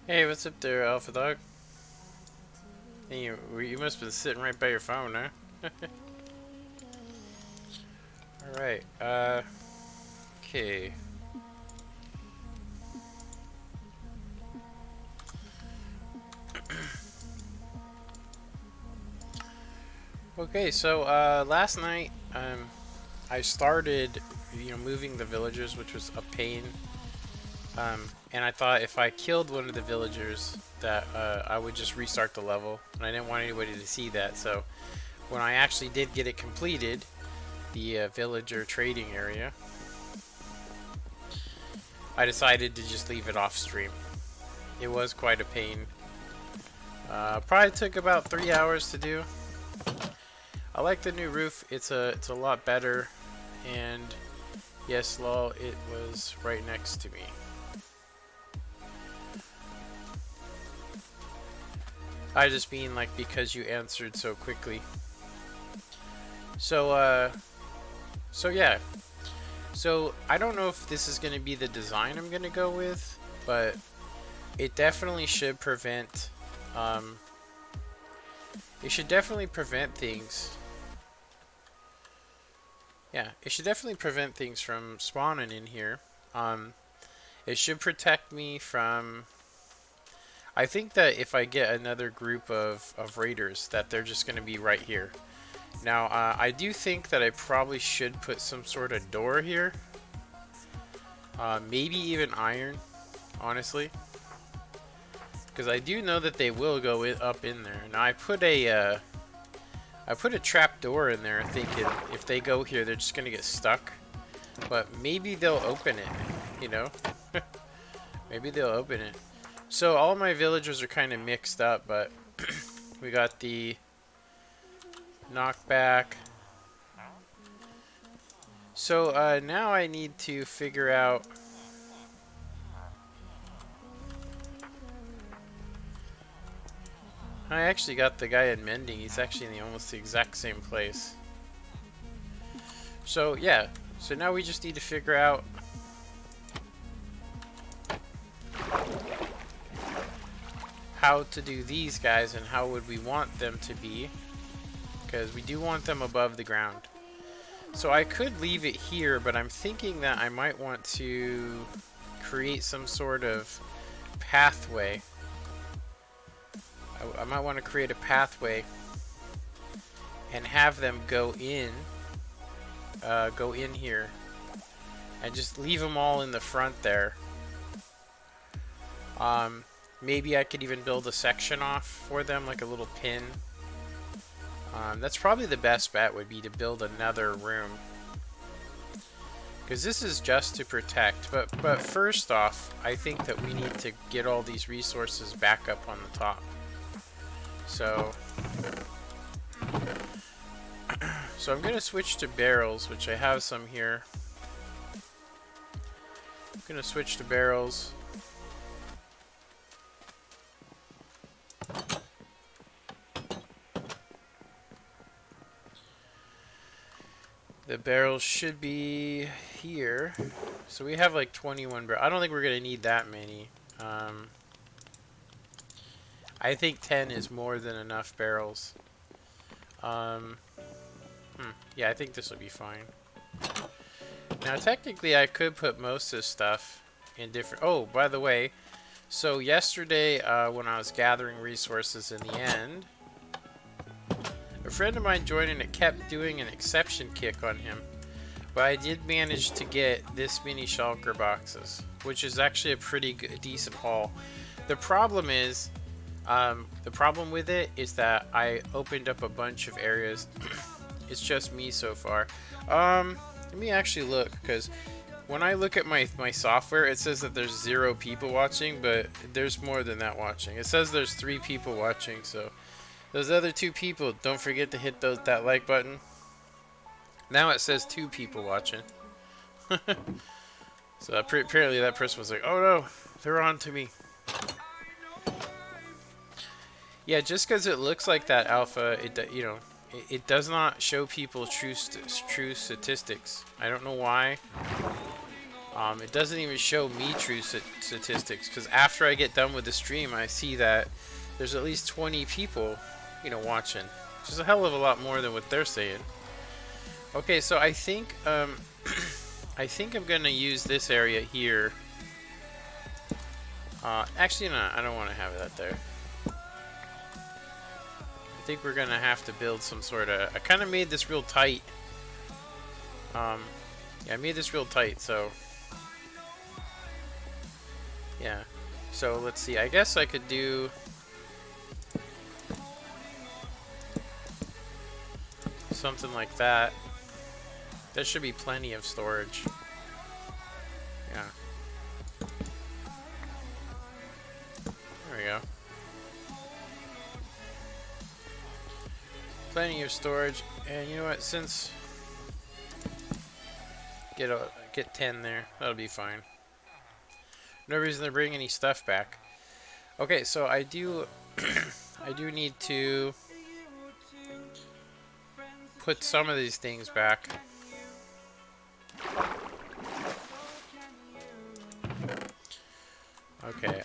Hey, what's up there, Alpha Dog? Hey, you must have been sitting right by your phone, huh? Alright, okay. Okay, so, last night, I started, moving the villagers, which was a pain. And I thought if I killed one of the villagers, that, I would just restart the level. And I didn't want anybody to see that, so when I actually did get it completed, the, villager trading area, I decided to just leave it off stream. It was quite a pain. Probably took about 3 hours to do. I like the new roof. It's a lot better, and yes, lol, it was right next to me. I just mean like because you answered so quickly. So so yeah. So I don't know if this is gonna be the design I'm gonna go with, but it definitely should prevent. Um, it should definitely prevent things. Yeah, it should definitely prevent things from spawning in here. Um, it should protect me from. I think that if I get another group of raiders, that they're just going to be right here. Now, I do think that I probably should put some sort of door here. Maybe even iron, honestly. Because I do know that they will go up in there. Now, I put a trap door in there thinking if they go here, they're just going to get stuck. But maybe they'll open it, you know? Maybe they'll open it. So all my villagers are kind of mixed up, but we got the knockback. So now I need to figure out. I actually got the guy in Mending. He's actually in almost the exact same place. So yeah. So now we just need to figure out how to do these guys and how would we want them to be, because we do want them above the ground. So I could leave it here, but I'm thinking that I might want to create some sort of pathway. I might want to create a pathway and have them go in here and just leave them all in the front there. Maybe I could even build a section off for them, like a little pin. That's probably the best bet, would be to build another room. Because this is just to protect. But first off, I think that we need to get all these resources back up on the top. So I'm going to switch to barrels, which I have some here. I'm going to switch to barrels. The barrels should be here. So we have like 21 barrels. I don't think we're going to need that many. I think 10 is more than enough barrels. Yeah, I think this will be fine. Now, technically, I could put most of this stuff in different... Oh, by the way, so yesterday, when I was gathering resources in the end, a friend of mine joined and it kept doing an exception kick on him. But I did manage to get this many shulker boxes, which is actually a pretty good, decent haul. The problem is, the problem with it is that I opened up a bunch of areas. It's just me so far. Let me actually look, because when I look at my software, it says that there's 0 people watching, but there's more than that watching. It says there's 3 people watching, so those other 2 people, don't forget to hit that like button. Now it says 2 people watching. So apparently that person was like, oh no, they're on to me. Yeah, just because it looks like that, Alpha, it does not show people true statistics. I don't know why. It doesn't even show me true statistics, because after I get done with the stream, I see that there's at least 20 people, you know, watching, which is a hell of a lot more than what they're saying. Okay, so I think I think I'm gonna use this area here. Actually, no, I don't want to have that there. I think we're gonna have to build some sort of. I kind of made this real tight. Yeah, I made this real tight, so. Yeah, so let's see, I guess I could do something like that. There should be plenty of storage. Yeah. There we go. Plenty of storage, and you know what, since get 10 there, that'll be fine. No reason to bring any stuff back. Okay, so I do I do need to put some of these things back. Okay,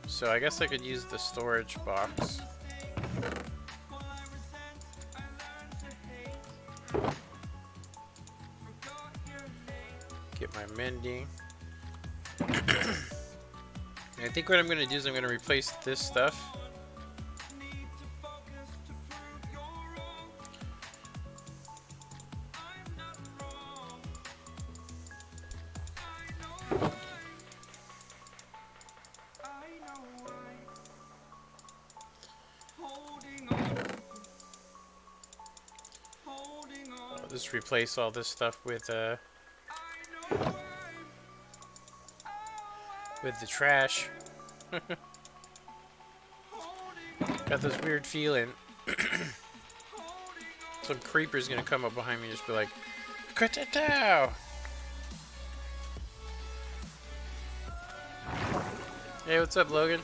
so I guess I could use the storage box. Get my mending. I think what I'm going to do is I'm going to replace this stuff. I'll just replace all this stuff with the trash. Got this weird feeling. Some creeper's gonna come up behind me and just be like, "Cut it down!" Hey, what's up, Logan?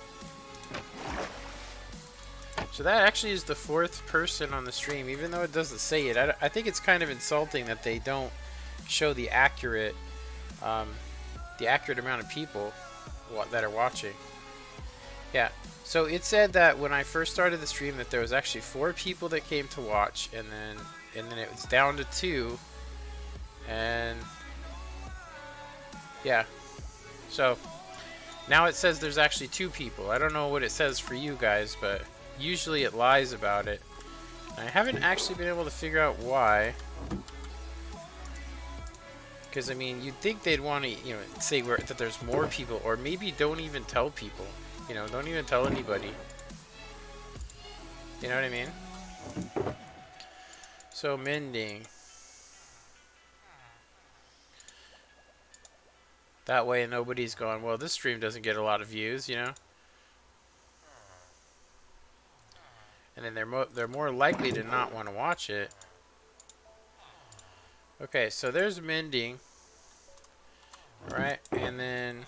So that actually is the 4th person on the stream, even though it doesn't say it. I think it's kind of insulting that they don't show the accurate amount of people that are watching. Yeah, so it said that when I first started the stream that there was actually 4 people that came to watch, and then it was down to 2, and yeah, so now it says there's actually 2 people. I don't know what it says for you guys, but usually it lies about it. I haven't actually been able to figure out why. Because, I mean, you'd think they'd want to, you know, say that there's more people, or maybe don't even tell people. You know, don't even tell anybody. You know what I mean? So, mending. That way nobody's going, well, this stream doesn't get a lot of views, you know? And then they're more likely to not want to watch it. Okay, so there's mending. Alright, and then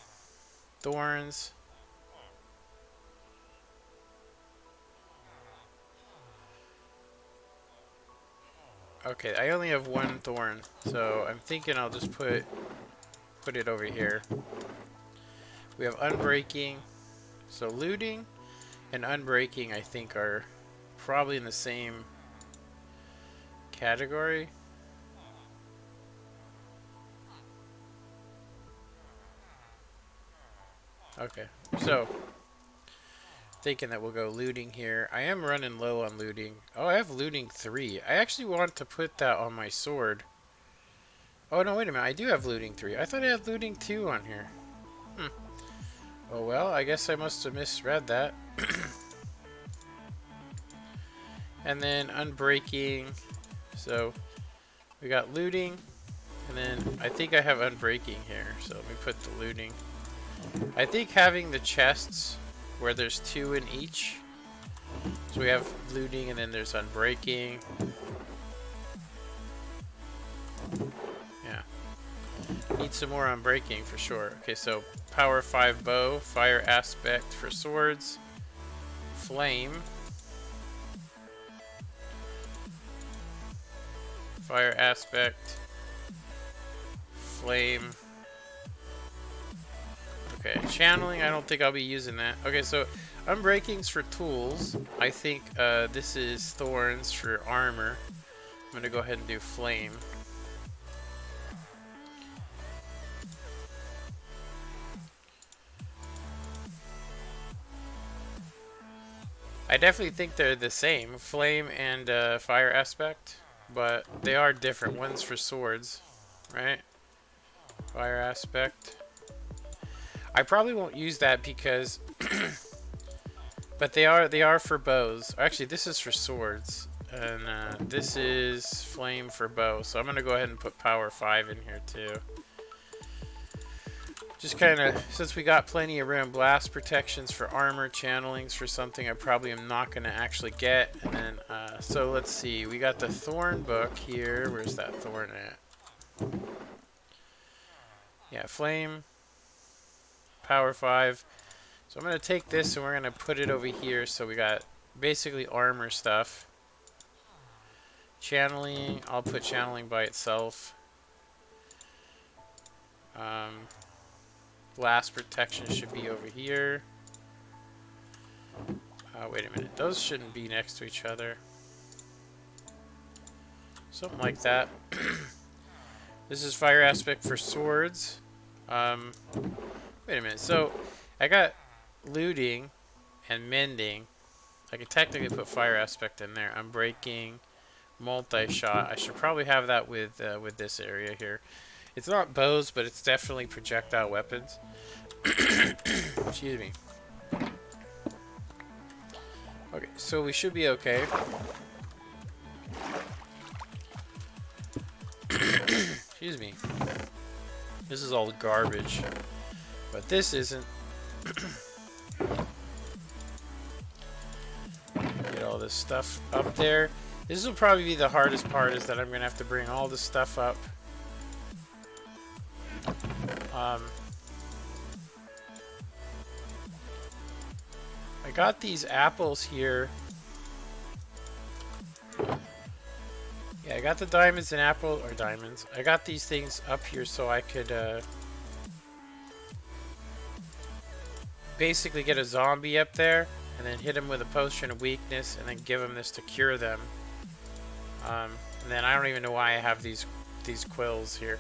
thorns. Okay, I only have 1 thorn, so I'm thinking I'll just put it over here. We have unbreaking. So looting and unbreaking, I think, are probably in the same category. Okay, so thinking that we'll go looting here. I am running low on looting. Oh, I have looting 3. I actually want to put that on my sword. Oh no, wait a minute, I do have looting 3. I thought I had looting 2 on here. Oh well, I guess I must have misread that. And then unbreaking. So we got looting, and then I think I have unbreaking here. So let me put the looting. I think having the chests where there's 2 in each. So we have looting, and then there's unbreaking. Yeah. Need some more unbreaking for sure. Okay, so power 5 bow, fire aspect for swords, flame, fire aspect, flame, Okay, channeling, I don't think I'll be using that. Okay, so unbreaking's for tools. I think this is thorns for armor. I'm gonna go ahead and do flame. I definitely think they're the same, flame and fire aspect, but they are different. One's for swords, right? Fire aspect. I probably won't use that because, but they are for bows. Actually, this is for swords, and this is flame for bow. So I'm gonna go ahead and put power 5 in here too. Just kind of, since we got plenty of room, blast protections for armor, channelings for something I probably am not going to actually get. And then, so let's see, we got the thorn book here. Where's that thorn at? Yeah, flame, power 5. So I'm going to take this and we're going to put it over here. So we got basically armor stuff. Channeling, I'll put channeling by itself. Blast protection should be over here. Wait a minute. Those shouldn't be next to each other. Something like that. This is fire aspect for swords. Wait a minute. So I got looting and mending. I could technically put fire aspect in there. I'm breaking, multi-shot. I should probably have that with this area here. It's not bows, but it's definitely projectile weapons. Excuse me. Okay, so we should be okay. Excuse me. This is all garbage, but this isn't. Get all this stuff up there. This will probably be the hardest part, is that I'm gonna have to bring all this stuff up. I got these apples here. Yeah, I got the diamonds and apple, or diamonds. I got these things up here so I could basically get a zombie up there and then hit him with a potion of weakness and then give him this to cure them. And then I don't even know why I have these quills here.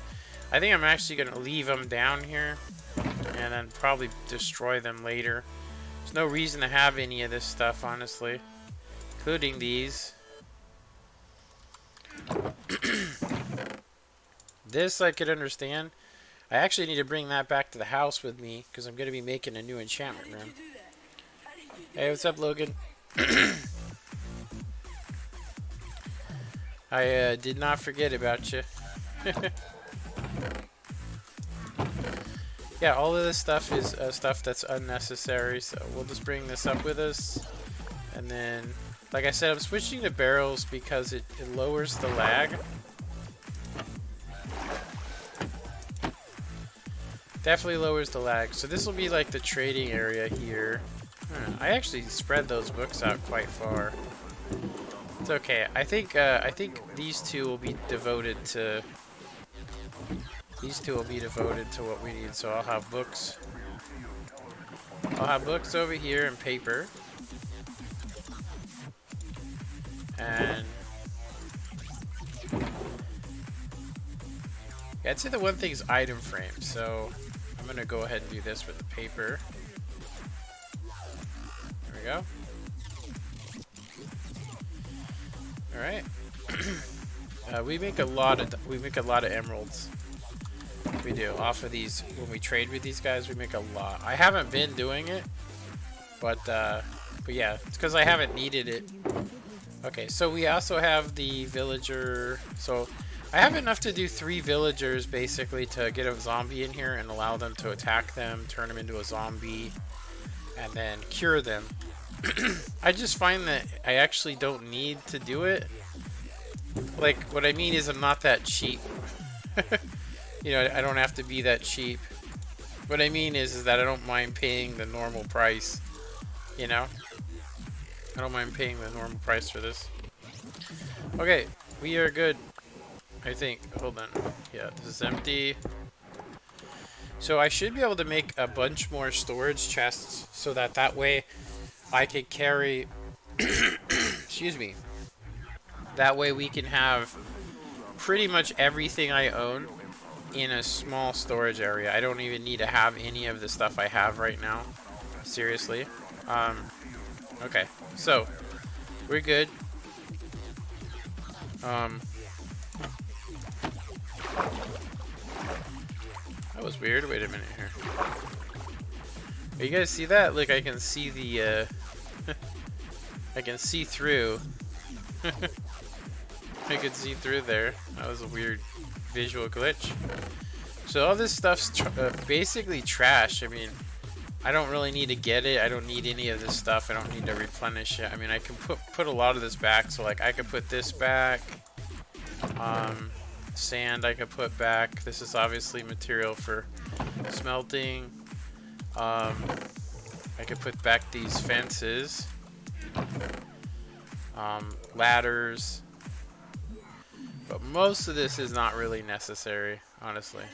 I think I'm actually going to leave them down here and then probably destroy them later. There's no reason to have any of this stuff, honestly, including these. This I could understand. I actually need to bring that back to the house with me because I'm going to be making a new enchantment room. Hey, what's up, Logan? I did not forget about you. Yeah, all of this stuff is stuff that's unnecessary, so we'll just bring this up with us. And then, like I said, I'm switching to barrels because it lowers the lag. Definitely lowers the lag. So this will be like the trading area here. I actually spread those books out quite far. It's okay. I think these two will be devoted to. These two will be devoted to what we need. So I'll have books. I'll have books over here and paper. And yeah, I'd say the one thing is item frame. So I'm gonna go ahead and do this with the paper. There we go. All right. We make a lot of emeralds. We do off of these. When we trade with these guys, we make a lot. I haven't been doing it, but yeah, it's because I haven't needed it. Okay, so we also have the villager. So I have enough to do 3 villagers basically to get a zombie in here and allow them to attack them, turn them into a zombie, and then cure them. I just find that I actually don't need to do it. Like, what I mean is I'm not that cheap. You know, I don't have to be that cheap. What I mean is that I don't mind paying the normal price. You know? I don't mind paying the normal price for this. Okay, we are good. I think. Hold on. Yeah, this is empty. So I should be able to make a bunch more storage chests so that way I could carry, excuse me, that way we can have pretty much everything I own in a small storage area. I don't even need to have any of the stuff I have right now. Seriously. Okay, so we're good. That was weird. Wait a minute here. You guys see that? Look, I can see the, I can see through. I could see through there. That was a weird visual glitch. So all this stuff's basically trash. I mean, I don't really need to get it. I don't need any of this stuff. I don't need to replenish it. I mean, I can put a lot of this back. So like, I could put this back. Sand I could put back. This is obviously material for smelting. I could put back these fences. Ladders. But most of this is not really necessary, honestly.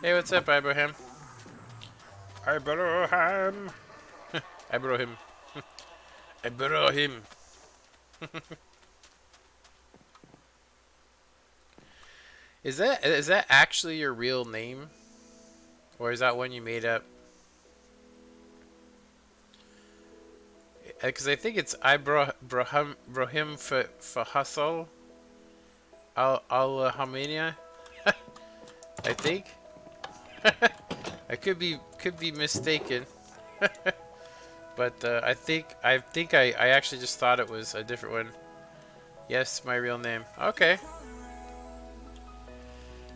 Hey, what's up, Ibrahim? Ibrahim! Ibrahim. Ibrahim. Is that actually your real name? Or is that one you made up? Because I think it's Ibrahim Fahassal Al-Hamania. I think. I could be mistaken. But I think I actually just thought it was a different one. Yes, my real name. Okay.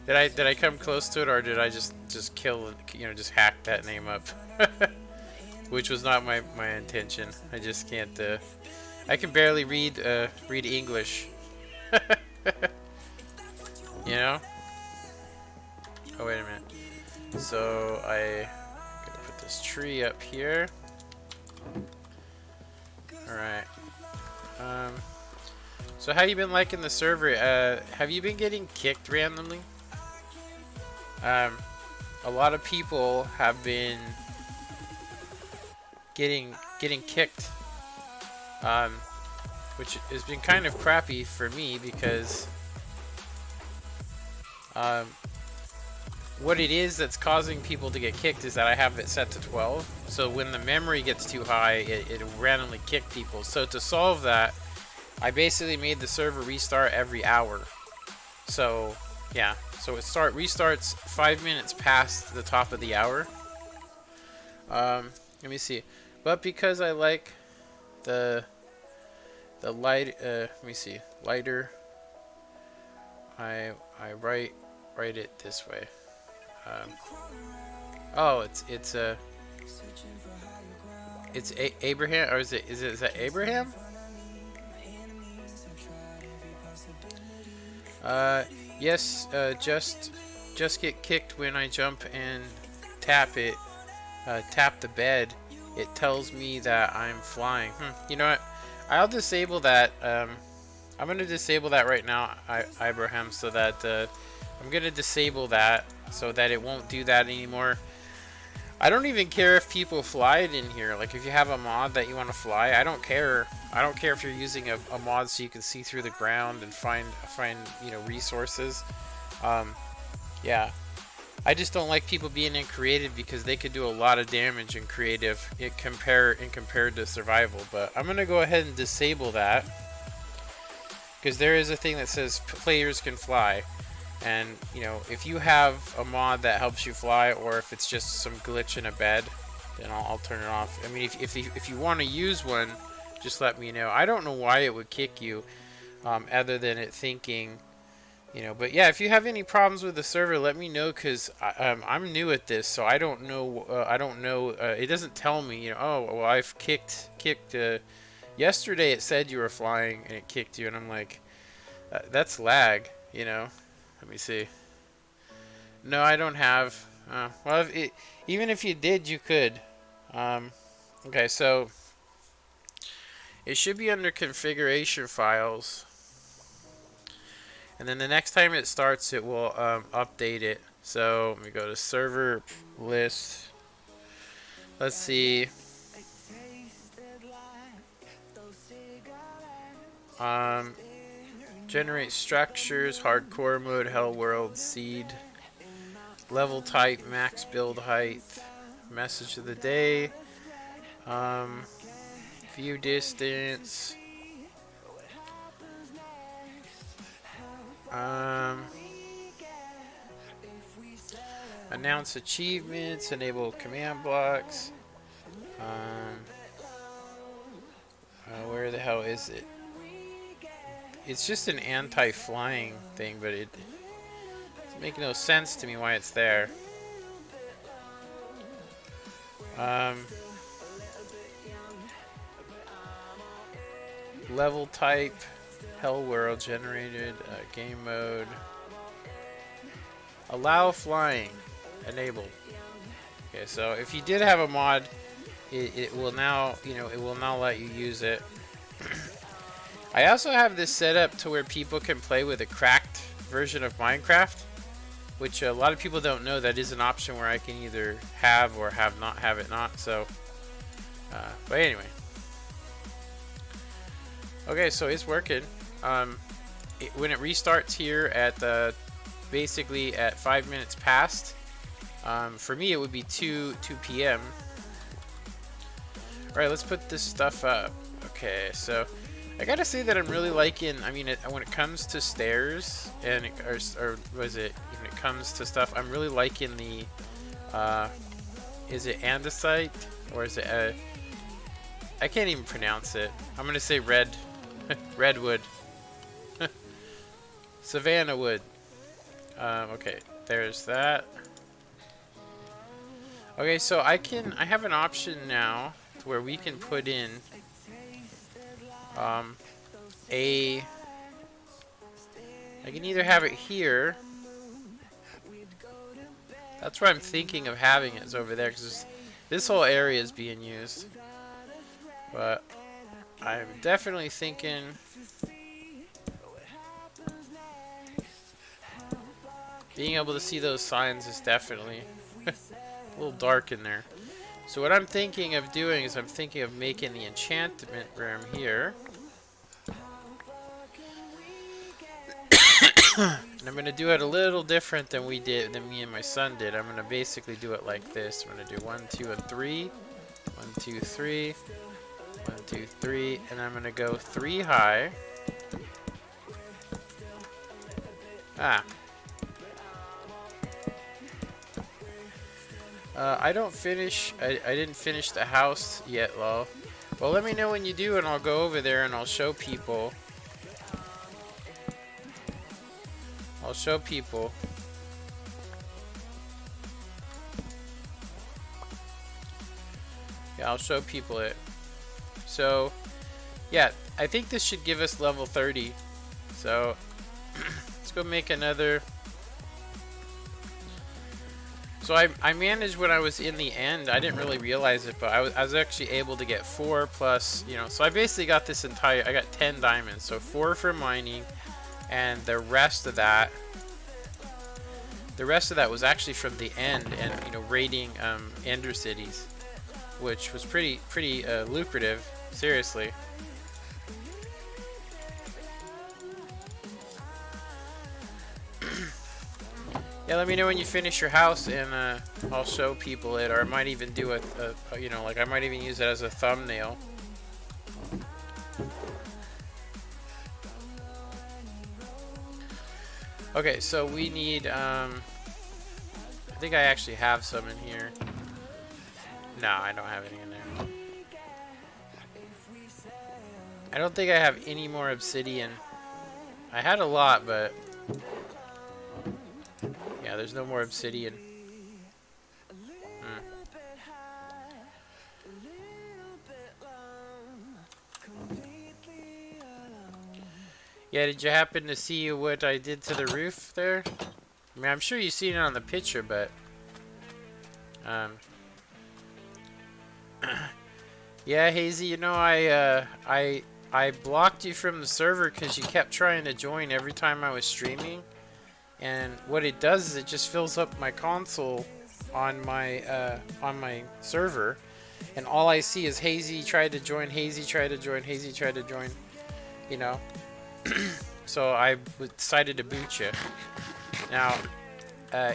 Did I come close to it, or did I just kill, you know, just hack that name up? Which was not my intention. I just can't. I can barely read English. You know. Oh, wait a minute. So I gotta put this tree up here. All right. So how you been liking the server? Have you been getting kicked randomly? A lot of people have been getting kicked, which has been kind of crappy for me because what it is that's causing people to get kicked is that I have it set to 12. So when the memory gets too high, it'll randomly kick people. So to solve that, I basically made the server restart every hour. So yeah, so it restarts 5 minutes past the top of the hour. Let me see. But because I like the light, let me see, lighter, I write it this way. Oh, it's Abraham, or is that Abraham? Yes, just get kicked when I jump and tap the bed. It tells me that I'm flying. You know what? I'll disable that. I'm gonna disable that right now, Ibrahim, so that I'm gonna disable that so that it won't do that anymore. I don't even care if people fly it in here. Like if you have a mod that you want to fly, I don't care. I don't care if you're using a mod so you can see through the ground and find you know, resources. Yeah. I just don't like people being in creative because they could do a lot of damage in creative compared to survival. But I'm gonna go ahead and disable that because there is a thing that says players can fly. And, you know, if you have a mod that helps you fly, or if it's just some glitch in a bed, then I'll turn it off. I mean, if you want to use one, just let me know. I don't know why it would kick you, other than it thinking, you know. But yeah, if you have any problems with the server, let me know, because I'm new at this, so I don't know. It doesn't tell me, you know. Oh, well, I've kicked. Yesterday it said you were flying and it kicked you, and I'm like, that's lag, you know. Let me see. No, I don't have. Well, even if you did, you could. Okay, so it should be under configuration files, and then the next time it starts, it will update it. So let me go to server list. Let's see. Generate structures, hardcore mode, hell world, seed, level type, max build height, message of the day, view distance, announce achievements, enable command blocks. Where the hell is it? It's just an anti-flying thing, but it doesn't make no sense to me why it's there. Level type, hell world generated, game mode. Allow flying, enabled. Okay, so if you did have a mod, it will now, it will now let you use it. I also have this set up to where people can play with a cracked version of Minecraft, which a lot of people don't know. That is an option where I can either have or have it not. So, but anyway. Okay, so it's working. When it restarts here at basically at 5 minutes past, for me it would be 2 p.m. All right, let's put this stuff up. Okay, so I gotta say that I'm really liking. I mean, when it comes to stairs and or was it when it comes to stuff, I'm really liking the. Is it andesite or is it? I can't even pronounce it. I'm gonna say redwood, Savannah wood. Okay, there's that. Okay, so I have an option now where we can put in I can either have it here. That's where I'm thinking of having it, is over there, because this whole area is being used. But I'm definitely thinking being able to see those signs is definitely a little dark in there. So what I'm thinking of doing is I'm thinking of making the enchantment room here. And I'm going to do it a little different than me and my son did. I'm going to basically do it like this. I'm going to do 1, 2, and 3. 1, 2, 3. 1, 2, 3. And I'm going to go 3 high. I didn't finish the house yet, lol. Well, let me know when you do, and I'll go over there and I'll show people. Yeah, I'll show people it. So, yeah, I think this should give us level 30. So, let's go make another. So I managed when I was in the end. I didn't really realize it, but I was actually able to get 4 plus, so I basically got this I got 10 diamonds. So 4 for mining, and the rest of that was actually from the end and, raiding Ender cities, which was pretty lucrative, seriously. Yeah, let me know when you finish your house, and I'll show people it, or I might even do I might even use it as a thumbnail. Okay, so we need, I think I actually have some in here. No, I don't have any in there. I don't think I have any more obsidian. I had a lot, but yeah, there's no more obsidian. Yeah, did you happen to see what I did to the roof there? I mean, I'm sure you've seen it on the picture, but yeah, Hazy, I blocked you from the server because you kept trying to join every time I was streaming, and what it does is it just fills up my console on my server, and all I see is Hazy tried to join, Hazy tried to join, Hazy tried to join, you know. So I decided to boot you. Now,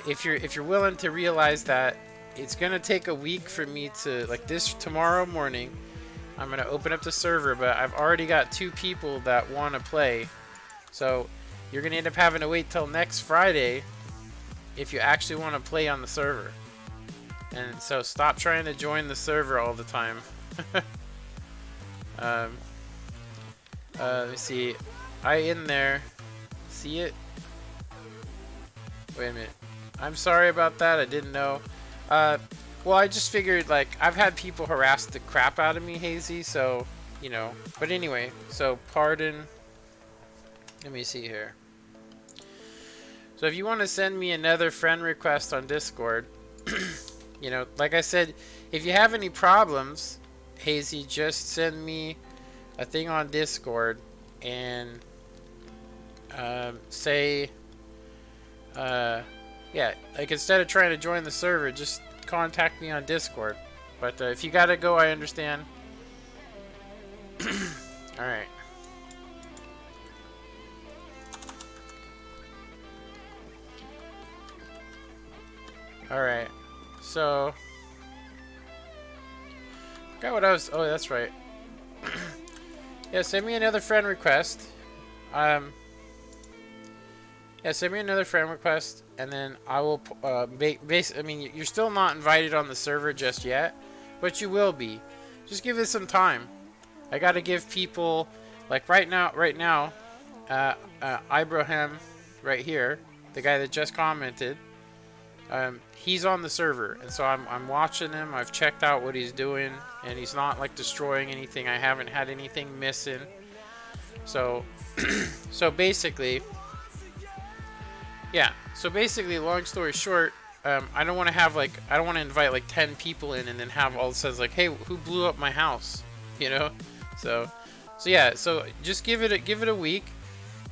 if you're willing to realize that it's gonna take a week for me to, like, this tomorrow morning, I'm gonna open up the server, but I've already got 2 people that want to play, so you're gonna end up having to wait till next Friday if you actually want to play on the server. And so stop trying to join the server all the time. Let me see. I in there. See it? Wait a minute. I'm sorry about that. I didn't know. Well, I just figured, like, I've had people harass the crap out of me, Hazy, so, you know. But anyway, so pardon. Let me see here. So if you want to send me another friend request on Discord, you know, like I said, if you have any problems, Hazy, just send me a thing on Discord and say, yeah, like, instead of trying to join the server, just contact me on Discord. But if you gotta go, I understand. Alright. Alright. So, forgot what I was. Oh, that's right. Yeah, send me another friend request. Yeah, send me another friend request, and then I will I mean, you're still not invited on the server just yet, but you will be. Just give it some time. I gotta give people, like, right now, Ibrahim, right here, the guy that just commented. He's on the server, and so I'm watching him. I've checked out what he's doing, and he's not, like, destroying anything. I haven't had anything missing. So, so basically, yeah. So basically, long story short, I don't want to have, like, I don't want to invite like 10 people in and then have all it says like, hey, who blew up my house? You know. So yeah. So just give it a week.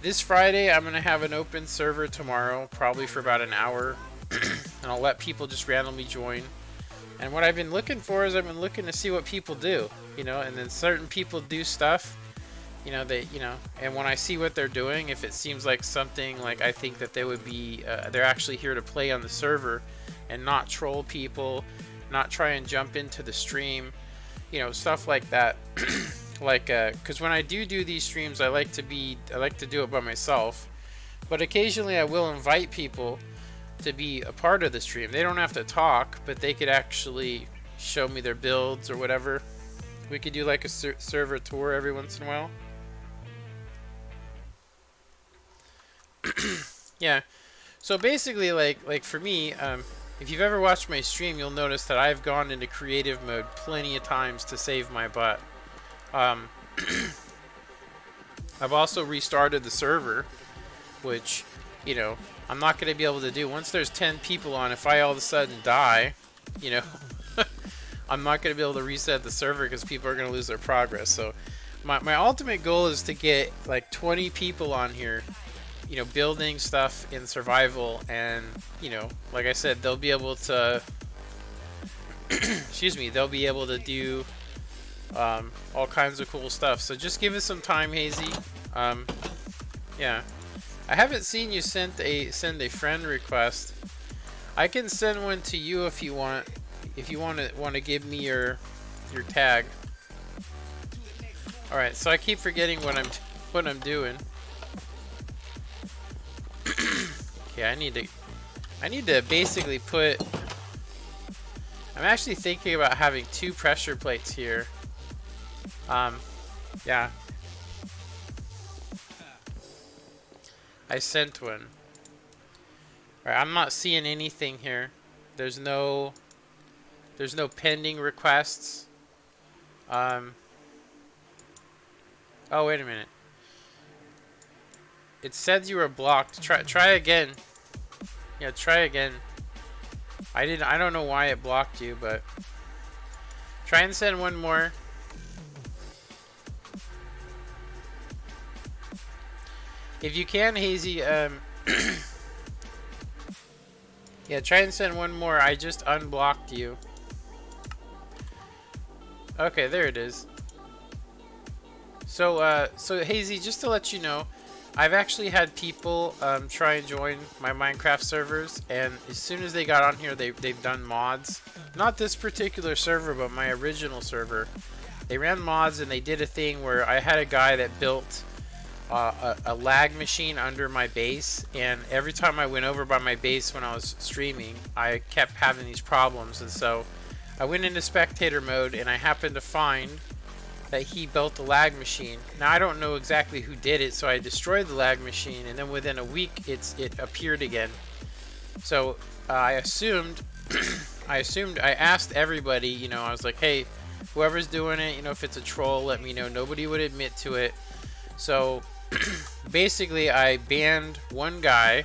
This Friday, I'm gonna have an open server tomorrow, probably for about an hour. And I'll let people just randomly join. And what I've been looking for is I've been looking to see what people do, you know, and then certain people do stuff, you know, and when I see what they're doing, if it seems like something like I think that they would be, they're actually here to play on the server and not troll people, not try and jump into the stream, you know, stuff like that. Like, because when I do these streams, I like to do it by myself, but occasionally I will invite people to be a part of the stream. They don't have to talk, but they could actually show me their builds or whatever. We could do like a server tour every once in a while. Yeah. So basically, like for me, if you've ever watched my stream, you'll notice that I've gone into creative mode plenty of times to save my butt. I've also restarted the server, which, you know, I'm not going to be able to do. Once there's 10 people on, if I all of a sudden die, you know, I'm not going to be able to reset the server because people are going to lose their progress. So my ultimate goal is to get like 20 people on here, you know, building stuff in survival, and, you know, like I said, they'll be able to excuse me, they'll be able to do all kinds of cool stuff. So just give us some time, Hazy. Yeah. I haven't seen you send a friend request. I can send one to you if you want. If you want to give me your tag. All right. So I keep forgetting what I'm doing. Okay, I need to basically put. I'm actually thinking about having 2 pressure plates here. Yeah. I sent one. Alright, I'm not seeing anything here. There's no pending requests. Oh, wait a minute. It said you were blocked. Try again. Yeah, try again. I don't know why it blocked you, but try and send one more. If you can, Hazy, Yeah, try and send one more. I just unblocked you. Okay, there it is. So Hazy, just to let you know, I've actually had people try and join my Minecraft servers, and as soon as they got on here, they've done mods. Not this particular server, but my original server. They ran mods, and they did a thing where I had a guy that built a lag machine under my base, and every time I went over by my base when I was streaming, I kept having these problems, and so I went into spectator mode, and I happened to find that he built the lag machine. Now I don't know exactly who did it, so I destroyed the lag machine, and then within a week it appeared again. So I assumed I asked everybody, you know, I was like, hey, whoever's doing it, you know, if it's a troll, let me know. Nobody would admit to it. So basically I banned one guy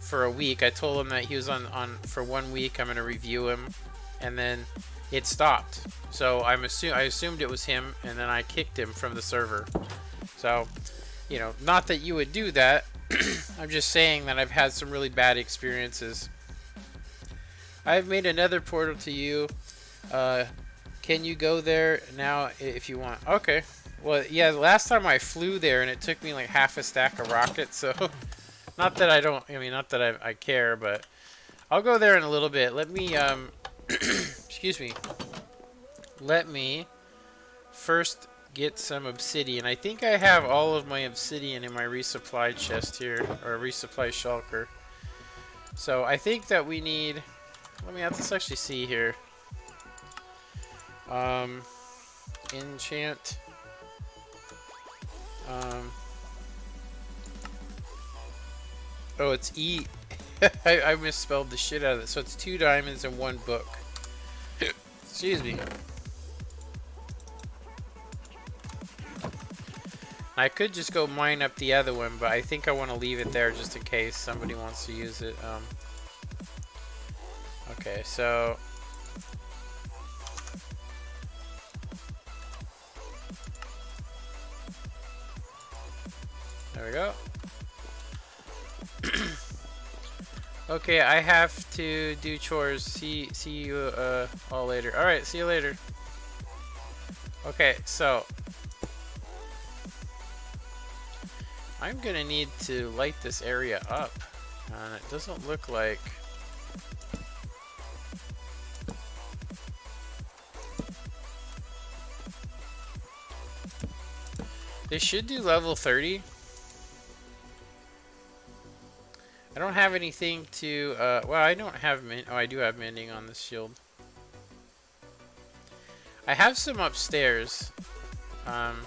for a week. I told him that he was on for 1 week. I'm going to review him, and then it stopped. So I assumed it was him, and then I kicked him from the server. So, you know, not that you would do that. I'm just saying that I've had some really bad experiences. I've made another portal to you. Can you go there now if you want? Okay. Well, yeah, the last time I flew there, and it took me like half a stack of rockets, so not that I don't, I mean, not that I care, but I'll go there in a little bit. Let me, excuse me. Let me first get some obsidian. I think I have all of my obsidian in my resupply chest here, or resupply shulker. So I think that we need, let's actually see here. Enchant. Oh, it's E. I misspelled the shit out of it. So it's 2 diamonds and 1 book. Excuse me. I could just go mine up the other one, but I think I want to leave it there just in case somebody wants to use it. Okay, so there we go. Okay, I have to do chores. See you all later. All right, see you later. Okay, so I'm gonna need to light this area up, and it doesn't look like. They should do level 30. I don't have anything to, well, I don't have, oh, I do have mending on this shield. I have some upstairs. I'm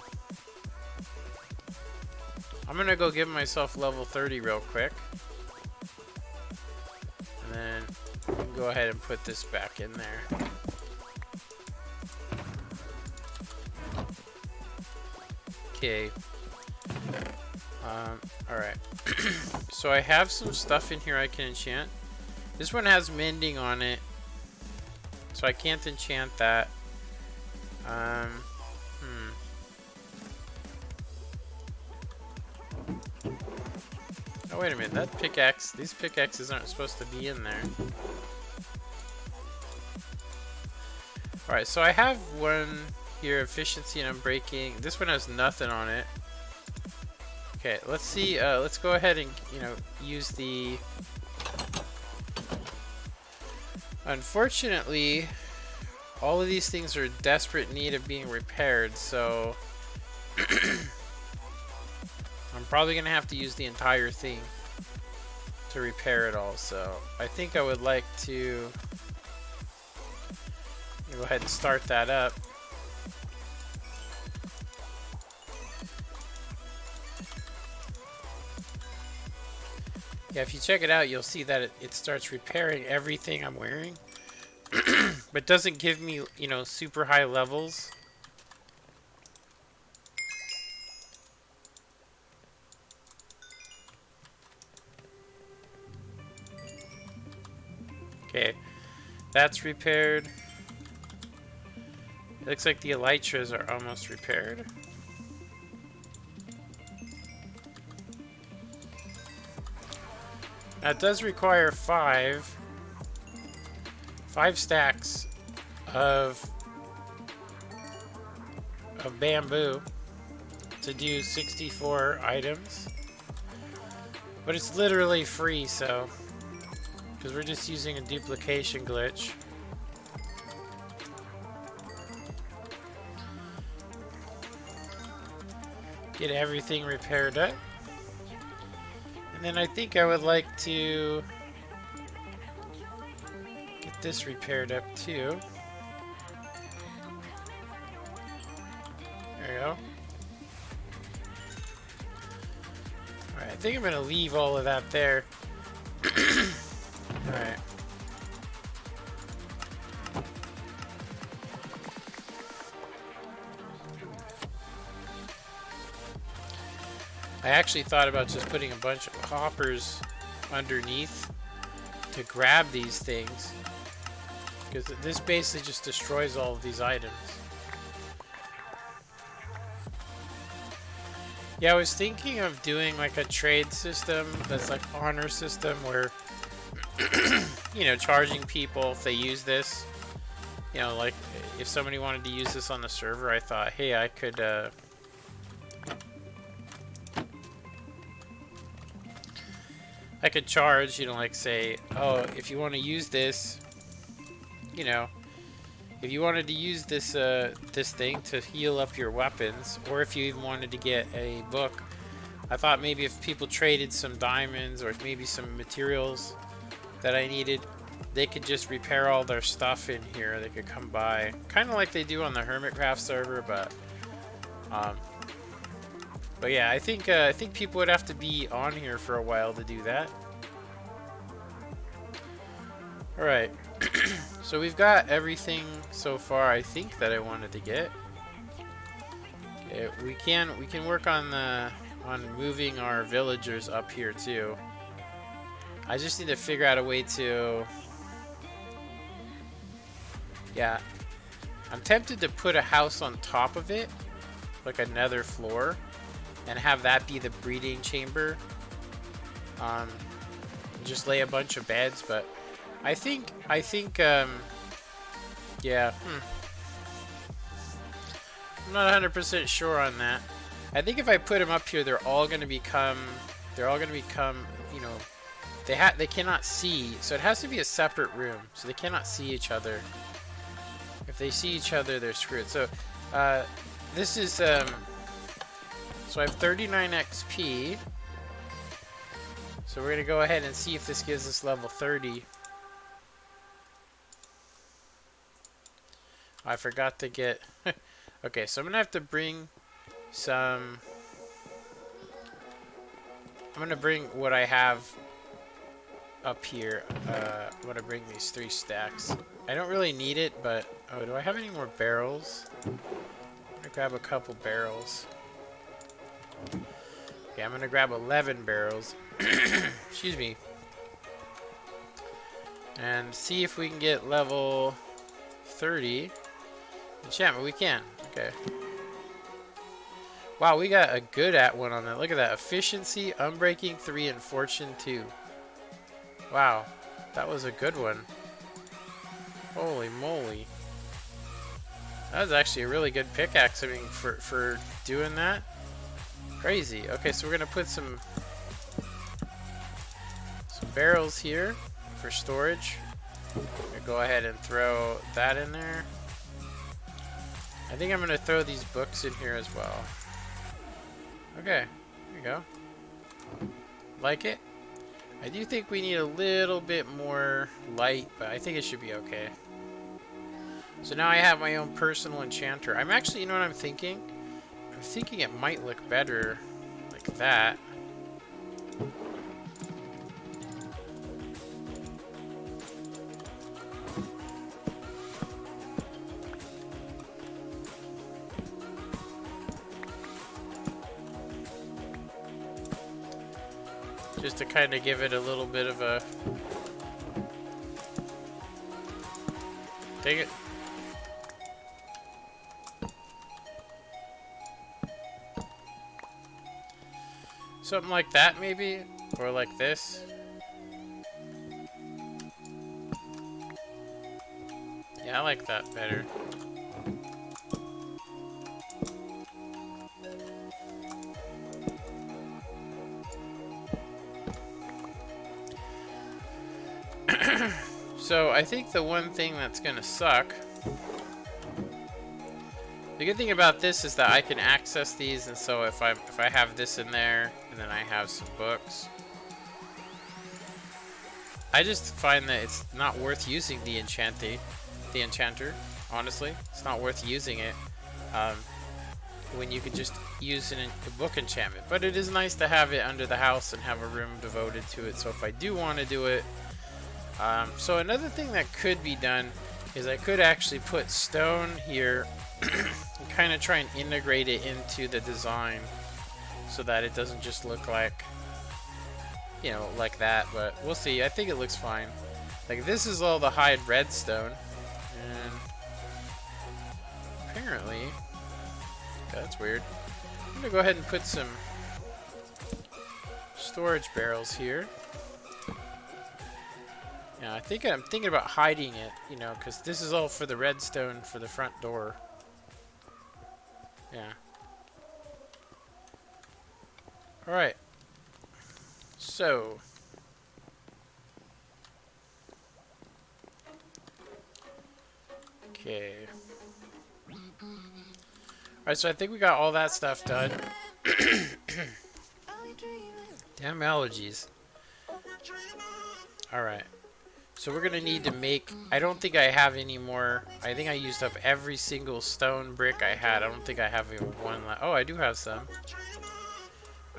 gonna go give myself level 30 real quick. And then I can go ahead and put this back in there. Okay. Alright. So I have some stuff in here I can enchant. This one has mending on it, so I can't enchant that. Oh, wait a minute. That pickaxe, these pickaxes aren't supposed to be in there. Alright, so I have one here, efficiency and unbreaking. This one has nothing on it. Okay, let's see, let's go ahead and, you know, use the... Unfortunately, all of these things are in desperate need of being repaired, so... I'm probably going to have to use the entire thing to repair it all, so I think I would like to go ahead and start that up. Yeah, if you check it out, you'll see that it starts repairing everything I'm wearing, but doesn't give me, you know, super high levels. Okay, that's repaired. It looks like the elytras are almost repaired. That does require five stacks of bamboo to do 64 items. But it's literally free, so because we're just using a duplication glitch. Get everything repaired up. And then I think I would like to get this repaired up too. There you go. Alright, I think I'm gonna leave all of that there. Alright. I actually thought about just putting a bunch of hoppers underneath to grab these things, because this basically just destroys all of these items. Yeah, I was thinking of doing like a trade system that's like honor system where, you know, charging people if they use this. You know, like if somebody wanted to use this on the server, I thought, hey, I could charge, you know, like say, oh, if you want to use this, you know, if you wanted to use this this thing to heal up your weapons, or if you even wanted to get a book, I thought maybe if people traded some diamonds or maybe some materials that I needed, they could just repair all their stuff in here. They could come by, kind of like they do on the Hermitcraft server, but yeah, I think people would have to be on here for a while to do that. All right, so we've got everything so far, I think, that I wanted to get. Okay, we can work on moving our villagers up here too. I just need to figure out a way to. Yeah, I'm tempted to put a house on top of it, like another floor, and have that be the breeding chamber. Just lay a bunch of beds, but I think yeah, I'm not 100% sure on that. I think if I put them up here, they're all gonna become, you know, they cannot see, so it has to be a separate room, so they cannot see each other. If they see each other, they're screwed. So, this is, so I have 39 XP. So we're gonna go ahead and see if this gives us level 30. I forgot to get, okay, so I'm gonna have to bring some, I'm gonna bring what I have up here. I'm gonna bring these 3 stacks. I don't really need it, but oh, do I have any more barrels? I'm gonna grab a couple barrels. Okay, I'm gonna grab 11 barrels. Excuse me. And see if we can get level 30 enchantment. We can. Okay. Wow, we got a good at one on that. Look at that. Efficiency, Unbreaking 3, and Fortune 2. Wow. That was a good one. Holy moly. That was actually a really good pickaxe, I mean, for doing that. Crazy. Okay, so we're going to put some barrels here for storage. Go ahead and throw that in there. I think I'm going to throw these books in here as well. Okay, there you go. Like it? I do think we need a little bit more light, but I think it should be okay. So now I have my own personal enchanter. I'm actually, you know what I'm thinking? I'm thinking it might look better like that. Just to kind of give it a little bit of a... Take it. Something like that, maybe? Or like this. Yeah, I like that better. So I think the one thing that's gonna suck. The good thing about this is that I can access these, and so if I have this in there, and then I have some books, I just find that it's not worth using the enchanter. Honestly, it's not worth using it when you could just use a book enchantment. But it is nice to have it under the house and have a room devoted to it. So if I do want to do it. So another thing that could be done is I could actually put stone here and kind of try and integrate it into the design so that it doesn't just look like, you know, like that. But we'll see. I think it looks fine. Like, this is all the hide redstone, and apparently, that's weird. I'm gonna go ahead and put some storage barrels here. Yeah, I'm thinking about hiding it, you know, because this is all for the redstone for the front door. Yeah. Alright. So. Okay. Alright, so I think we got all that stuff done. Damn allergies. Alright. So we're gonna need to make, I don't think I have any more. I think I used up every single stone brick I had. I don't think I have even one left. Oh, I do have some.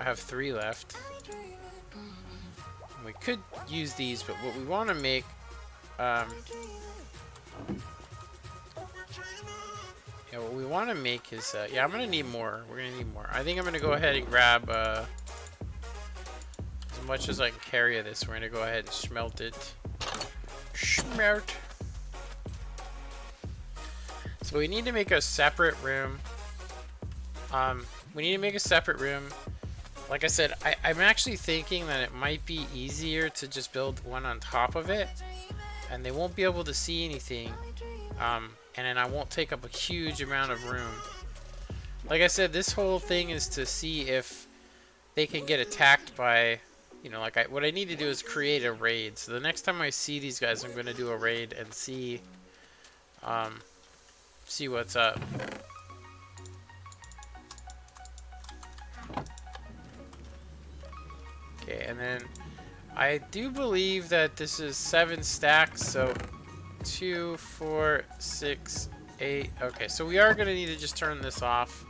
I have 3 left. We could use these, but what we want to make, yeah, what we want to make is, yeah, I'm gonna need more. We're gonna need more. I think I'm gonna go ahead and grab as much as I can carry of this. We're gonna go ahead and smelt it. Smelt. So we need to make a separate room. We need to make a separate room. Like I said, I'm actually thinking that it might be easier to just build one on top of it, and they won't be able to see anything. And then I won't take up a huge amount of room. Like I said, this whole thing is to see if they can get attacked by, you know, like what I need to do is create a raid. So the next time I see these guys, I'm going to do a raid and see what's up. Okay, and then I do believe that this is 7 stacks, so 2, 4, 6, 8. Okay, so we are going to need to just turn this off.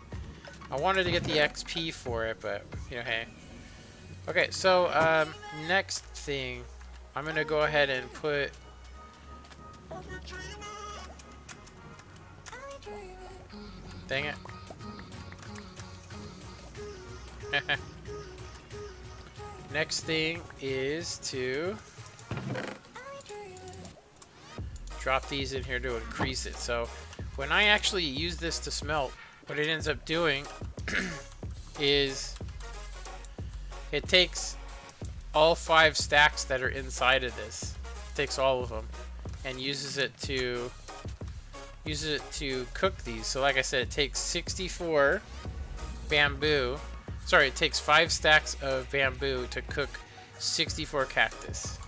I wanted to get the XP for it, but, you know, hey. Okay, so next thing, I'm going to go ahead and put... Dang it. Next thing is to drop these in here to increase it. So when I actually use this to smelt, what it ends up doing is it takes all 5 stacks that are inside of this, takes all of them, and uses it to cook these. So like I said, it takes 64 bamboo. Sorry, it takes 5 stacks of bamboo to cook 64 cactus.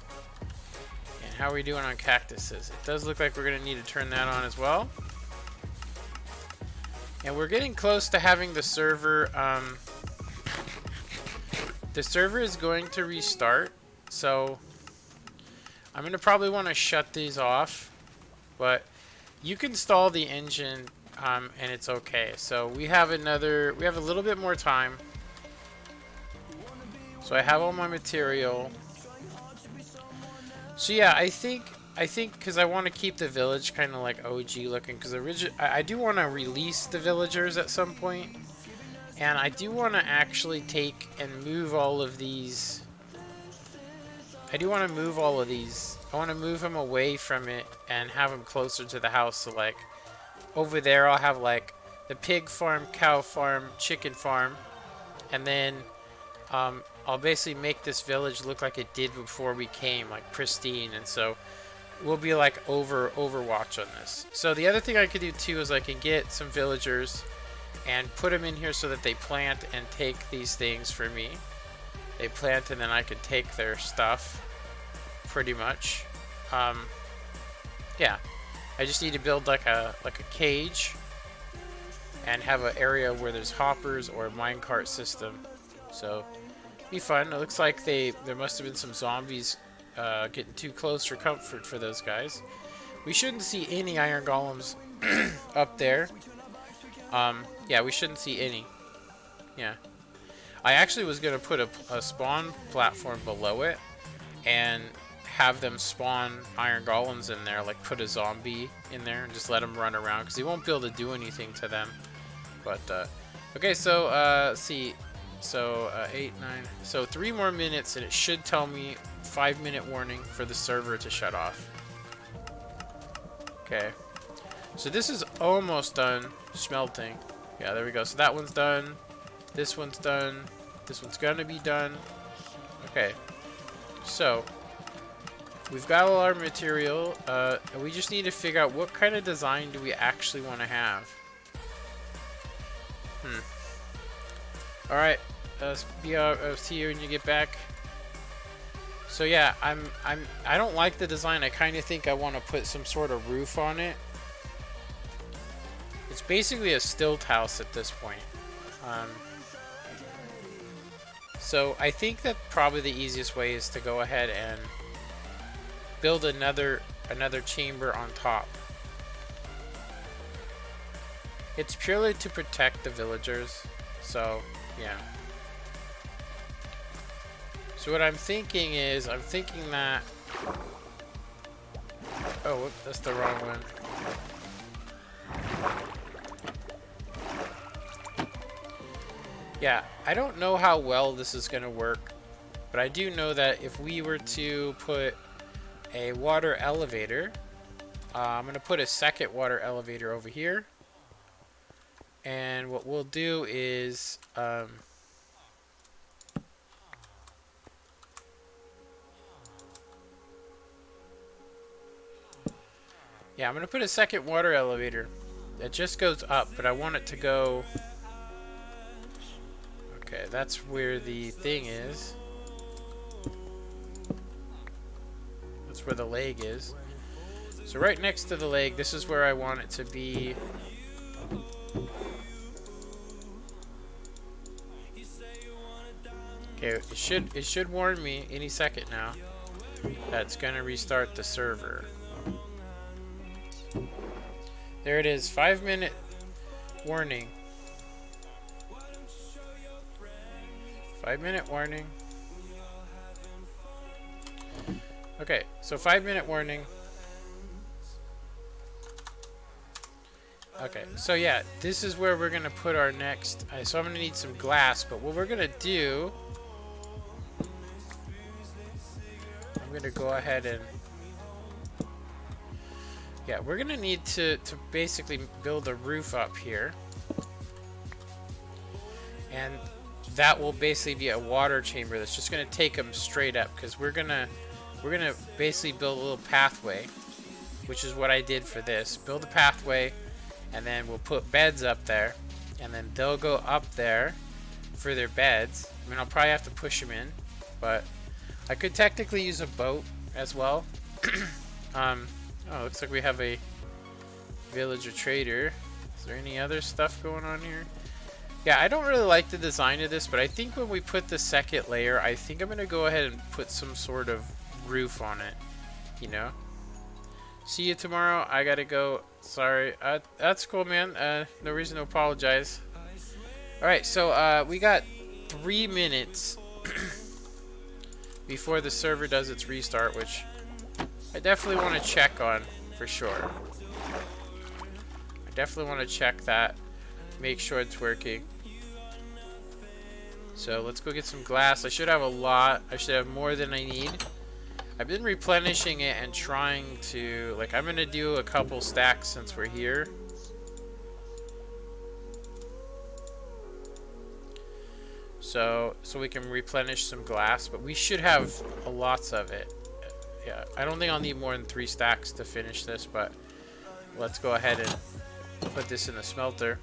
And how are we doing on cactuses? It does look like we're going to need to turn that on as well. And we're getting close to having the server. The server is going to restart, so I'm going to probably want to shut these off. But you can install the engine, and it's okay. So we have a little bit more time. So I have all my material. So yeah, I think because I want to keep the village kind of like OG looking, because I do want to release the villagers at some point, and I do want to actually take and move all of these. I want to move them away from it and have them closer to the house. So like over there, I'll have like the pig farm, cow farm, chicken farm, and then I'll basically make this village look like it did before we came, like pristine. And so will be like Overwatch on this. So the other thing I could do too is I can get some villagers and put them in here so that they plant and take these things for me. They plant and then I could take their stuff, pretty much. Yeah, I just need to build like a cage and have an area where there's hoppers or a minecart system. So be fun. It looks like there must have been some zombies getting too close for comfort for those guys. We shouldn't see any iron golems up there. Yeah, we shouldn't see any. Yeah. I actually was going to put a spawn platform below it and have them spawn iron golems in there, like put a zombie in there and just let them run around because he won't be able to do anything to them. But, okay, so, let's see. So, 8, 9. So, 3 more minutes and it should tell me 5-minute warning for the server to shut off. Okay. So, this is almost done smelting. Yeah, there we go. So, that one's done. This one's done. This one's gonna be done. Okay. So, we've got all our material. And we just need to figure out what kind of design do we actually want to have. Alright. See you when you get back. So yeah, I don't like the design. I kind of think I want to put some sort of roof on it. It's basically a stilt house at this point. So I think that probably the easiest way is to go ahead and build another chamber on top. It's purely to protect the villagers. So yeah. So what I'm thinking is, that... Oh, whoop, that's the wrong one. Yeah, I don't know how well this is going to work, but I do know that if we were to put a water elevator, I'm going to put a second water elevator over here. And what we'll do is... yeah, I'm going to put a second water elevator that just goes up, but I want it to go... Okay, that's where the thing is. That's where the leg is. So right next to the leg, this is where I want it to be. Okay, it should warn me any second now that it's gonna restart the server. There it is, 5-minute warning. 5-minute warning. Okay, so 5-minute warning. Okay, so yeah, this is where we're gonna put our next. So I'm gonna need some glass, but what we're gonna do, I'm gonna go ahead and, yeah, we're gonna need to basically build a roof up here, and that will basically be a water chamber that's just gonna take them straight up, because we're gonna basically build a little pathway, which is what I did for this. Build a pathway, and then we'll put beds up there, and then they'll go up there for their beds. I mean, I'll probably have to push them in, but I could technically use a boat as well. Oh, looks like we have a villager trader. Is there any other stuff going on here? Yeah, I don't really like the design of this, but I think when we put the second layer, I think I'm going to go ahead and put some sort of roof on it, you know? See you tomorrow. I gotta go. Sorry. That's cool, man. No reason to apologize. Alright, so we got 3 minutes before the server does its restart, which I definitely want to check on for sure. I definitely want to check that. Make sure it's working. So let's go get some glass. I should have a lot. I should have more than I need. I've been replenishing it and trying to, like, I'm gonna do a couple stacks since we're here. So we can replenish some glass, but we should have lots of it. yeah, I don't think I'll need more than 3 stacks to finish this, but let's go ahead and put this in the smelter.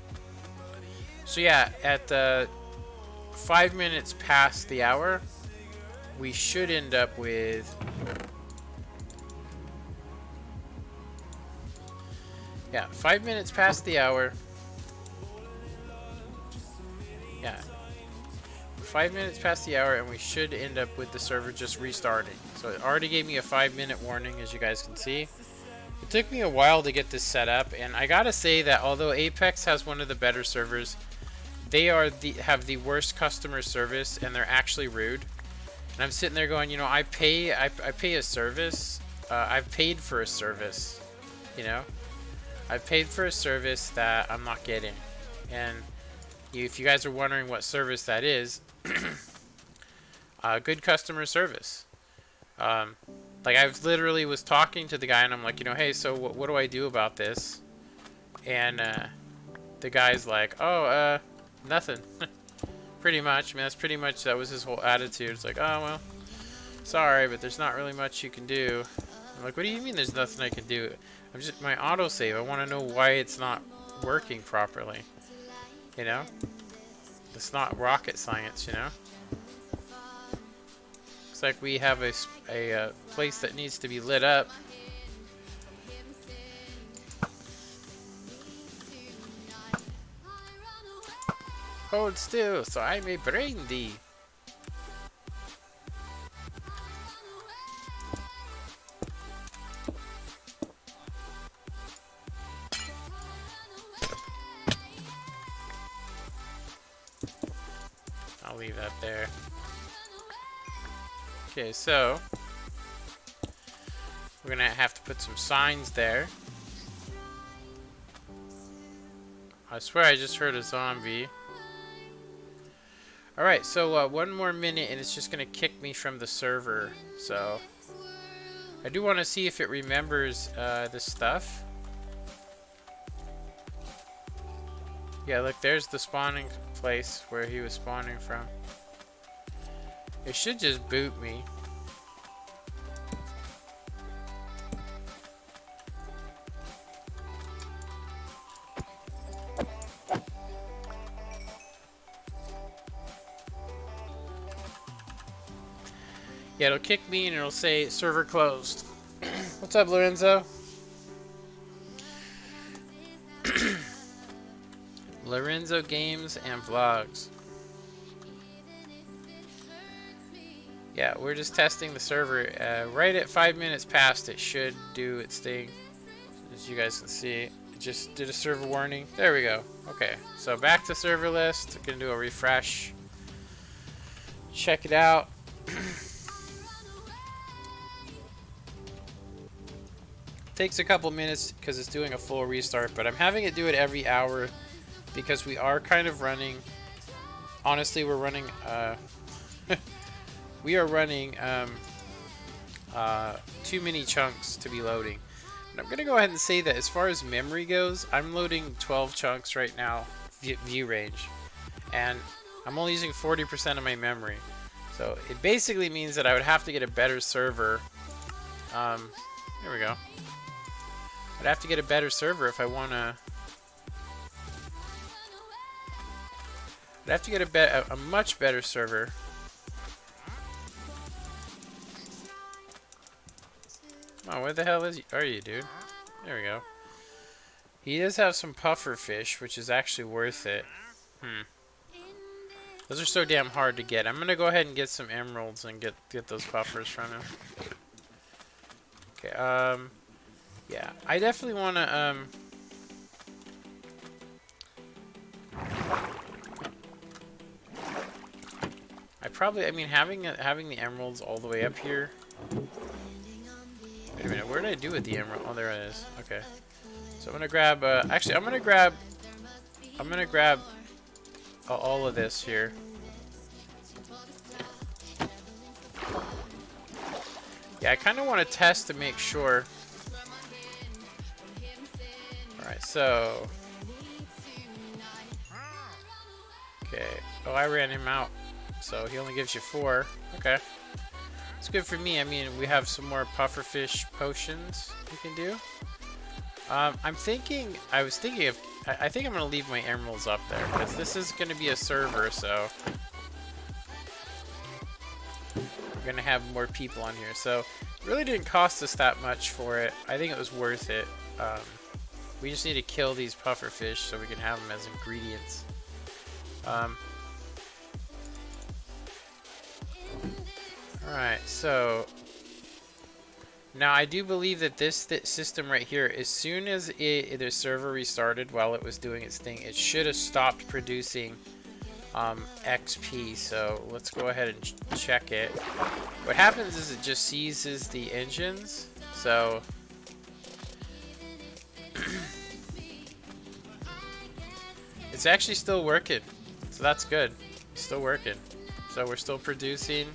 So yeah, at 5 minutes past the hour, we should end up with... Yeah, 5 minutes past the hour. Yeah. 5 minutes past the hour, and we should end up with the server just restarting. So it already gave me a 5-minute warning, as you guys can see. It took me a while to get this set up, and I gotta say that although Apex has one of the better servers, they have the worst customer service, and they're actually rude. And I'm sitting there going, you know, I pay a service. I've paid for a service, you know. I've paid for a service that I'm not getting. And if you guys are wondering what service that is, good customer service. Like I literally was talking to the guy and I'm like, you know, hey, so what do I do about this? And the guy's like, oh, nothing. Pretty much. I mean, that was his whole attitude. It's like, oh, well, sorry, but there's not really much you can do. I'm like, what do you mean there's nothing I can do? My autosave. I want to know why it's not working properly. You know? It's not rocket science, you know? Looks like we have a place that needs to be lit up. Hold still, so I may brain thee. I'll leave that there. Okay, so we're gonna have to put some signs there. I swear I just heard a zombie. Alright, so one more minute and it's just gonna kick me from the server. So I do want to see if it remembers this stuff. Yeah, look, there's the spawning place where he was spawning from. It should just boot me. Yeah, it'll kick me and it'll say server closed. What's up, Lorenzo? Lorenzo Games and Vlogs. Yeah, we're just testing the server. Right at 5 minutes past, it should do its thing. As you guys can see, it just did a server warning. There we go. Okay, so back to server list. Gonna do a refresh. Check it out. Takes a couple minutes because it's doing a full restart, but I'm having it do it every hour because we are kind of running. Honestly, we're running. We are running too many chunks to be loading. And I'm gonna go ahead and say that as far as memory goes, I'm loading 12 chunks right now, view range, and I'm only using 40% of my memory. So it basically means that I would have to get a better server. Here we go. I'd have to get a better server if I want to. I'd have to get a much better server. Oh, where the hell are you, dude? There we go. He does have some puffer fish, which is actually worth it. Those are so damn hard to get. I'm gonna go ahead and get some emeralds and get those puffers from him. Okay, yeah, I definitely want to, I mean, having the emeralds all the way up here. Wait a minute, where did I do with the emerald? Oh, there it is. Okay. So I'm gonna grab, actually, I'm gonna grab all of this here. Yeah, I kind of want to test to make sure. Alright, so. Okay. Oh, I ran him out. So he only gives you 4. Okay. It's good for me. I mean, we have some more pufferfish potions we can do. I was thinking of, I think I'm going to leave my emeralds up there, because this is going to be a server, so we're going to have more people on here. So it really didn't cost us that much for it. I think it was worth it. We just need to kill these pufferfish so we can have them as ingredients. Alright, so now I do believe that this system right here, as soon as the server restarted while it was doing its thing, it should have stopped producing XP. So let's go ahead and check it. What happens is it just seizes the engines. So it's actually still working. So that's good. It's still working. So we're still producing.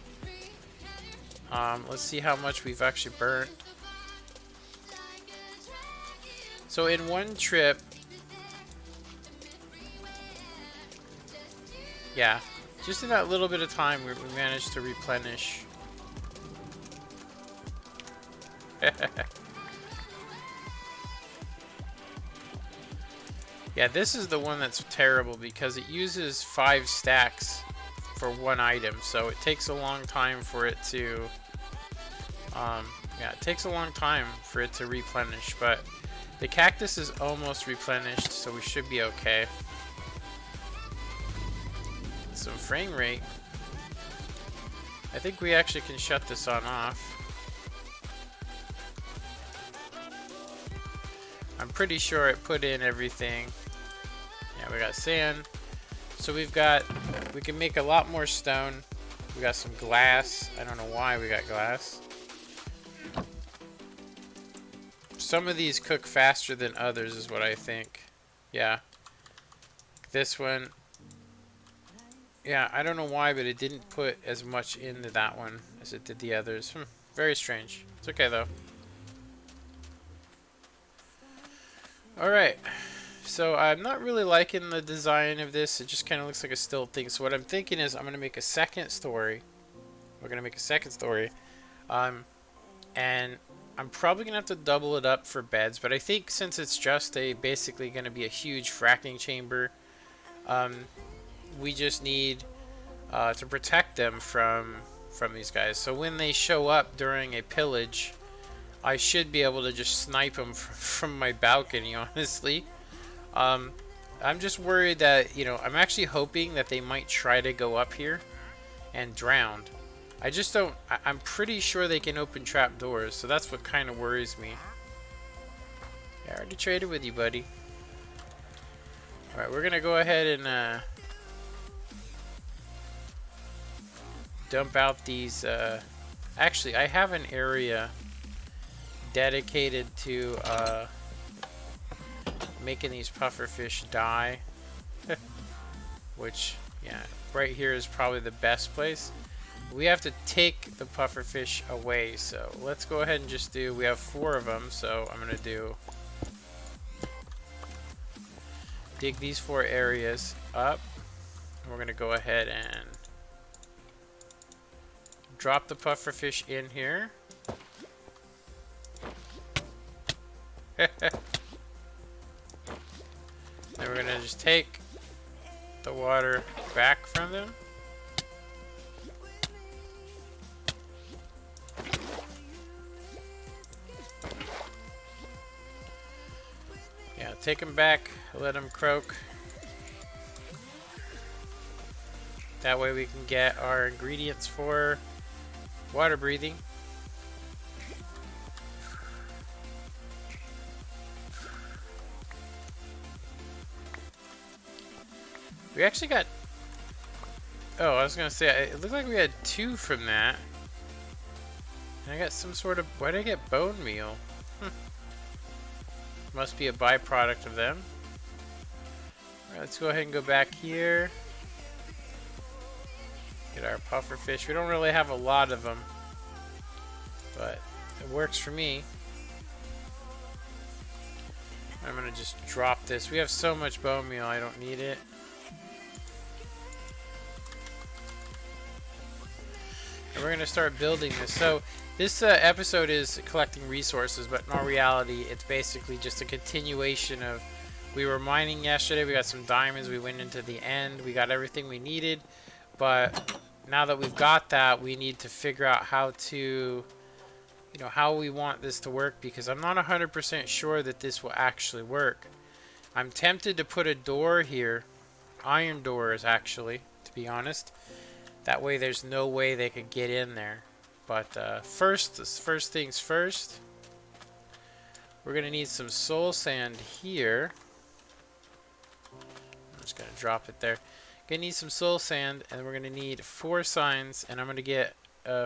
Let's see how much we've actually burnt. So in one trip, yeah, just in that little bit of time, we managed to replenish. Yeah, this is the one that's terrible because it uses 5 stacks for one item, so it takes a long time for it to yeah, it takes a long time for it to replenish, but the cactus is almost replenished, so we should be okay. Some frame rate. I think we actually can shut this on off. I'm pretty sure it put in everything. Yeah, we got sand. So we can make a lot more stone. We got some glass. I don't know why we got glass. Some of these cook faster than others is what I think. Yeah. This one. Yeah, I don't know why, but it didn't put as much into that one as it did the others. Very strange. It's okay though. Alright. So I'm not really liking the design of this. It just kind of looks like a still thing. So what I'm thinking is I'm going to make a second story. We're going to make a second story. And I'm probably going to have to double it up for beds. But I think since it's just basically going to be a huge fracking chamber, we just need to protect them from these guys. So when they show up during a pillage, I should be able to just snipe them from my balcony, honestly. I'm just worried that, you know, I'm actually hoping that they might try to go up here and drown. I just don't, I'm pretty sure they can open trap doors, so that's what kind of worries me. Yeah, I already traded with you, buddy. Alright, we're gonna go ahead and dump out these, actually, I have an area dedicated to, making these pufferfish die. Which, yeah, right here is probably the best place. We have to take the pufferfish away, so let's go ahead and just do, we have 4 of them, so I'm gonna do, dig these 4 areas up. We're gonna go ahead and drop the pufferfish in here. Then we're gonna just take the water back from them. Yeah, take them back, let them croak. That way we can get our ingredients for water breathing. We actually got, oh, I was gonna say, it looked like we had 2 from that. And I got some sort of, why did I get bone meal? Must be a byproduct of them. Alright, let's go ahead and go back here. Get our pufferfish. We don't really have a lot of them, but it works for me. I'm gonna just drop this. We have so much bone meal, I don't need it. And we're gonna start building this. So this episode is collecting resources, but in all reality, it's basically just a continuation of, we were mining yesterday, we got some diamonds, we went into the end, we got everything we needed, but now that we've got that, we need to figure out how to, you know, how we want this to work, because I'm not 100% sure that this will actually work. I'm tempted to put a door here, iron doors actually, to be honest. That way there's no way they could get in there. But first things first, we're gonna need some soul sand here. I'm just gonna drop it there. Gonna need some soul sand, and we're gonna need 4 signs, and I'm gonna get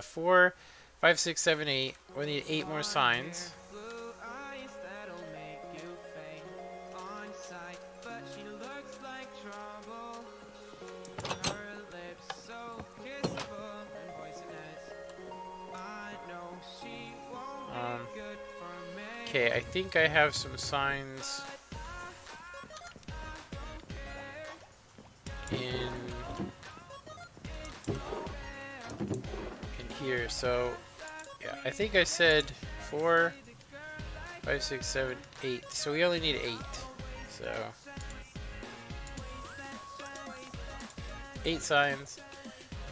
4, 5, 6, 7, 8. We're gonna need 8 more signs. Okay, I think I have some signs in here. So yeah, I think I said 4, 5, 6, 7, 8. So we only need 8. So 8 signs.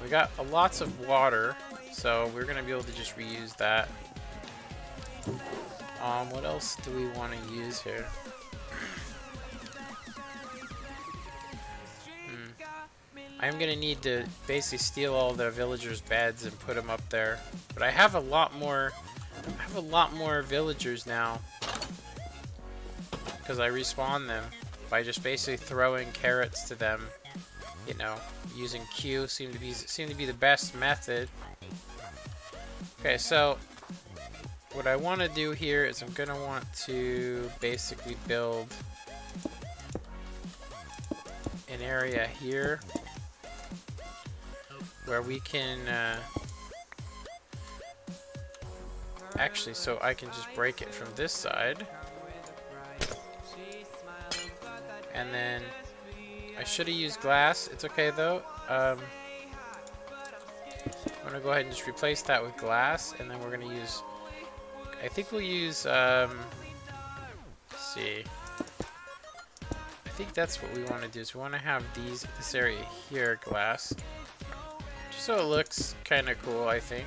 We got lots of water, so we're gonna be able to just reuse that. What else do we want to use here? I'm gonna need to basically steal all the villagers' beds and put them up there. But I have a lot more. I have a lot more villagers now because I respawn them by just basically throwing carrots to them. You know, using Q seem to be the best method. Okay, so what I want to do here is I'm gonna want to basically build an area here where we can actually, so I can just break it from this side, and then I should have used glass. It's okay though. I'm gonna go ahead and just replace that with glass, and then we're gonna use, I think we'll use let's see, I think that's what we want to do, is we want to have this area here glass, just so it looks kind of cool, I think.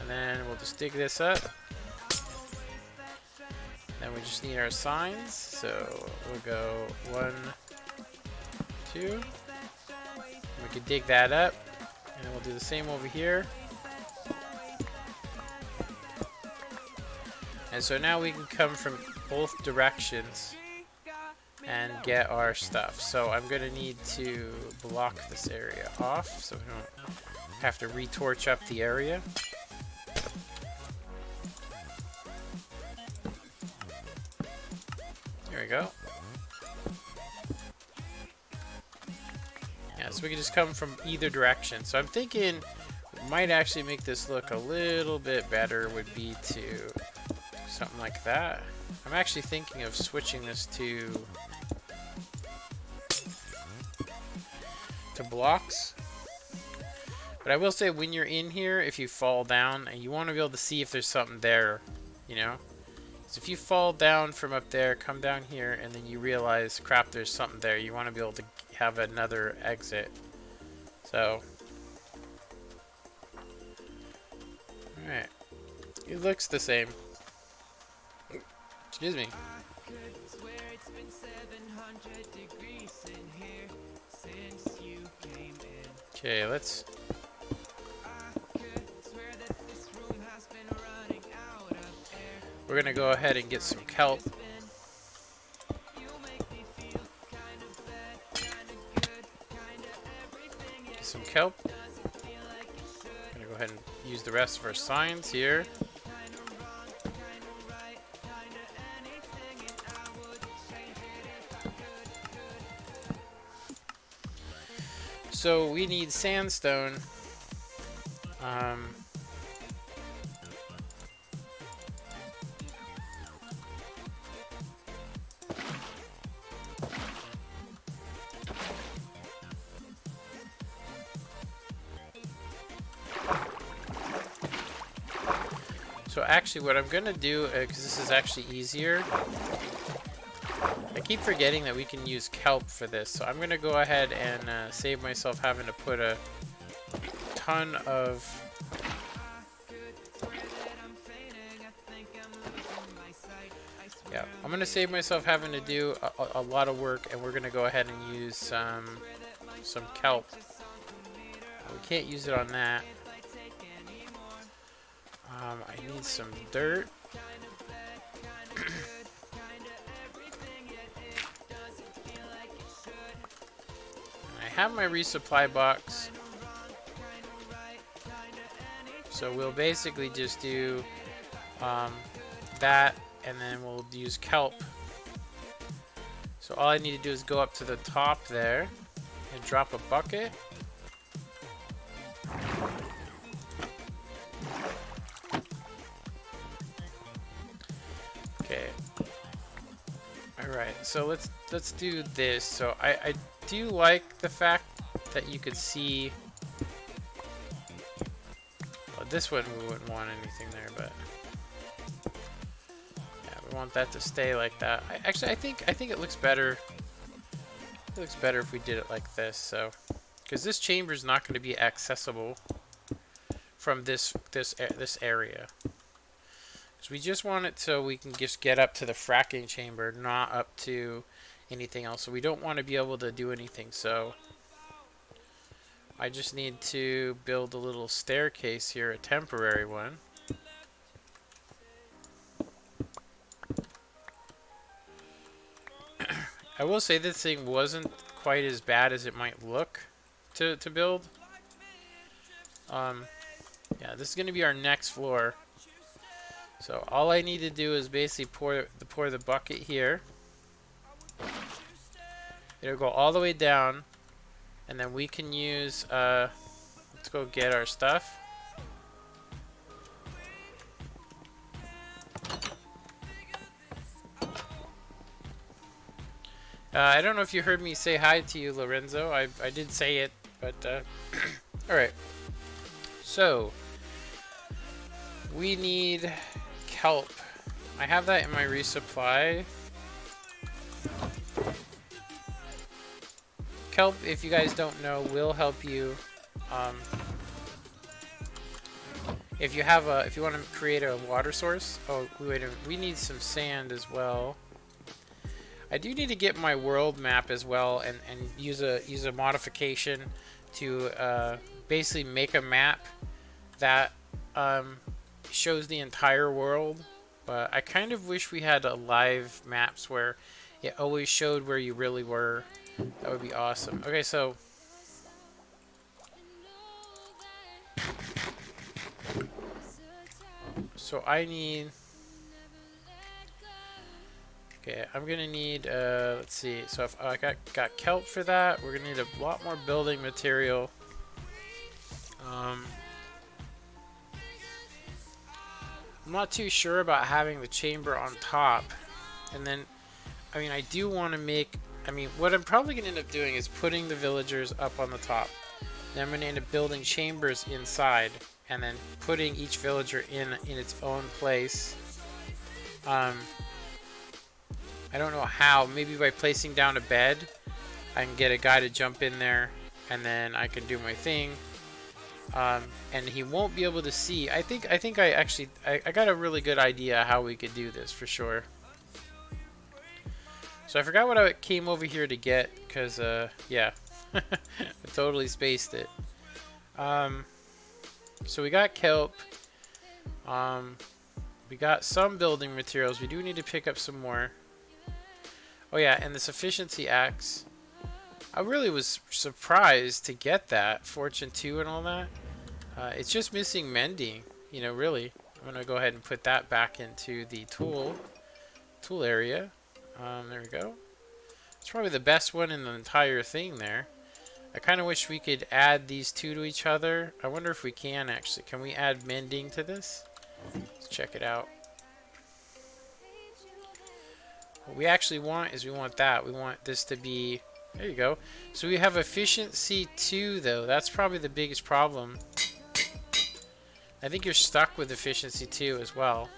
And then we'll just dig this up. Then we just need our signs, so we'll go 1, 2. We can dig that up, and we'll do the same over here. And so now we can come from both directions and get our stuff. So I'm gonna need to block this area off so we don't have to retorch up the area. There we go. Yeah, so we can just come from either direction. So I'm thinking what might actually make this look a little bit better would be to something like that. I'm actually thinking of switching this to blocks. But I will say, when you're in here, if you fall down, and you want to be able to see if there's something there, you know? So if you fall down from up there, come down here, and then you realize, crap, there's something there, you want to be able to have another exit. So, alright. It looks the same. Excuse me. Okay, let's... We're gonna go ahead and get some kelp. Get some kelp. Gonna go ahead and use the rest of our signs here. So we need sandstone. So actually what I'm going to do, because this is actually easier, I keep forgetting that we can use kelp for this. So I'm going to go ahead and save myself having to put a ton of... Yeah, I'm going to save myself having to do a lot of work, and we're going to go ahead and use some kelp. We can't use it on that. I need some dirt. I have my resupply box. So we'll basically just do that, and then we'll use kelp. So all I need to do is go up to the top there and drop a bucket. Okay. Alright, so let's do this. So I do like the fact that you could see. Well, this one we wouldn't want anything there, but yeah, we want that to stay like that. I think it looks better. It looks better if we did it like this. So, because this chamber is not going to be accessible from this area. So we just want it so we can just get up to the fracking chamber, not up to anything else. So we don't want to be able to do anything. So I just need to build a little staircase here, a temporary one. I will say this thing wasn't quite as bad as it might look to build. Yeah, this is going to be our next floor. So all I need to do is basically pour the bucket here. It'll go all the way down, and then we can use. Let's go get our stuff. I don't know if you heard me say hi to you, Lorenzo. I did say it, but all right. So we need kelp. I have that in my resupply. Kelp, if you guys don't know, will help you. If you want to create a water source. Oh, wait a minute. We need some sand as well. I do need to get my world map as well, and use a modification to basically make a map that shows the entire world. But I kind of wish we had a live maps where it always showed where you really were. That would be awesome. Okay, so I need. Okay, I'm gonna need. Let's see. So if I got kelp for that, we're gonna need a lot more building material. I'm not too sure about having the chamber on top, and then, I mean, I do want to make. I mean, what I'm probably gonna end up doing is putting the villagers up on the top. Then I'm gonna end up building chambers inside, and then putting each villager in its own place. I don't know how. Maybe by placing down a bed, I can get a guy to jump in there, and then I can do my thing. And he won't be able to see. I think I got a really good idea how we could do this for sure. So I forgot what I came over here to get, because yeah, I totally spaced it. So we got kelp. We got some building materials. We do need to pick up some more. Oh yeah, and this efficiency axe. I really was surprised to get that. Fortune 2 and all that. It's just missing mending, you know, really. I'm going to go ahead and put that back into the tool area. There we go. It's probably the best one in the entire thing there. I kind of wish we could add these two to each other. I wonder if we can actually. Can we add mending to this? Let's check it out. What we actually want is we want that. We want this to be... There you go. So we have efficiency 2 though. That's probably the biggest problem I think you're stuck with efficiency 2 as well.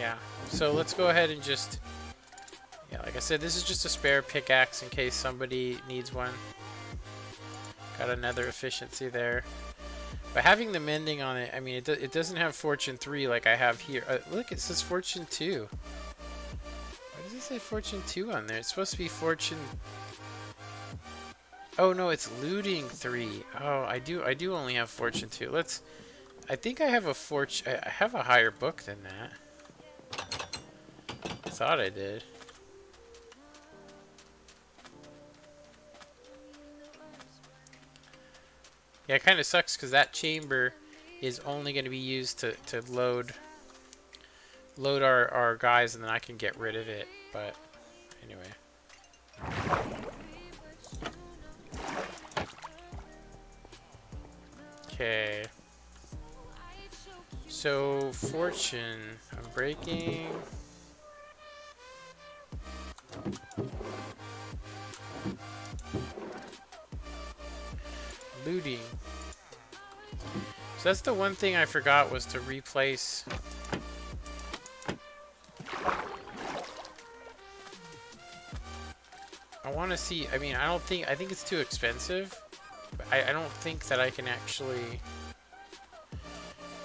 Yeah, so let's go ahead and just... Yeah, like I said, this is just a spare pickaxe in case somebody needs one. Got another efficiency there. But having the mending on it, I mean, it doesn't have Fortune 3 like I have here. Look, it says Fortune 2. Why does it say Fortune 2 on there? It's supposed to be Fortune... Oh, no, it's Looting 3. Oh, I do only have Fortune 2. Let's... I think I have a Fortune... I have a higher book than that. I thought I did. Yeah, it kind of sucks because that chamber is only going to be used to load our guys, and then I can get rid of it. But anyway. Okay. So Fortune, I'm breaking. Looting. So that's the one thing I forgot was to replace. I want to see. I mean, I think it's too expensive. But I don't think that I can actually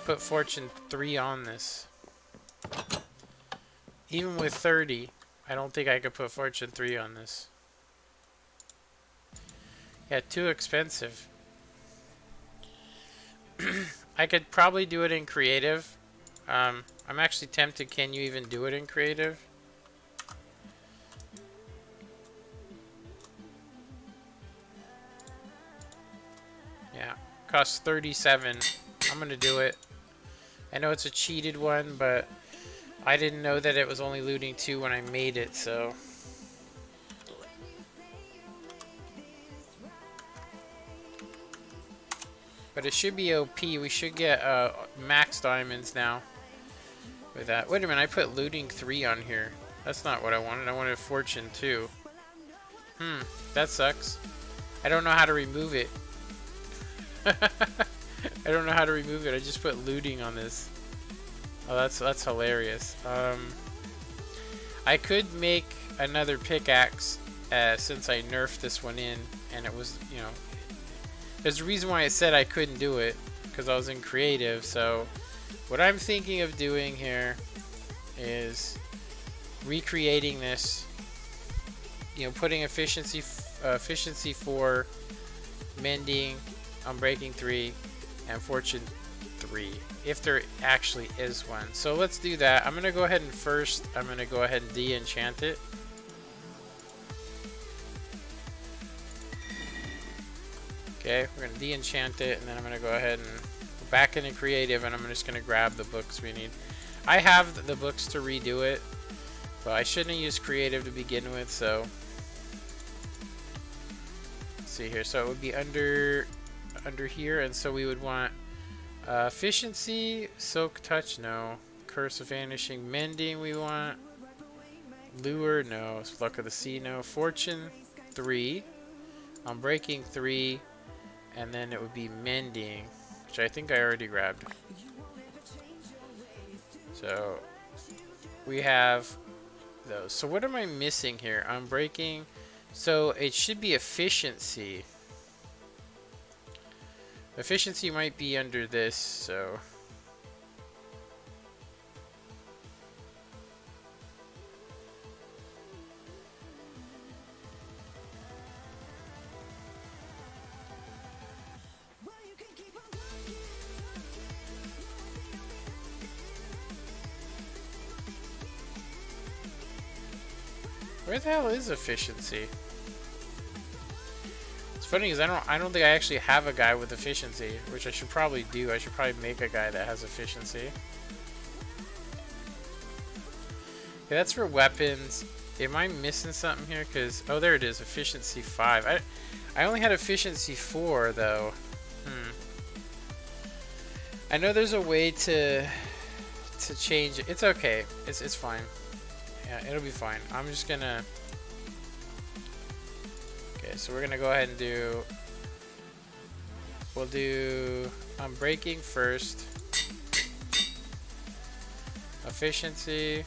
put Fortune 3 on this. Even with 30, I don't think I could put Fortune 3 on this. Yeah, too expensive. I could probably do it in creative. I'm actually tempted. Can you even do it in creative? Yeah, costs 37. I'm gonna do it. I know it's a cheated one, but I didn't know that it was only looting 2 when I made it, so. But it should be OP. We should get max diamonds now with that. Wait a minute, I put looting 3 on here. That's not what I wanted. I wanted Fortune 2. That sucks. I don't know how to remove it. I don't know how to remove it. I just put looting on this. Oh, that's hilarious. I could make another pickaxe since I nerfed this one in, and it was, you know, there's a reason why I said I couldn't do it, because I was in creative. So what I'm thinking of doing here is recreating this, you know, putting efficiency 4, mending, unbreaking 3, and Fortune 3, if there actually is one. So let's do that. I'm gonna go ahead and I'm gonna go ahead and de-enchant it. Okay, we're gonna de-enchant it, and then I'm gonna go ahead and go back into creative, and I'm just gonna grab the books we need. I have the books to redo it, but I shouldn't have used creative to begin with, so let's see here. So it would be under here, and so we would want efficiency, soak touch, no. Curse of vanishing, mending we want. Lure, no. Luck of the sea, no. Fortune 3, unbreaking 3, and then it would be mending, which I think I already grabbed. So we have those. So what am I missing here? Unbreaking. So it should be efficiency. Efficiency might be under this, so. Where the hell is efficiency? It's funny because I don't think I actually have a guy with efficiency, which I should probably do. I should probably make a guy that has efficiency. Okay, that's for weapons. Am I missing something here? Cause oh, there it is, efficiency 5. I only had efficiency 4 though. I know there's a way to change it. It's okay. It's fine. Yeah, it'll be fine. I'm just gonna... Okay, so we're gonna go ahead and do. We'll do breaking first. Efficiency.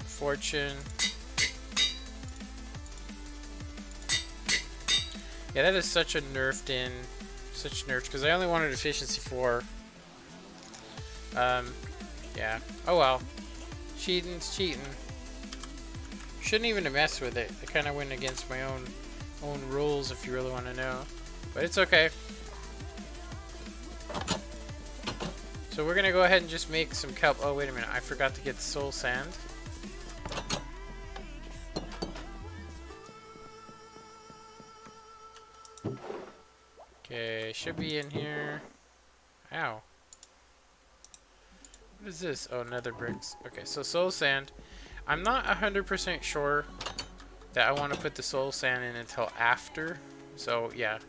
Fortune. Yeah, that is such a nerfed in. Such nerfed, because I only wanted efficiency 4. Yeah. Oh well. Cheating's cheating. Shouldn't even have messed with it. I kind of went against my own rules, if you really want to know. But it's okay. So we're gonna go ahead and just make some kelp. Oh, wait a minute. I forgot to get soul sand. Okay, should be in here. Ow. What is this? Oh, nether bricks. Okay, so soul sand. I'm not 100% sure that I want to put the soul sand in until after. So, yeah.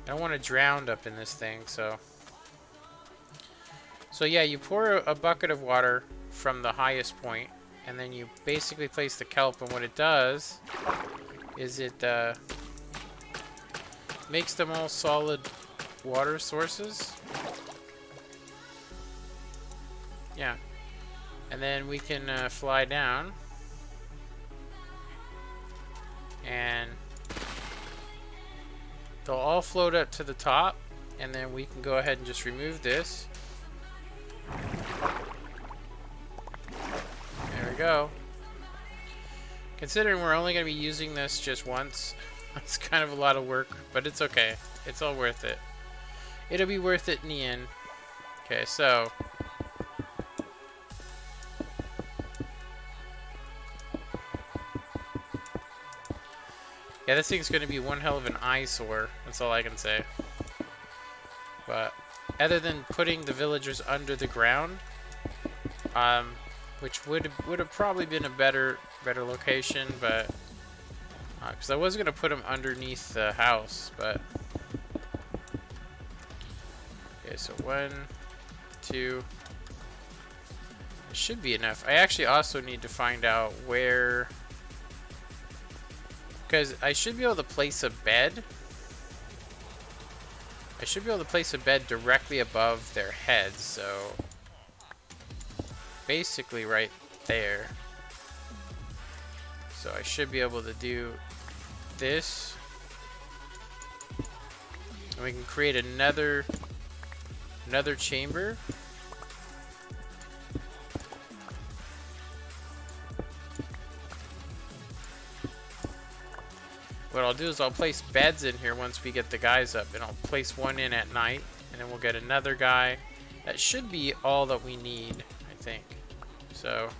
I don't want to drown up in this thing, so. So, yeah, you pour a bucket of water from the highest point, and then you basically place the kelp, and what it does is it makes them all solid water sources. Yeah. And then we can fly down. And they'll all float up to the top. And then we can go ahead and just remove this. There we go. Considering we're only going to be using this just once, it's kind of a lot of work, but it's okay. It's all worth it. It'll be worth it in the end. Okay, so yeah, this thing's going to be one hell of an eyesore. That's all I can say. But other than putting the villagers under the ground, which would have probably been a better location, but because I was going to put them underneath the house, but okay, so 1, 2. It should be enough. I actually also need to find out where, because I should be able to place a bed. I should be able to place a bed directly above their heads, so basically right there. So I should be able to do this. And we can create another chamber. What I'll do is I'll place beds in here once we get the guys up, and I'll place one in at night, and then we'll get another guy. That should be all that we need, I think. So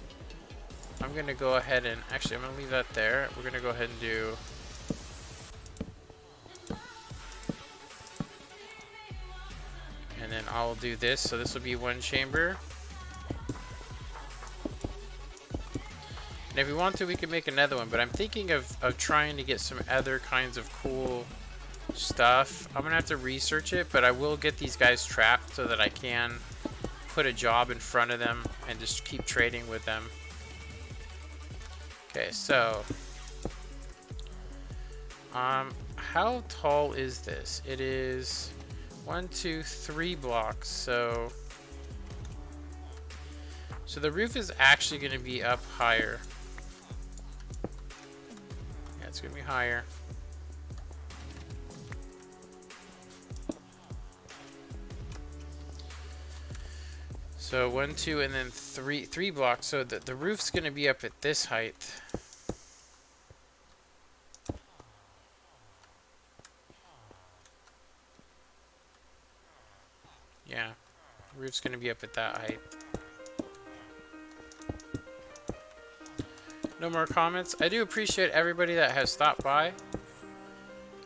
I'm gonna go ahead and actually I'm gonna leave that there. We're gonna go ahead and do and then I'll do this. So this will be one chamber. And if we want to, we can make another one, but I'm thinking of trying to get some other kinds of cool stuff. I'm gonna have to research it, but I will get these guys trapped so that I can put a job in front of them and just keep trading with them. Okay, so how tall is this? It is 1, 2, 3 blocks. So the roof is actually going to be up higher. Yeah, it's going to be higher. So 1, 2, and then 3 blocks. So the roof's going to be up at this height. Yeah, the roof's going to be up at that height. No more comments. I do appreciate everybody that has stopped by.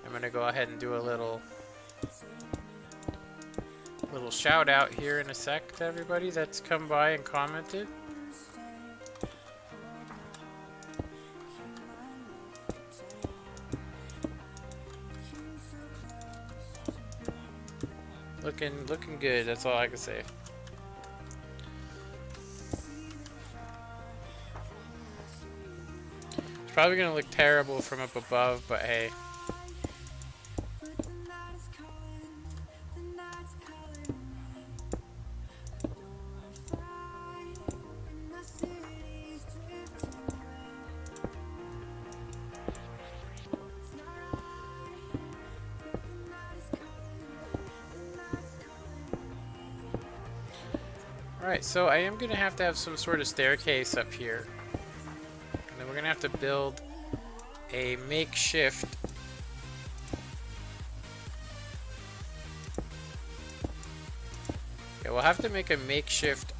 I'm going to go ahead and do a little shout out here in a sec to everybody that's come by and commented. Looking good, that's all I can say. probably gonna look terrible from up above, but hey. Alright, so I am gonna have to have some sort of staircase up here. And then we're gonna have to build a makeshift we'll have to make a makeshift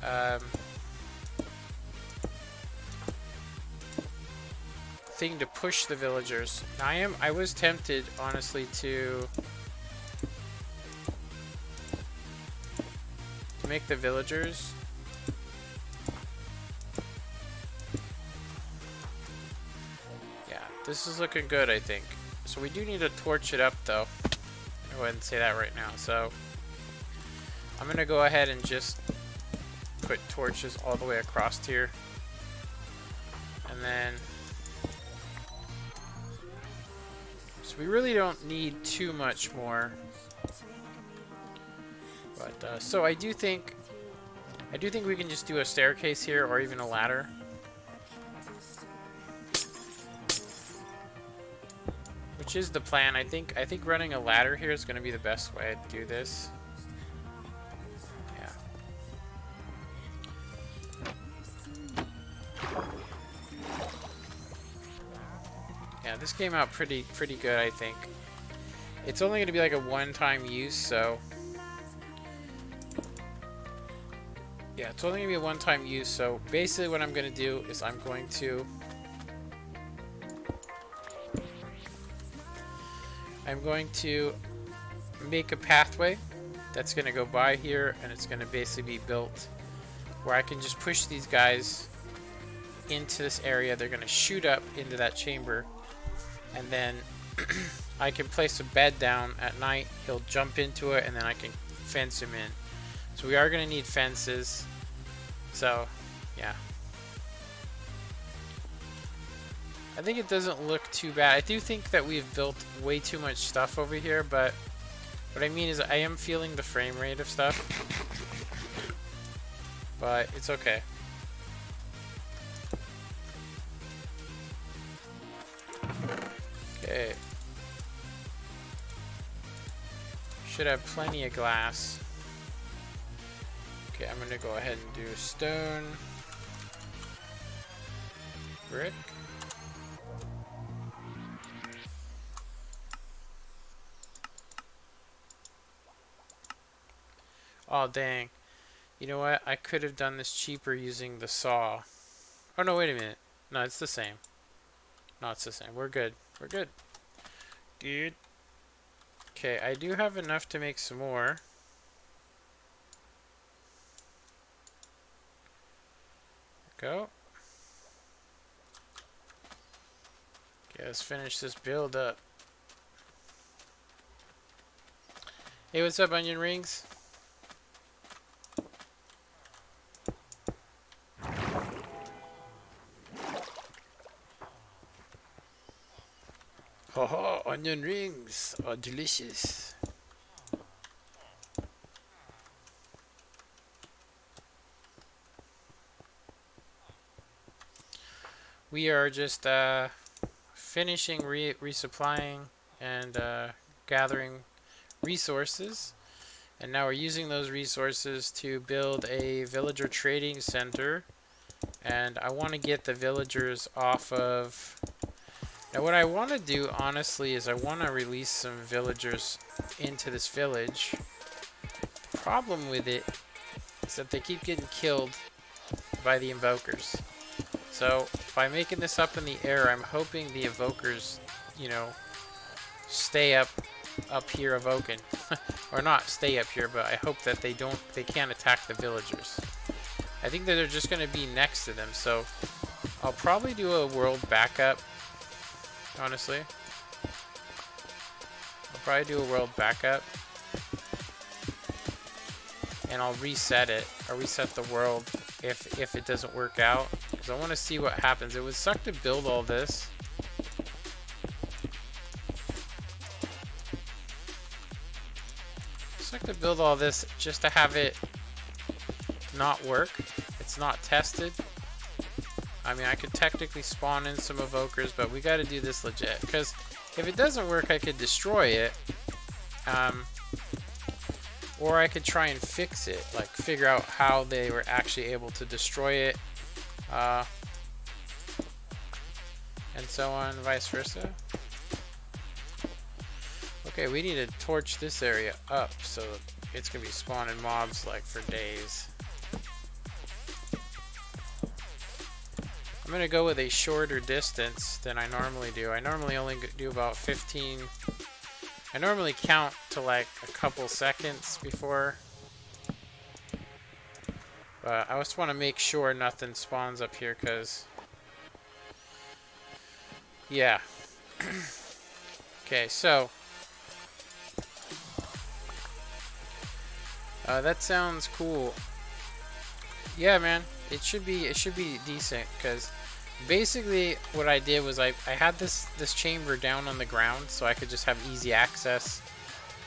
thing to push the villagers. Now I was tempted, honestly, to make the villagers this is looking good, I think. So we do need to torch it up, though. I'll go ahead and say that right now. So I'm gonna go ahead and just put torches all the way across here, and then so we really don't need too much more. But so I do think we can just do a staircase here, or even a ladder. Which is the plan. I think running a ladder here is going to be the best way to do this. Yeah. Yeah, this came out pretty good, I think. It's only going to be like a one-time use, so yeah, it's only going to be a one-time use. So basically what I'm going to do is I'm going to make a pathway that's going to go by here, and it's going to basically be built where I can just push these guys into this area. They're going to shoot up into that chamber, and then I can place a bed down at night. He'll jump into it, and then I can fence him in. So we are going to need fences. So yeah, I think it doesn't look too bad. I do think that we've built way too much stuff over here, but what I mean is I am feeling the frame rate of stuff. But it's okay. Okay. Should have plenty of glass. Okay, I'm gonna go ahead and do stone, brick. Oh, dang. You know what? I could have done this cheaper using the saw. Oh, no, wait a minute. No, it's the same. No, it's the same. We're good. We're good. Good. Okay, I do have enough to make some more. Go. Okay, let's finish this build up. Hey, what's up, onion rings? Haha, onion rings are delicious. We are just finishing resupplying and gathering resources, and now we're using those resources to build a villager trading center. And I want to get the villagers off of... Now what I want to do, honestly, is I want to release some villagers into this village. The problem with it is that they keep getting killed by the invokers. So by making this up in the air, I'm hoping the invokers, you know, stay up here evoking. Or not stay up here, but I hope that they can't attack the villagers. I think that they're just going to be next to them, so I'll probably do a world backup. Honestly, I'll probably do a world backup, and I'll reset it. I'll reset the world if it doesn't work out, because I want to see what happens. It would suck to build all this So I have to build all this just to have it not work. It's not tested. I mean, I could technically spawn in some evokers, but we got to do this legit. Because if it doesn't work, I could destroy it. Or I could try and fix it. Like, figure out how they were actually able to destroy it. And so on, vice versa. Okay, we need to torch this area up, so it's going to be spawning mobs, like, for days. I'm going to go with a shorter distance than I normally do. I normally only do about 15... I normally count to, like, a couple seconds before. But I just want to make sure nothing spawns up here, because... Yeah. Okay, so... that sounds cool. Yeah, man, it should be decent, because basically what I did was I had this chamber down on the ground so I could just have easy access.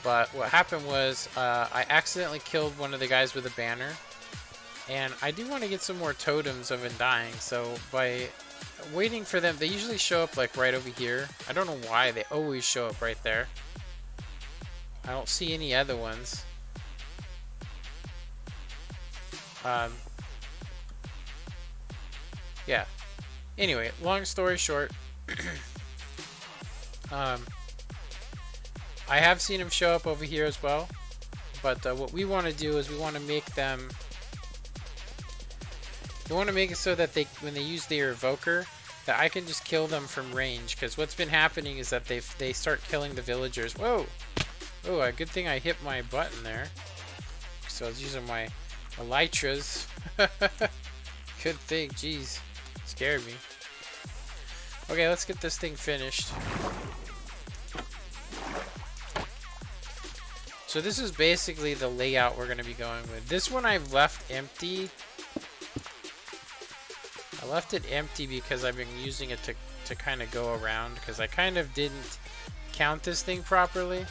But what happened was I accidentally killed one of the guys with a banner, and I do want to get some more totems of Undying. So by waiting for them, they usually show up like right over here. I don't know why they always show up right there. I don't see any other ones. Yeah. Anyway, long story short, I have seen them show up over here as well, but what we want to do is we want to make them, we want to make it so that when they use their evoker, that I can just kill them from range, because what's been happening is that they start killing the villagers. Whoa! Oh, a good thing I hit my button there. So I was using my elytras. Good thing, jeez. Scared me. Okay, let's get this thing finished. So this is basically the layout we're going to be going with. This one I've left empty. I left it empty because I've been using it to kind of go around, because I kind of didn't count this thing properly.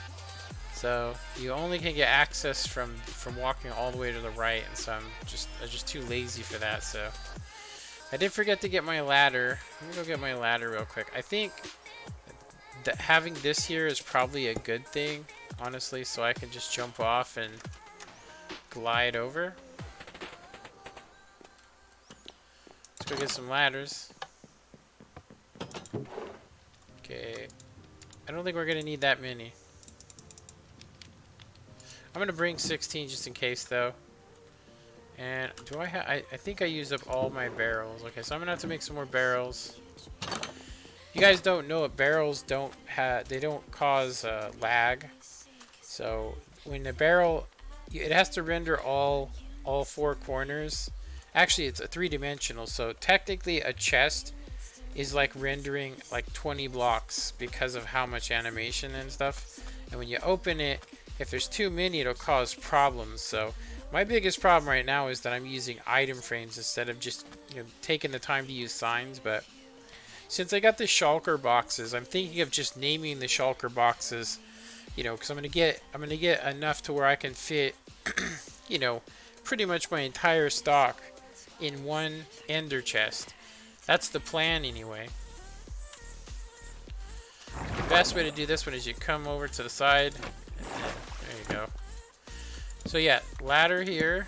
So you only can get access from walking all the way to the right, and so I'm just too lazy for that. So I did forget to get my ladder. Let me go get my ladder real quick. I think that having this here is probably a good thing, honestly, so I can just jump off and glide over. Let's go get some ladders. Okay. I don't think we're gonna need that many. I'm gonna bring 16 just in case, though. And do I have? I think I used up all my barrels. Okay, so I'm gonna have to make some more barrels. You guys don't know it. Barrels don't cause lag. So when the barrel, it has to render all four corners. Actually, it's a 3-dimensional. So technically, a chest is like rendering like 20 blocks because of how much animation and stuff. And when you open it, if there's too many, it'll cause problems. So my biggest problem right now is that I'm using item frames instead of just, you know, taking the time to use signs. But since I got the shulker boxes, I'm thinking of just naming the shulker boxes, you know, because I'm gonna get enough to where I can fit, you know, pretty much my entire stock in one ender chest. That's the plan anyway. The best way to do this one is you come over to the side. There you go. So yeah, ladder here.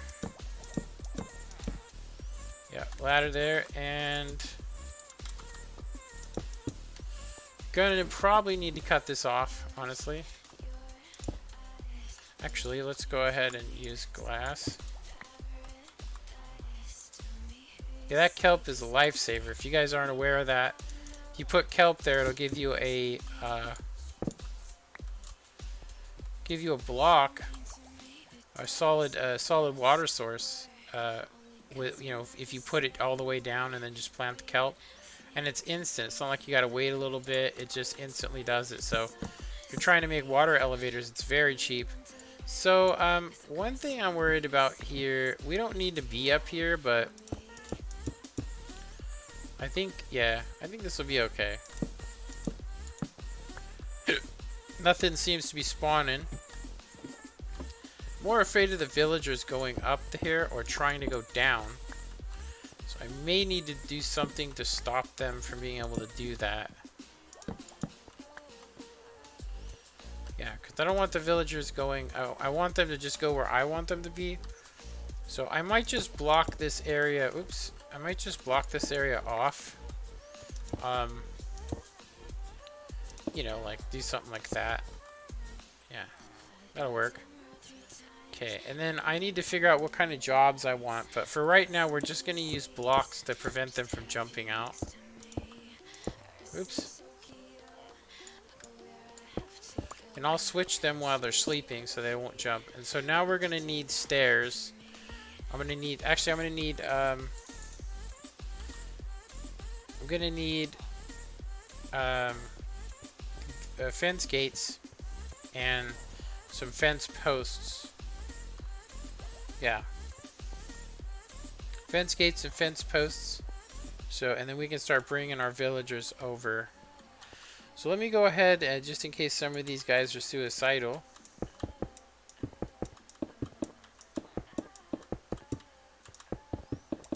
Yeah, ladder there, and gonna probably need to cut this off, honestly. Actually, let's go ahead and use glass. Yeah, that kelp is a lifesaver. If you guys aren't aware of that, if you put kelp there, it'll give you a block, a solid water source. With, you know, if you put it all the way down and then just plant the kelp, and it's instant. It's not like you gotta wait a little bit. It just instantly does it. So if you're trying to make water elevators, it's very cheap. So one thing I'm worried about here, we don't need to be up here, but I think this will be okay. Nothing seems to be spawning. more afraid of the villagers going up here or trying to go down. So I may need to do something to stop them from being able to do that. Yeah, because I don't want the villagers going... I want them to just go where I want them to be. So I might just block this area... Oops. I might just block this area off. You know, like, do something like that. Yeah, that'll work. Okay, and then I need to figure out what kind of jobs I want. But for right now, we're just going to use blocks to prevent them from jumping out. Oops. And I'll switch them while they're sleeping so they won't jump. And so now we're going to need stairs. I'm going to need... Actually, I'm going to need... I'm going to need... fence gates and some fence posts. Yeah. Fence gates and fence posts. So, and then we can start bringing our villagers over. So let me go ahead and just in case some of these guys are suicidal.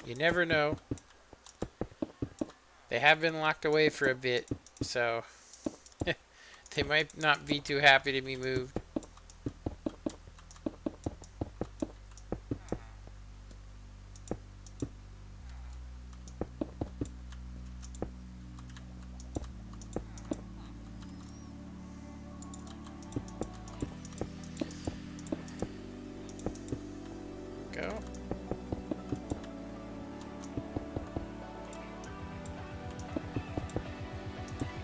You never know. They have been locked away for a bit, so they might not be too happy to be moved. Go.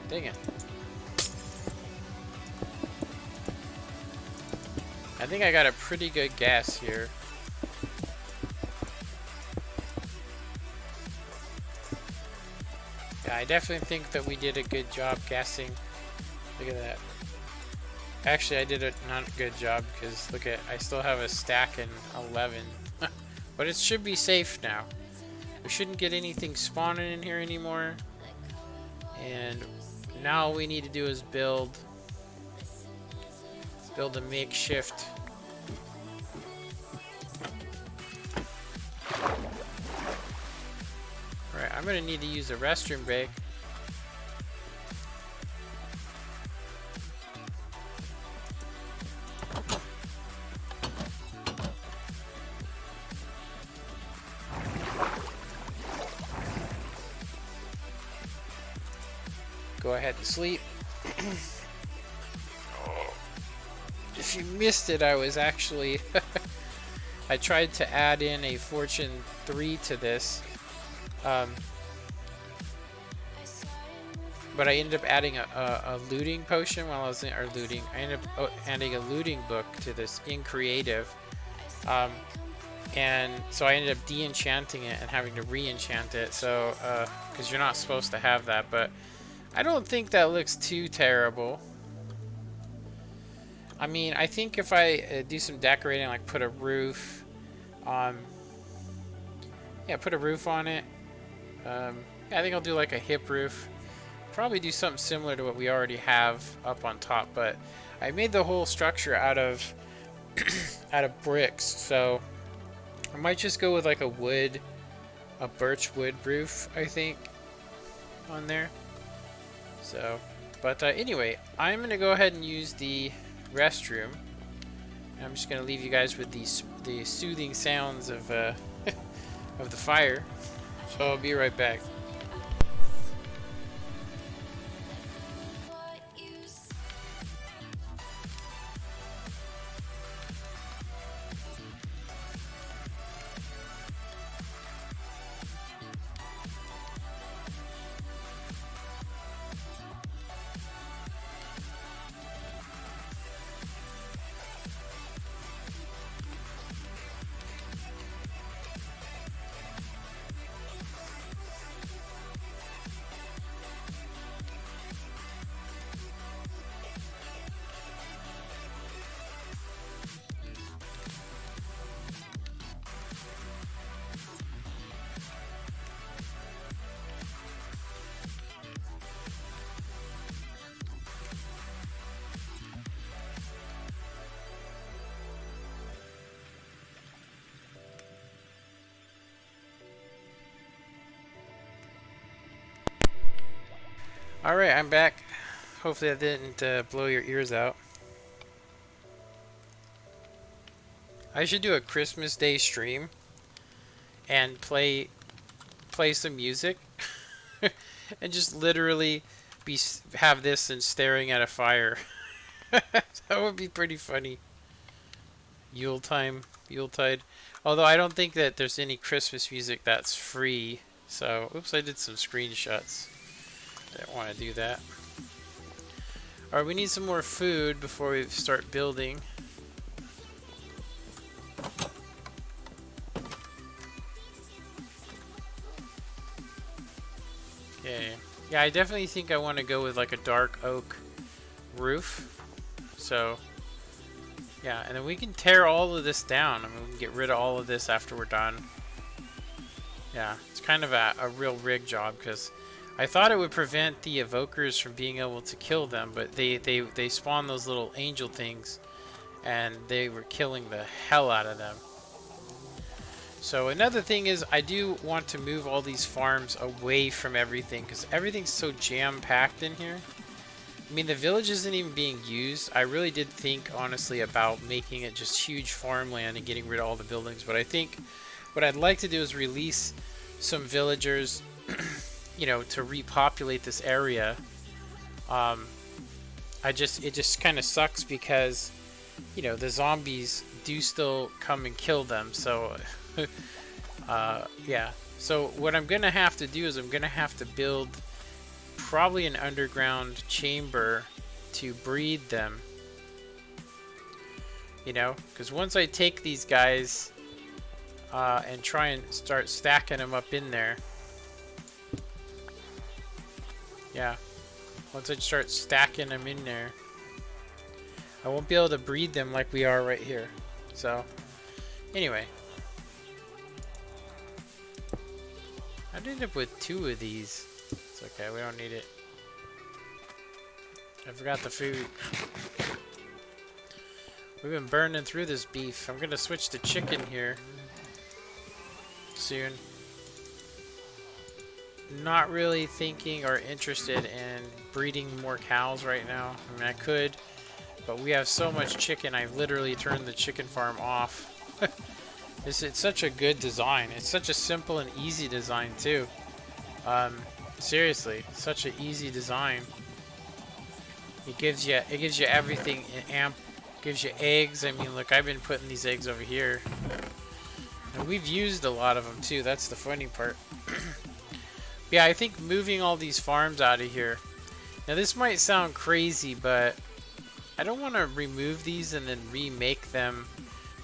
Dang it. I think I got a pretty good gas here. Yeah, I definitely think that we did a good job gassing. Look at that. Actually, I did a not good job because look at, I still have a stack in 11. But it should be safe now. We shouldn't get anything spawning in here anymore. And now all we need to do is build a makeshift. Alright, I'm gonna need to use a restroom break. Go ahead and sleep. If you missed it, I was actually I tried to add in a Fortune 3 to this, but I ended up adding a looting potion while I was in, or looting. I ended up adding a looting book to this in creative, and so I ended up de-enchanting it and having to re-enchant it. So because you're not supposed to have that, but I don't think that looks too terrible. I mean, I think if I do some decorating, like put a roof, yeah, put a roof on it. Yeah, I think I'll do like a hip roof. Probably do something similar to what we already have up on top, but I made the whole structure out of out of bricks, so I might just go with like a birch wood roof, I think, on there. So, but anyway, I'm gonna go ahead and use the restroom. I'm just gonna leave you guys with the soothing sounds of of the fire. So I'll be right back. Alright, I'm back. Hopefully that didn't blow your ears out. I should do a Christmas Day stream and play some music and just literally have this and staring at a fire. That would be pretty funny. Yuletide. Although I don't think that there's any Christmas music that's free. So, oops, I did some screenshots. Didn't want to do that. Alright, we need some more food before we start building. Okay. Yeah, I definitely think I want to go with like a dark oak roof. So, yeah, and then we can tear all of this down. I mean, we can get rid of all of this after we're done. Yeah, it's kind of a real rig job because I thought it would prevent the evokers from being able to kill them, but they spawn those little angel things and they were killing the hell out of them. So another thing is I do want to move all these farms away from everything because everything's so jam-packed in here. I mean, the village isn't even being used. I really did think, honestly, about making it just huge farmland and getting rid of all the buildings. But I think what I'd like to do is release some villagers, you know, to repopulate this area. It just kind of sucks because, you know, the zombies do still come and kill them. So, yeah. So what I'm going to have to do is I'm going to have to build probably an underground chamber to breed them, you know, because once I take these guys and try and start stacking them up in there, yeah, once I start stacking them in there, I won't be able to breed them like we are right here. So anyway, I ended up with 2 of these. It's okay, we don't need it. I forgot the food. We've been burning through this beef. I'm gonna switch to chicken here soon. Not really thinking or interested in breeding more cows right now. I mean, I could, but we have so much chicken, I've literally turned the chicken farm off. It's such a good design. It's such a simple and easy design too. Seriously, such an easy design. It gives you everything. Gives you eggs. I mean, look, I've been putting these eggs over here, and we've used a lot of them too. That's the funny part. Yeah, I think moving all these farms out of here. Now, this might sound crazy, but I don't want to remove these and then remake them.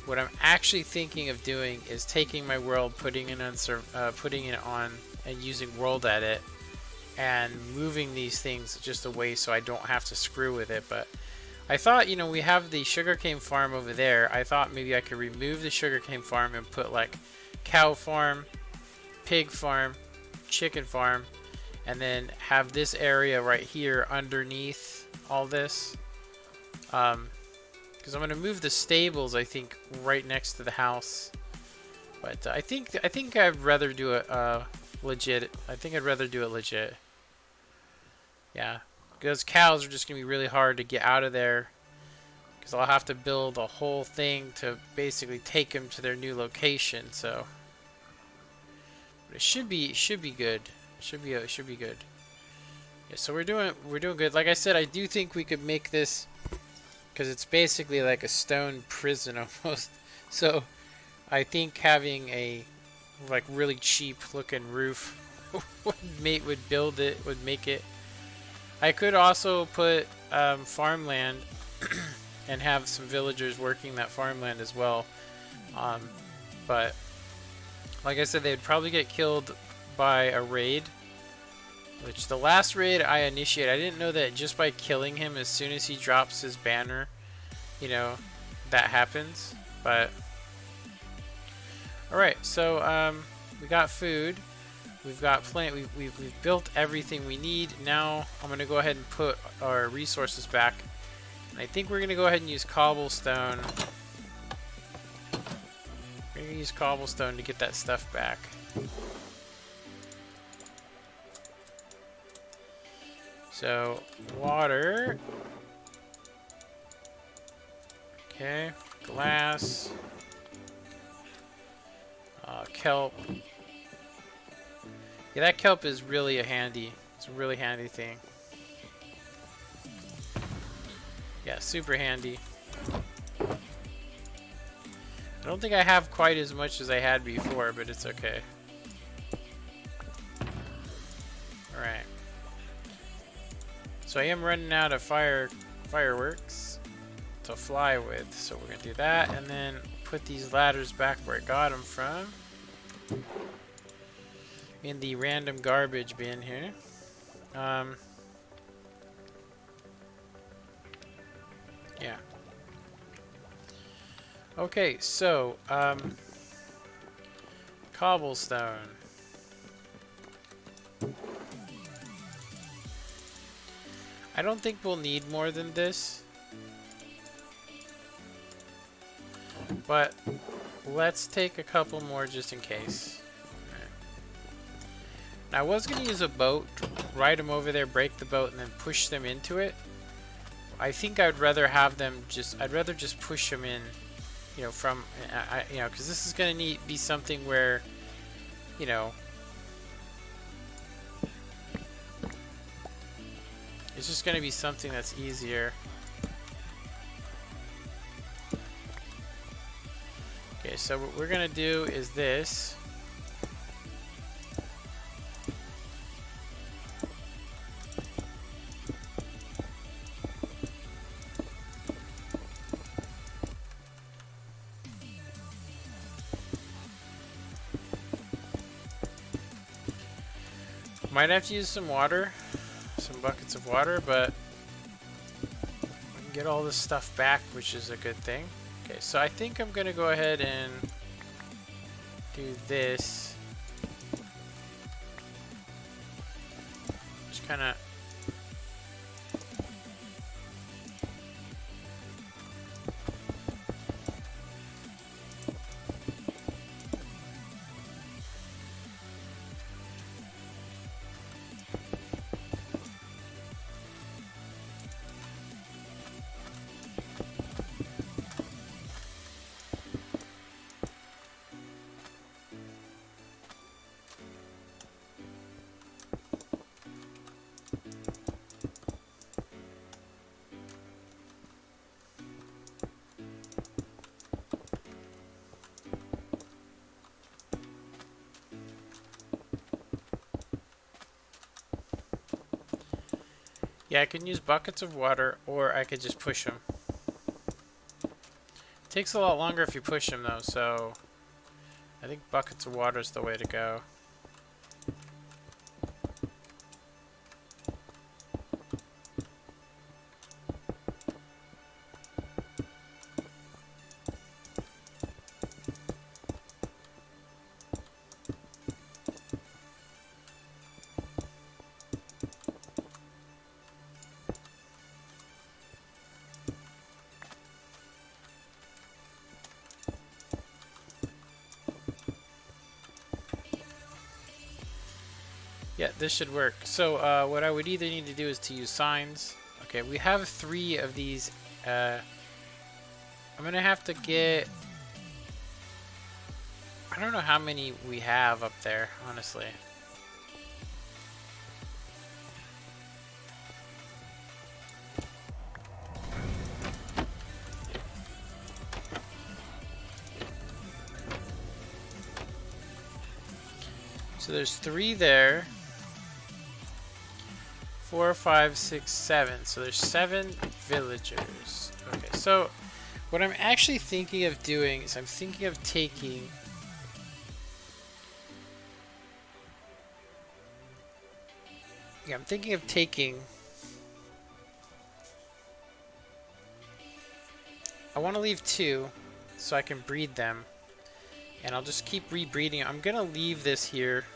What I'm actually thinking of doing is taking my world, putting it on, and using World Edit, and moving these things just away so I don't have to screw with it. But I thought, you know, we have the sugarcane farm over there. I thought maybe I could remove the sugarcane farm and put like cow farm, pig farm, chicken farm, and then have this area right here underneath all this. Because I'm going to move the stables, I think, right next to the house. But I think I'd rather do it legit. I think I'd rather do it legit. Yeah, because cows are just going to be really hard to get out of there. Because I'll have to build a whole thing to basically take them to their new location. So, but it should be good. Should be good. Yeah, so we're doing good. Like I said, I do think we could make this, because it's basically like a stone prison almost. So I think having a like really cheap looking roof would make it. I could also put farmland and have some villagers working that farmland as well. But like I said, they'd probably get killed by a raid. Which the last raid I initiated, I didn't know that just by killing him as soon as he drops his banner, you know, that happens. But alright, so we got food. We've got plenty. We've built everything we need. Now I'm gonna go ahead and put our resources back. And I think we're gonna go ahead and use cobblestone. We're gonna use cobblestone to get that stuff back. So, water. Okay, glass. Kelp. Yeah, that kelp is really it's a really handy thing. Yeah, super handy. I don't think I have quite as much as I had before, but it's okay. Alright. So I am running out of fireworks to fly with, so we're gonna do that, and then put these ladders back where I got them from. In the random garbage bin here. Yeah. Okay, so, cobblestone. I don't think we'll need more than this. But let's take a couple more just in case. Now, I was going to use a boat, ride them over there, break the boat, and then push them into it. I think I'd rather have them I'd rather just push them in, you know, from, you know, because this is going to be something where, you know, it's just going to be something that's easier. Okay, so what we're going to do is this. Might have to use some water, some buckets of water, but we can get all this stuff back, which is a good thing. Okay, so I think I'm gonna go ahead and do this. Just kind of. Yeah, I can use buckets of water, or I could just push them. Takes a lot longer if you push them, though, so I think buckets of water is the way to go. Yeah, this should work. So what I would either need to do is to use signs. Okay, we have 3 of these. I'm gonna have to get. I don't know how many we have up there, honestly. So there's 3 there. 4, 5, 6, 7. So there's 7 villagers. Okay, so what I'm actually thinking of doing is I'm thinking of taking. Yeah, I'm thinking of taking. I want to leave 2 so I can breed them. And I'll just keep rebreeding. I'm going to leave this here.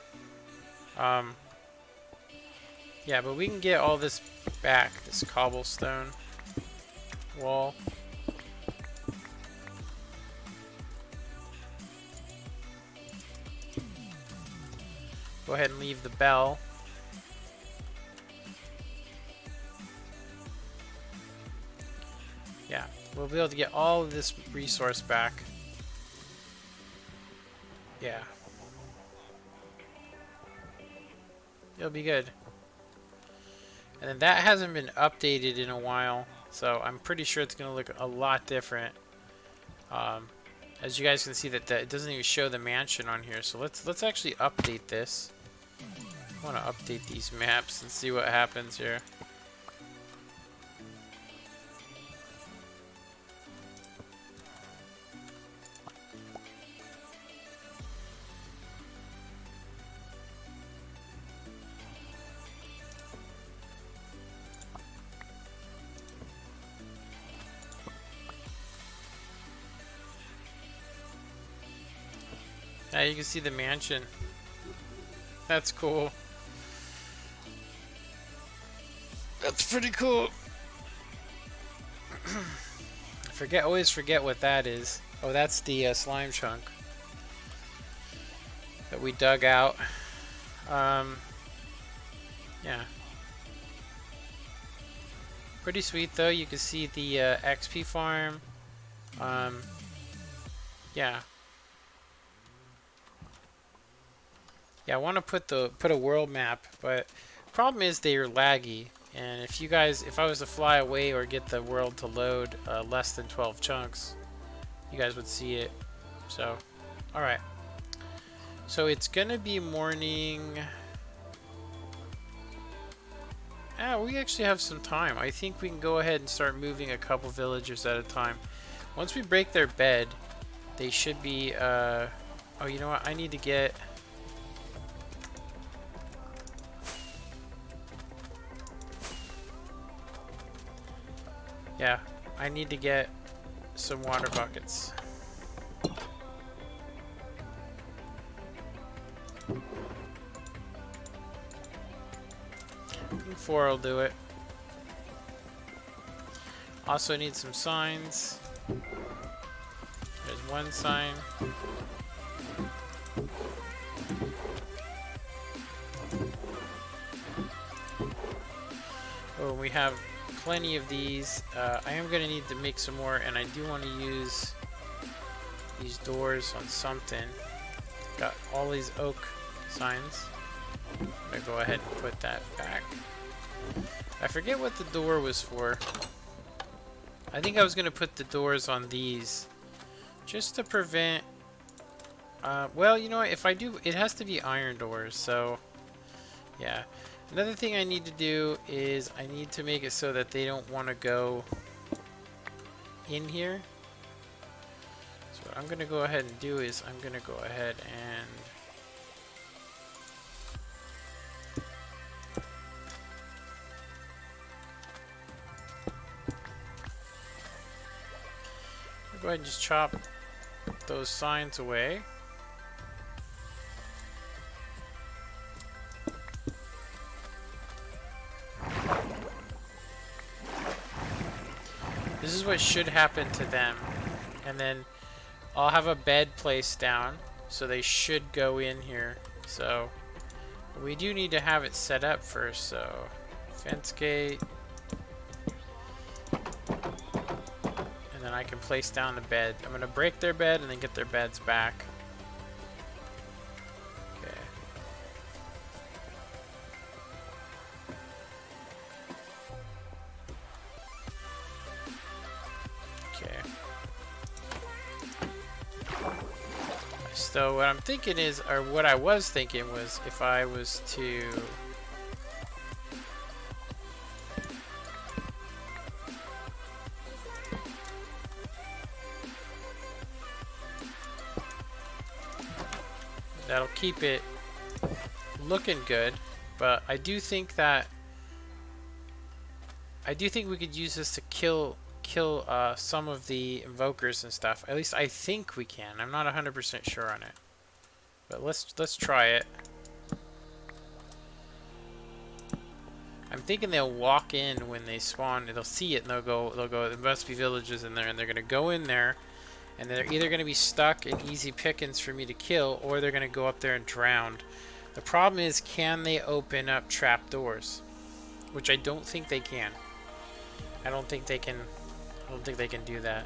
Yeah, but we can get all this back, this cobblestone wall. Go ahead and leave the bell. Yeah, we'll be able to get all of this resource back. Yeah. It'll be good. And then that hasn't been updated in a while, so I'm pretty sure it's going to look a lot different. As you guys can see, that it doesn't even show the mansion on here, so let's actually update this. I want to update these maps and see what happens here. Now you can see the mansion. That's cool. That's pretty cool. Always forget what that is. Oh, that's the slime chunk that we dug out. Yeah. Pretty sweet though. You can see the XP farm. Yeah. Yeah, I want to put a world map, but problem is they are laggy. And if I was to fly away or get the world to load less than 12 chunks, you guys would see it. So, all right. So it's gonna be morning. We actually have some time. I think we can go ahead and start moving a couple villagers at a time. Once we break their bed, they should be. Oh, you know what? I need to get. Yeah, I need to get some water buckets. I think 4 will do it. Also need some signs. There's 1 sign. Oh, we have plenty of these. I am going to need to make some more, and I do want to use these doors on something. Got all these oak signs. I'm going to go ahead and put that back. I forget what the door was for. I think I was going to put the doors on these just to prevent... well, you know what? If I do, it has to be iron doors, so yeah. Another thing I need to do is I need to make it so that they don't want to go in here. So what I'm going to go ahead and do is I'm going to go ahead and go ahead and just chop those signs away. This is what should happen to them. And then I'll have a bed placed down, so they should go in here. So we do need to have it set up first, so fence gate. And then I can place down the bed. I'm going to break their bed and then get their beds back. So what I'm thinking is, or what I was thinking was, if I was to that'll keep it looking good, but I do think we could use this to kill some of the invokers and stuff. At least I think we can. I'm not 100% sure on it, but let's try it. I'm thinking they'll walk in when they spawn. They'll see it and they'll go. There must be villages in there, and they're gonna go in there, and they're either gonna be stuck in easy pickings for me to kill, or they're gonna go up there and drown. The problem is, can they open up trap doors? Which I don't think they can. I don't think they can I don't think they can do that.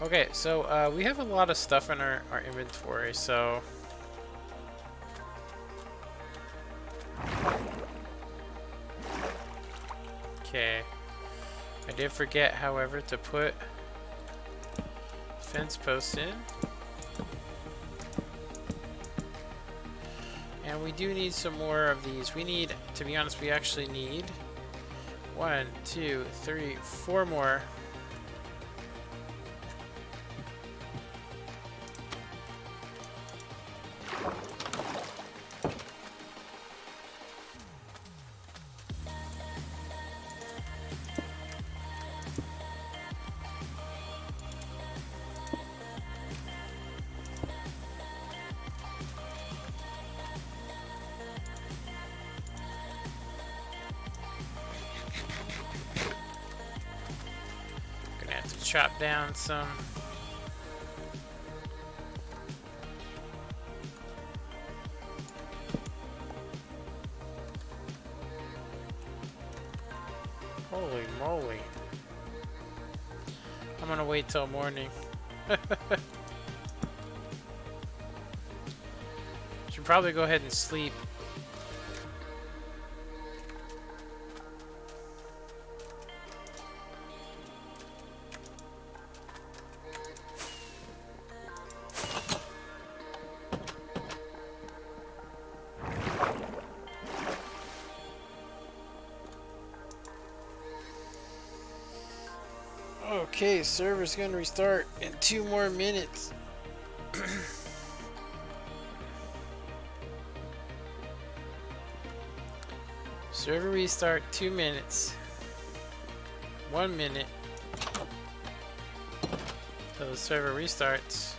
Okay, so we have a lot of stuff in our inventory, so... Okay. I did forget, however, to put fence posts in. And we do need some more of these. We need, to be honest, we actually need 1, 2, 3, 4 more. Chop down some. Holy moly. I'm gonna wait till morning. Should probably go ahead and sleep. Okay, server's gonna restart in 2 more minutes. Server restart 2 minutes. 1 minute till the server restarts.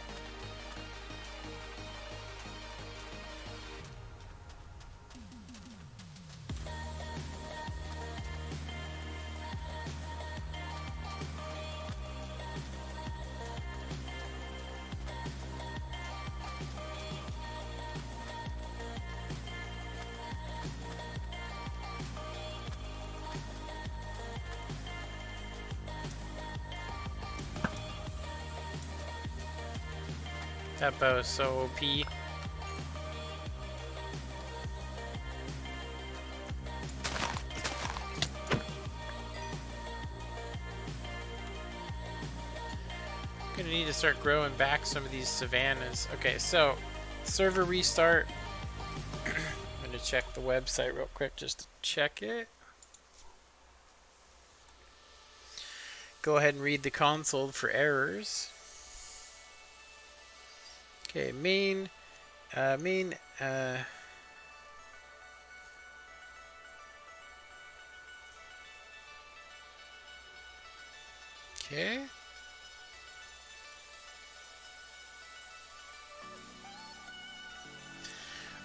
That bow is so OP. Gonna need to start growing back some of these savannas. Okay, so server restart. I'm gonna check the website real quick just to check it. Go ahead and read the console for errors. Okay, main, okay.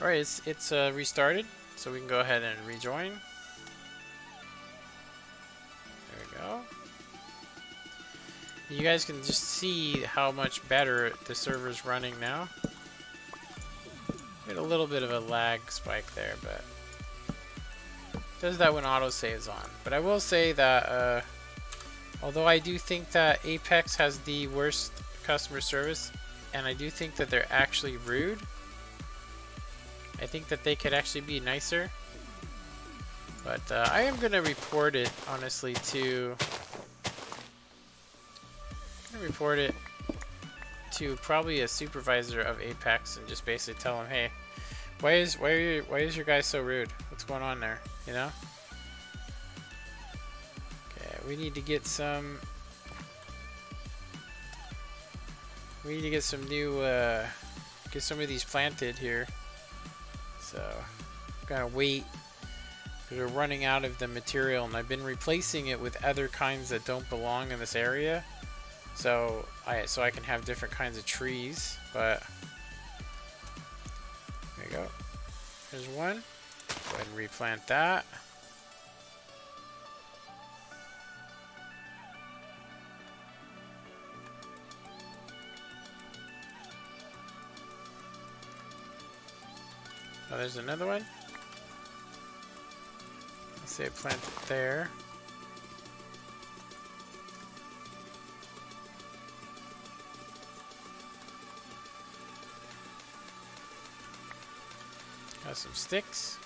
Alright, it's restarted, so we can go ahead and rejoin. There we go. You guys can just see how much better the server's running now. We had a little bit of a lag spike there, but does that when autosave's on. But I will say that although I do think that Apex has the worst customer service, and I do think that they're actually rude, I think that they could actually be nicer. But I am going to report it, honestly, to... report it to probably a supervisor of Apex and just basically tell him, hey, why is your guy so rude? What's going on there? You know? Okay, we need to get some new get some of these planted here. So I'm gonna wait because we're running out of the material, and I've been replacing it with other kinds that don't belong in this area. So I can have different kinds of trees, but there you go. There's one. Go ahead and replant that. Oh, there's another one. Let's say I plant it there. Got some sticks.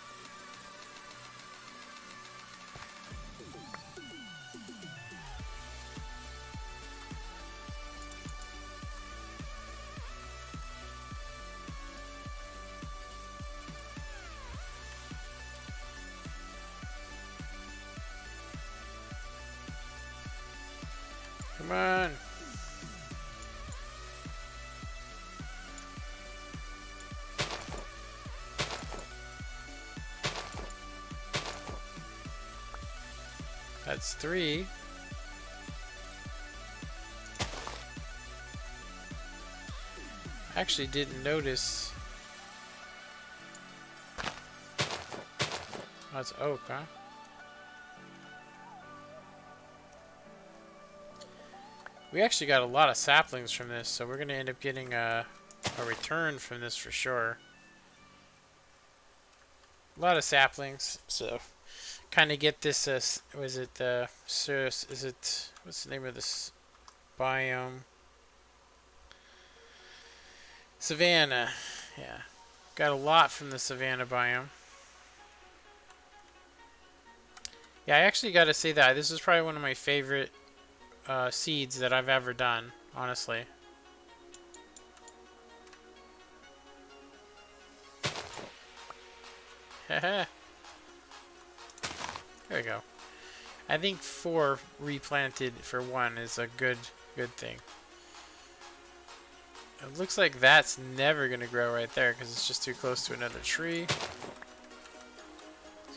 Come on. That's 3. I actually didn't notice. Oh, that's oak, huh? We actually got a lot of saplings from this, so we're going to end up getting a return from this for sure. A lot of saplings, so kind of get this, was it, is it, what's the name of this biome? Savanna, yeah. Got a lot from the savanna biome. Yeah, I actually got to say that this is probably one of my favorite seeds that I've ever done, honestly. Haha. There we go. I think 4 replanted for 1 is a good thing. It looks like that's never going to grow right there because it's just too close to another tree. So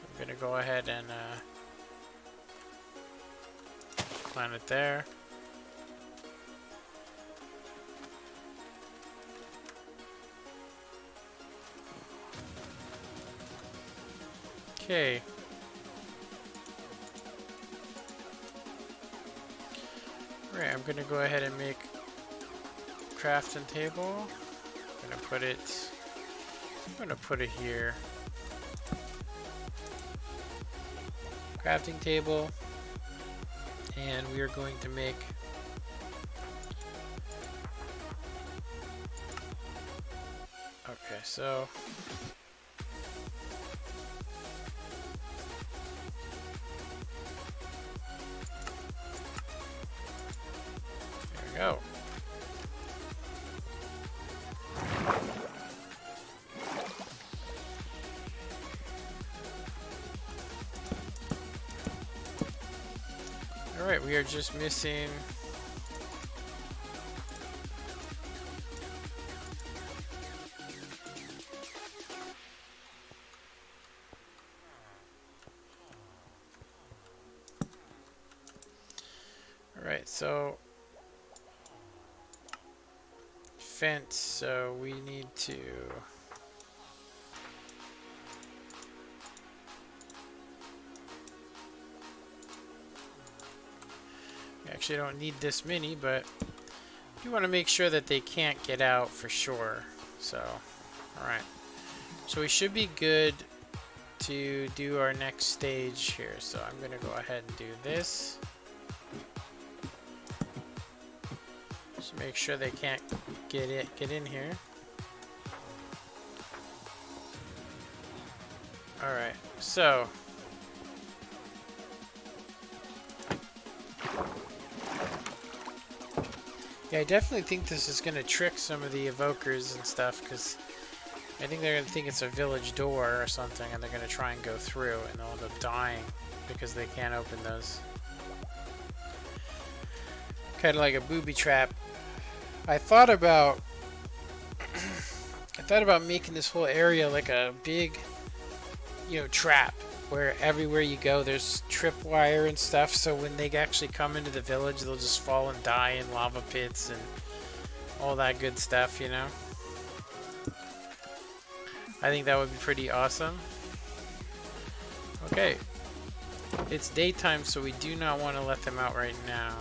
I'm going to go ahead and plant it there. Okay. Right, I'm gonna go ahead and make crafting table. I'm gonna put it here. Crafting table. And we are going to make okay, so there we go. Alright, we are just missing alright, so fence, so we need to we actually don't need this many, but you want to make sure that they can't get out for sure. So, alright. So we should be good to do our next stage here. So I'm going to go ahead and do this. Just make sure they can't get in here. Alright, so yeah, I definitely think this is going to trick some of the evokers and stuff, because I think they're going to think it's a village door or something, and they're going to try and go through, and they'll end up dying because they can't open those. Kind of like a booby trap. I thought about making this whole area like a big, trap, where everywhere you go there's tripwire and stuff, so when they actually come into the village they'll just fall and die in lava pits and all that good stuff, I think that would be pretty awesome. Okay, it's daytime, so we do not want to let them out right now.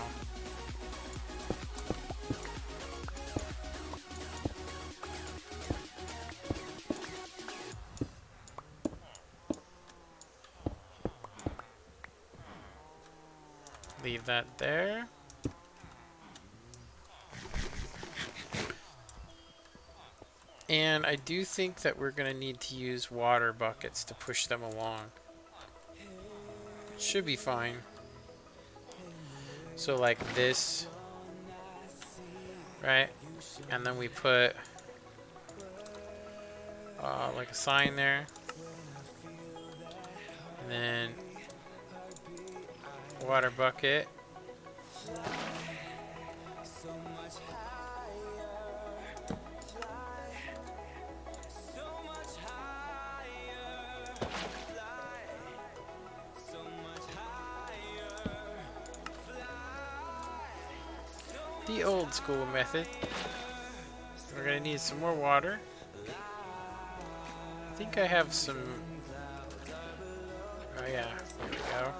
Leave that there. And I do think that we're going to need to use water buckets to push them along. Should be fine. So like this, right? And then we put like a sign there. And then water bucket. The old school method. We're gonna need some more water. I think I have some. Oh yeah, there we go.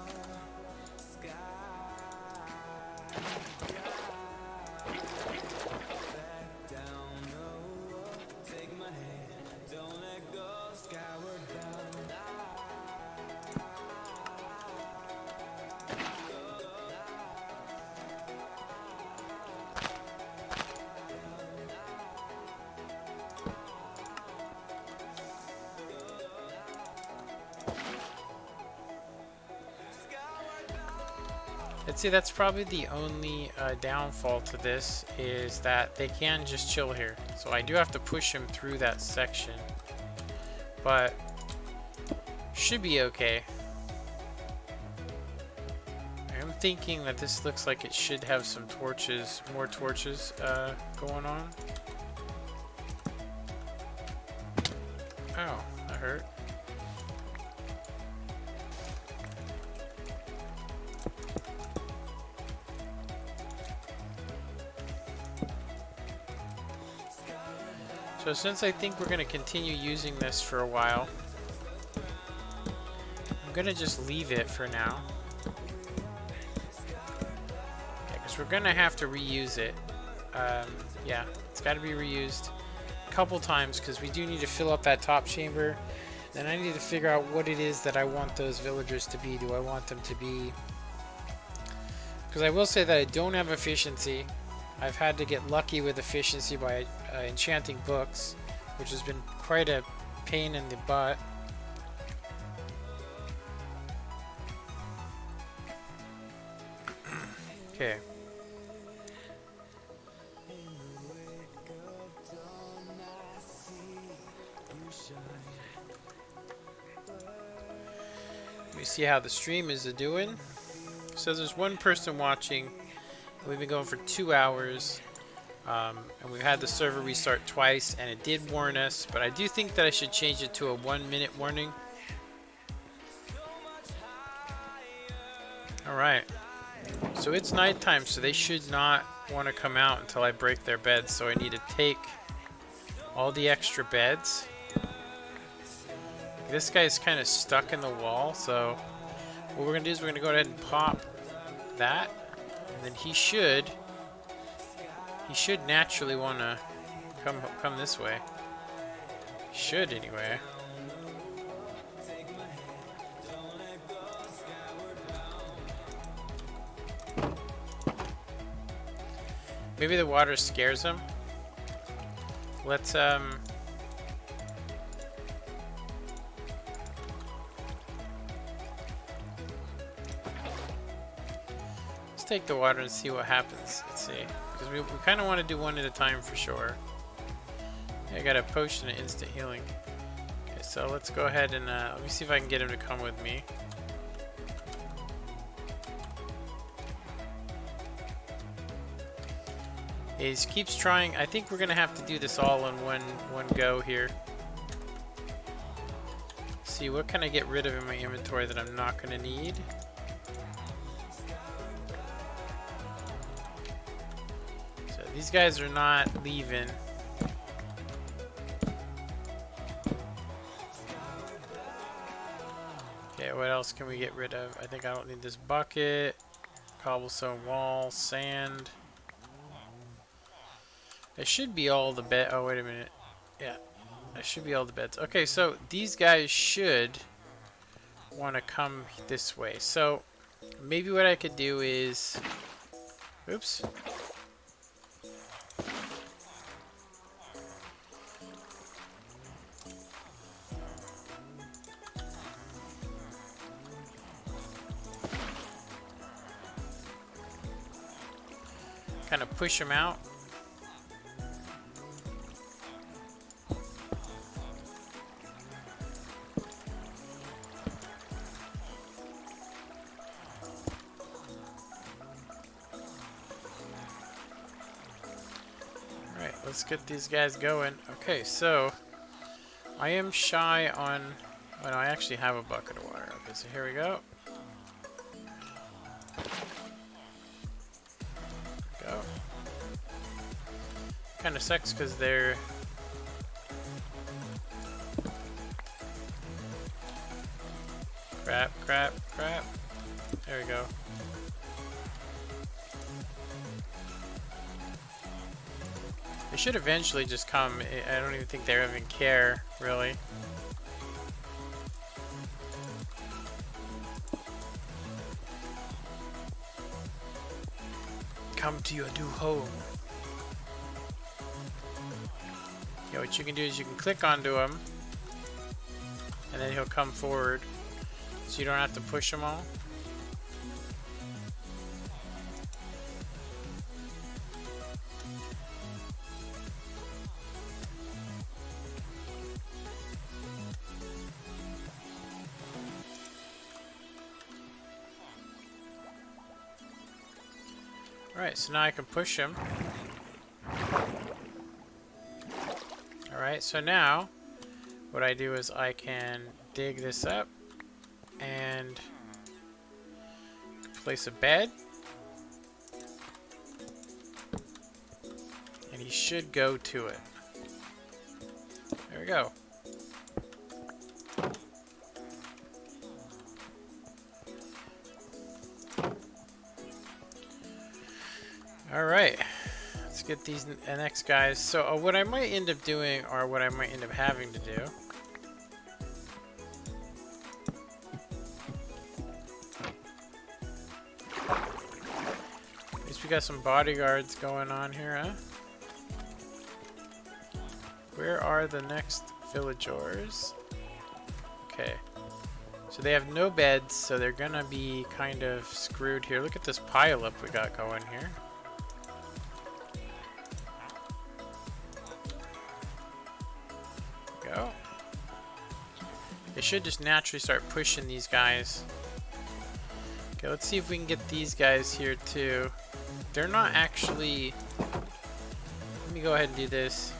I'd say that's probably the only downfall to this, is that they can just chill here. So I do have to push them through that section, but should be okay. I'm thinking that this looks like it should have some torches, more torches going on. Oh, that hurt. So since I think we're going to continue using this for a while, I'm going to just leave it for now. Because we're going to have to reuse it. Yeah, it's got to be reused a couple times because we do need to fill up that top chamber. Then I need to figure out what it is that I want those villagers to be. Do I want them to be... Because I will say that I don't have efficiency. I've had to get lucky with efficiency by enchanting books, which has been quite a pain in the butt. Okay. Let me see how the stream is doing. So there's one person watching. We've been going for 2 hours, and we've had the server restart twice, and it did warn us, but I do think that I should change it to a 1-minute warning. Alright, so it's nighttime, so they should not want to come out until I break their beds, so I need to take all the extra beds. This guy's kind of stuck in the wall, so what we're going to do is we're going to go ahead and pop that. And then he should naturally want to come this way. Should anyway. Maybe the water scares him. Let's take the water and see what happens. Let's see, because we kind of want to do one at a time for sure. Yeah, I got a potion of instant healing. Okay, so let's go ahead and let me see if I can get him to come with me. He keeps trying. I think we're gonna have to do this all in one go here. See, what can I get rid of in my inventory that I'm not gonna need? These guys are not leaving. Okay, what else can we get rid of? I think I don't need this bucket. Cobblestone wall, sand. It should be all the bed. Oh, wait a minute. Yeah, that should be all the beds. Okay, so these guys should want to come this way. So maybe what I could do is... Oops. kind of push them out. Alright, let's get these guys going. Okay, so I am shy on... Oh no, I actually have a bucket of water. Okay, so here we go. Go. Kind of sucks because they're... Crap, crap, crap. There we go. They should eventually just come. I don't even think they even care, really. Come to your new home. Yeah, what you can do is you can click onto him, and then he'll come forward, so you don't have to push them all. Alright, so now I can push him. Alright, so now what I do is I can dig this up and place a bed. And he should go to it. There we go. Alright, let's get these next guys. So what I might end up doing, or what I might end up having to do, at least we got some bodyguards going on here, huh? Where are the next villagers? Okay, so they have no beds, so they're gonna be kind of screwed here. Look at this pile up we got going here. Go. They should just naturally start pushing these guys. Okay, let's see if we can get these guys here too. They're not actually... Let me go ahead and do this.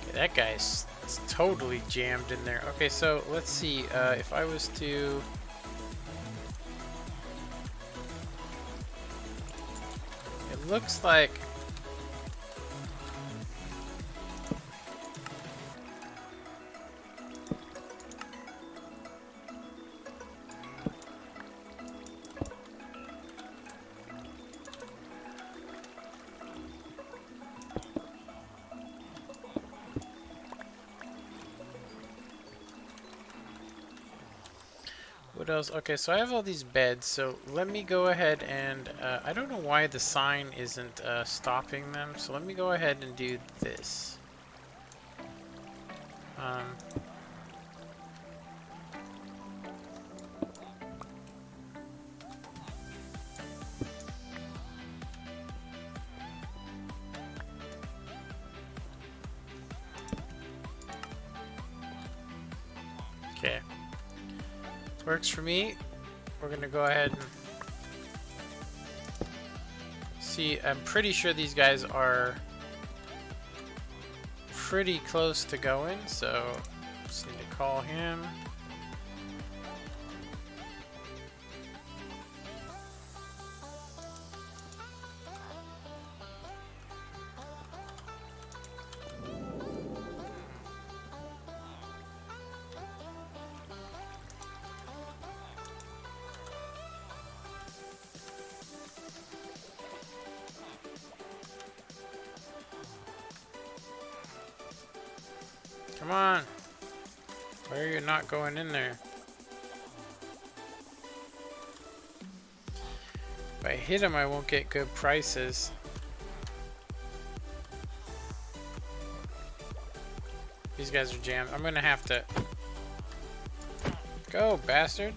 Okay, that guy's totally jammed in there. Okay, so let's see. If I was to... Looks like what else? Okay, so I have all these beds, so let me go ahead and I don't know why the sign isn't stopping them, so let me go ahead and do this. Okay. Works for me. We're gonna go ahead and see. I'm pretty sure these guys are pretty close to going, so just need to call him. Come on. Why are you not going in there? If I hit him, I won't get good prices. these guys are jammed. I'm gonna have to... Go, bastard!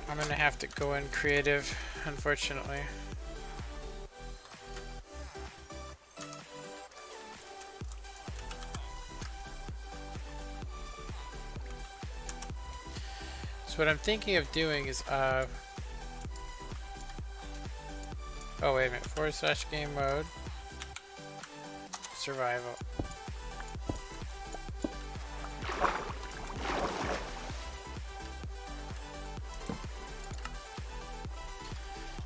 I'm gonna have to go in creative, unfortunately. So what I'm thinking of doing is, oh wait a minute, / game mode, survival.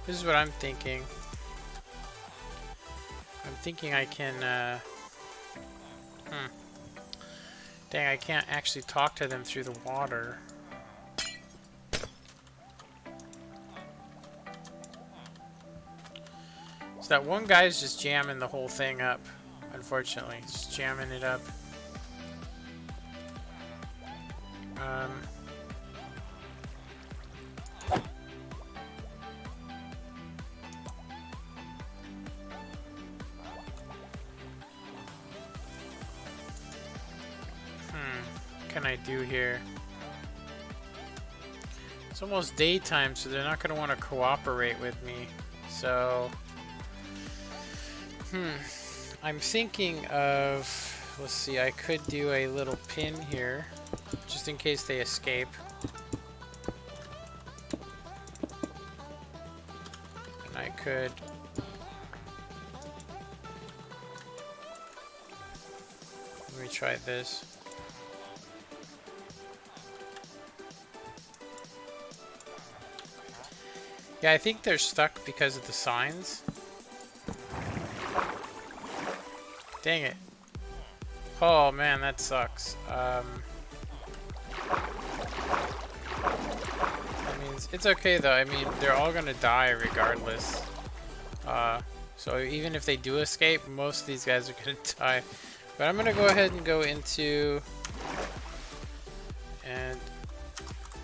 This is what I'm thinking. I'm thinking I can, Dang, I can't actually talk to them through the water. So that one guy's just jamming the whole thing up, unfortunately. Just jamming it up. What can I do here? It's almost daytime, so they're not going to want to cooperate with me. So... I'm thinking of, let's see, I could do a little pin here, just in case they escape. And I could... Let me try this. Yeah, I think they're stuck because of the signs. Dang it. Oh man, that sucks. I mean, it's okay though. I mean, they're all gonna die regardless. So even if they do escape, most of these guys are gonna die. But I'm gonna go ahead and go into... And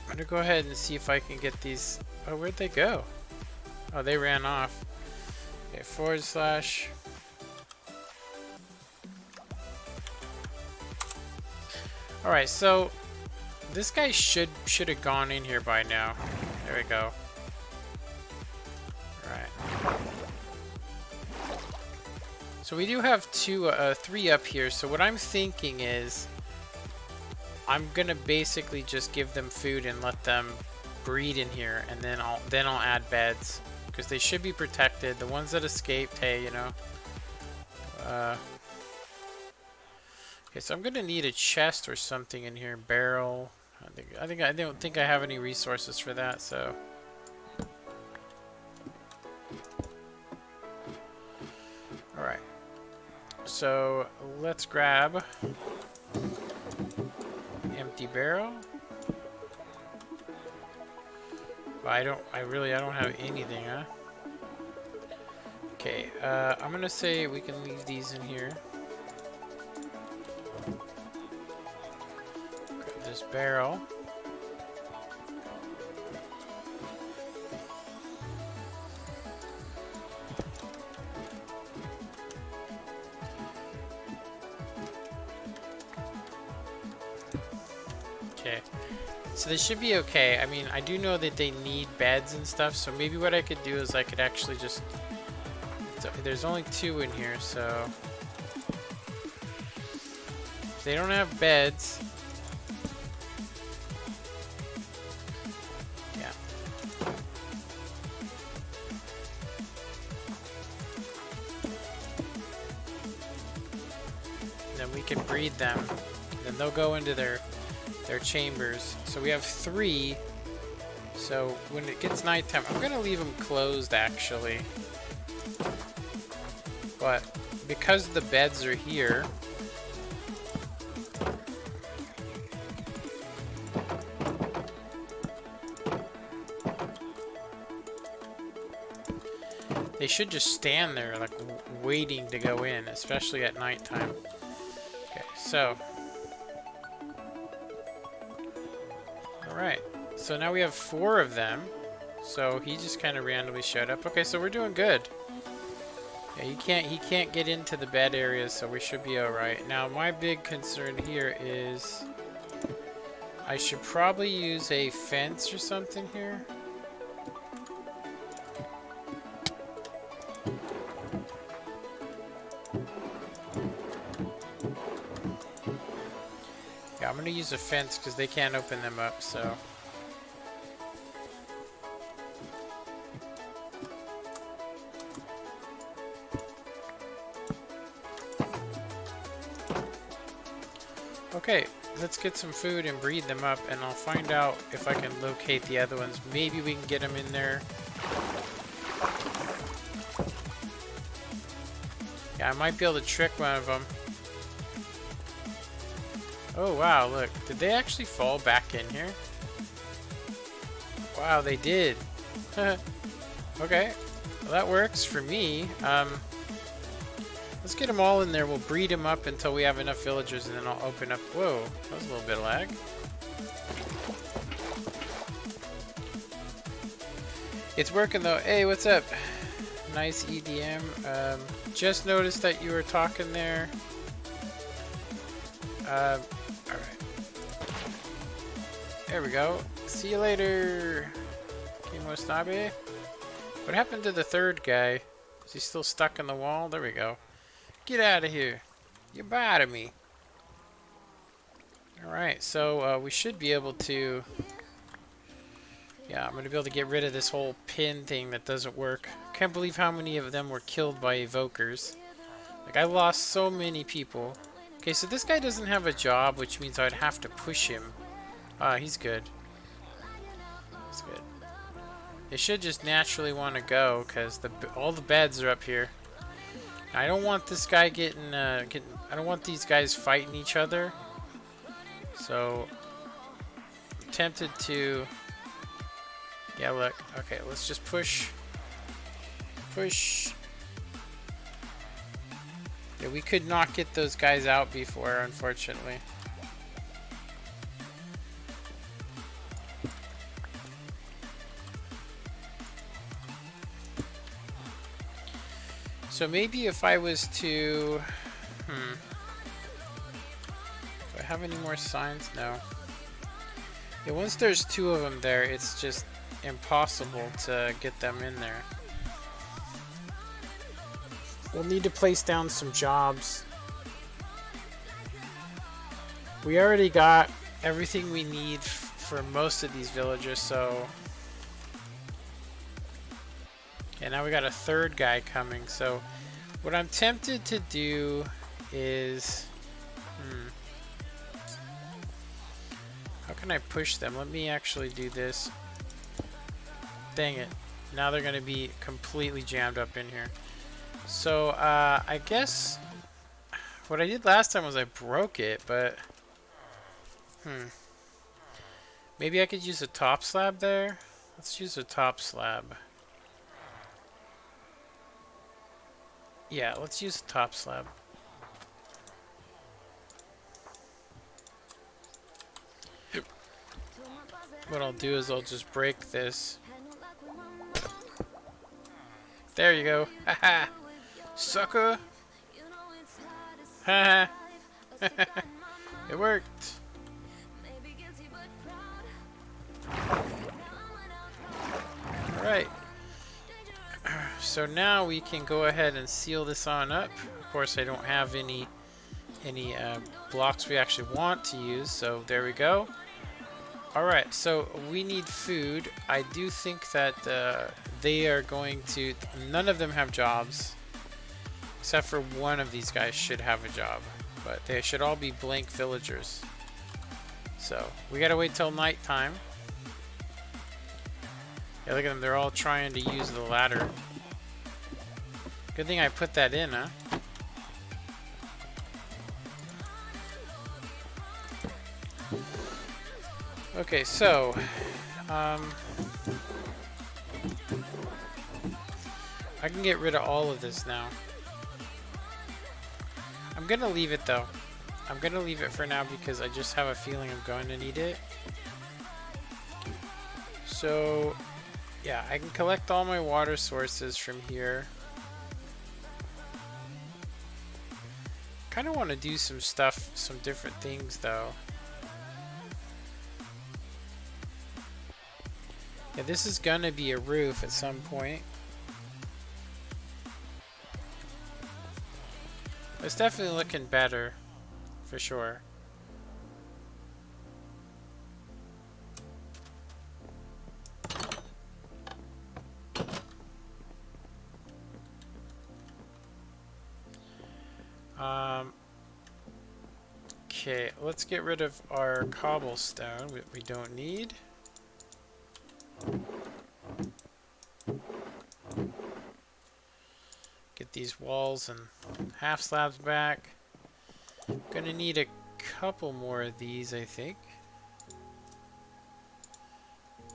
I'm gonna go ahead and see if I can get these... Oh, where'd they go? Oh, they ran off. Okay, /... Alright, so this guy should have gone in here by now. There we go. Alright. So we do have 3 up here, so what I'm thinking is I'm gonna basically just give them food and let them breed in here, and then I'll add beds. Because they should be protected. The ones that escaped, hey, you know. Okay, so I'm gonna need a chest or something in here. Barrel. I don't think I have any resources for that. So. All right. So let's grab empty barrel. But I don't have anything, huh? Okay. I'm gonna say we can leave these in here. This barrel. Okay. So they should be okay. I mean, I do know that they need beds and stuff, so maybe what I could do is I could actually just... There's only 2 in here, so... If they don't have beds... Then we can breed them. Then they'll go into their chambers. So we have 3. So when it gets nighttime, I'm gonna leave them closed actually. But because the beds are here, they should just stand there like waiting to go in, especially at nighttime. Okay, so alright, so now we have 4 of them. So he just kind of randomly showed up. Okay, so we're doing good. Yeah, he can't get into the bed areas, so we should be alright. Now, my big concern here is I should probably use a fence or something here. Yeah, I'm gonna use a fence because they can't open them up, so. Okay, let's get some food and breed them up, and I'll find out if I can locate the other ones. Maybe we can get them in there. Yeah, I might be able to trick one of them. Oh wow, look. Did they actually fall back in here? Wow, they did. Okay, well, that works for me. Let's get them all in there. We'll breed them up until we have enough villagers, and then I'll open up. Whoa, that was a little bit of lag. It's working though. Hey, what's up? Nice EDM. Just noticed that you were talking there. Alright. There we go. See you later, Kimostabe. What happened to the third guy? Is he still stuck in the wall? There we go. Get out of here. You're biting me. Alright, so we should be able to... Yeah, I'm going to be able to get rid of this whole pin thing that doesn't work. Can't believe how many of them were killed by evokers. Like, I lost so many people. Okay, so this guy doesn't have a job, which means I'd have to push him. Ah, he's good. He's good. They should just naturally want to go, because all the beds are up here. I don't want this guy I don't want these guys fighting each other. So, I'm tempted to... Yeah, look. Okay, let's just push. Push. Yeah, we could not get those guys out before, unfortunately. So maybe if I was to... Do I have any more signs? No. Yeah, once there's two of them there, it's just impossible to get them in there. We'll need to place down some jobs. We already got everything we need for most of these villagers, so... Okay, now we got a third guy coming, so... What I'm tempted to do is... How can I push them? Let me actually do this. Dang it. Now they're going to be completely jammed up in here. So, I guess... What I did last time was I broke it, but... Maybe I could use a top slab there? Let's use a top slab. Yeah, let's use a top slab. What I'll do is I'll just break this. There you go. Haha. Sucker. Haha. It worked. Alright. So now we can go ahead and seal this on up. Of course, I don't have any blocks we actually want to use, so there we go. Alright, so we need food. I do think that they are going to... None of them have jobs. Except for one of these guys should have a job. But they should all be blank villagers. So, we gotta wait till nighttime. Yeah, look at them. They're all trying to use the ladder. Good thing I put that in, huh? Okay, so... I can get rid of all of this now. I'm gonna leave it, though. I'm gonna leave it for now because I just have a feeling I'm going to need it. So... Yeah, I can collect all my water sources from here. Kind of want to do some stuff, some different things though. Yeah, this is gonna be a roof at some point. It's definitely looking better, for sure. Okay, let's get rid of our cobblestone, we don't need. Get these walls and half slabs back. Gonna need a couple more of these, I think.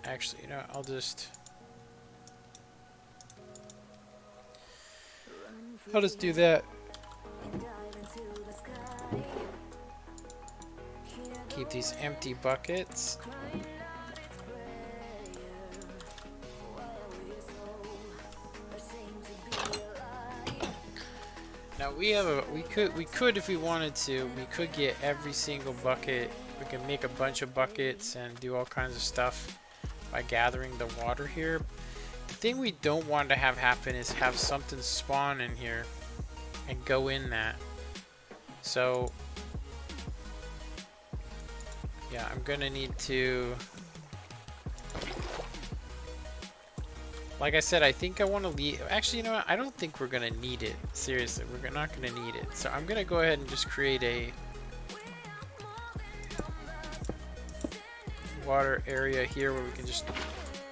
Actually, you know, I'll just do that. Keep these empty buckets. Now we could if we wanted to, we could get every single bucket. We can make a bunch of buckets and do all kinds of stuff by gathering the water here. The thing we don't want to have happen is have something spawn in here and go in that. So yeah, I'm gonna need to, like I said, I think I want to leave. Actually, you know what? I don't think we're gonna need it. Seriously, we're not gonna need it. So I'm gonna go ahead and just create a water area here where we can just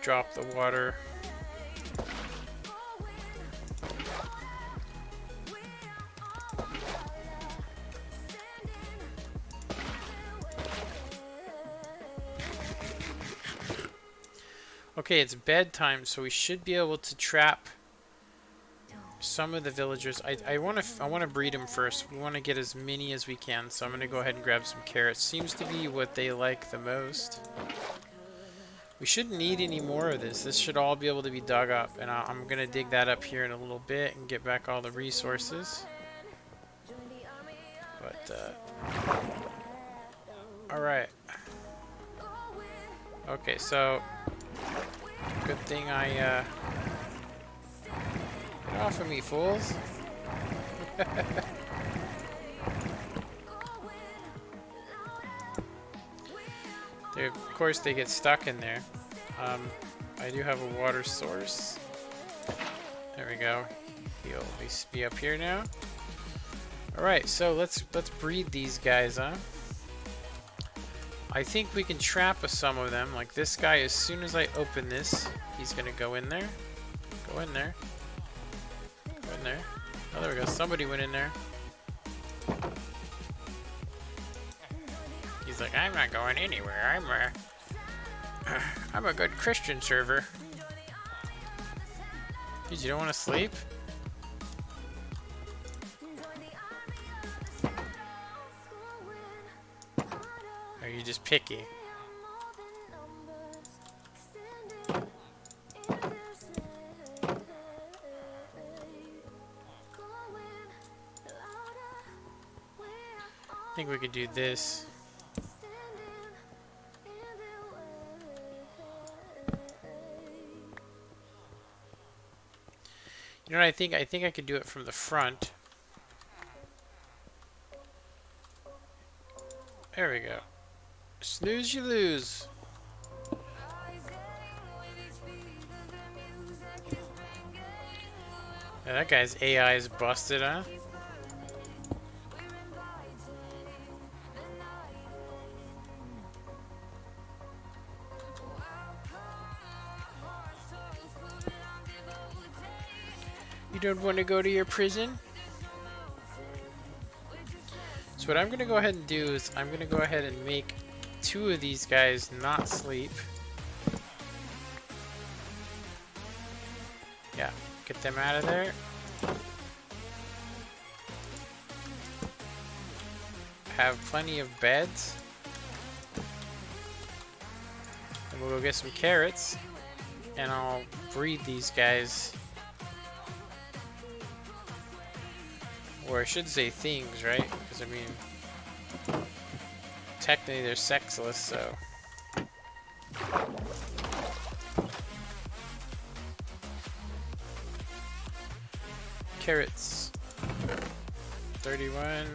drop the water. Okay, it's bedtime, so we should be able to trap some of the villagers. I want to breed them first. We want to get as many as we can, so I'm going to go ahead and grab some carrots. Seems to be what they like the most. We shouldn't need any more of this. This should all be able to be dug up, and I'm going to dig that up here in a little bit and get back all the resources. But, alright. Okay, so good thing I, get off of me, fools. Of course, they get stuck in there. I do have a water source. There we go. He'll be up here now. Alright, so let's breed these guys, huh? I think we can trap some of them. Like this guy, as soon as I open this, he's gonna go in there. Go in there. Go in there. Oh, there we go. Somebody went in there. He's like, I'm not going anywhere. I'm a good Christian server. Dude, you don't want to sleep? Or are you just picky? I think we could do this. You know what I think? I think I could do it from the front. There we go. Snooze, you lose. Yeah, that guy's AI is busted, huh? You don't want to go to your prison? So what I'm going to go ahead and do is I'm going to go ahead and make 2 of these guys not sleep. Yeah, get them out of there. Have plenty of beds. And we'll go get some carrots. and I'll breed these guys. Or I should say things, right? Because I mean, technically they're sexless, so. Carrots. 31.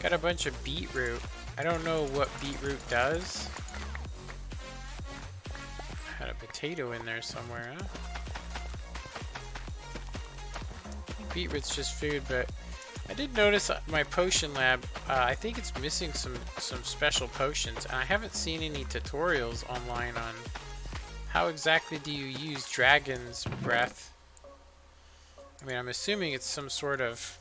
Got a bunch of beetroot. I don't know what beetroot does. Had a potato in there somewhere, huh? Beetroot's just food, but I did notice my potion lab, I think it's missing some special potions, and I haven't seen any tutorials online on how exactly do you use dragon's breath. I mean, I'm assuming it's some sort of...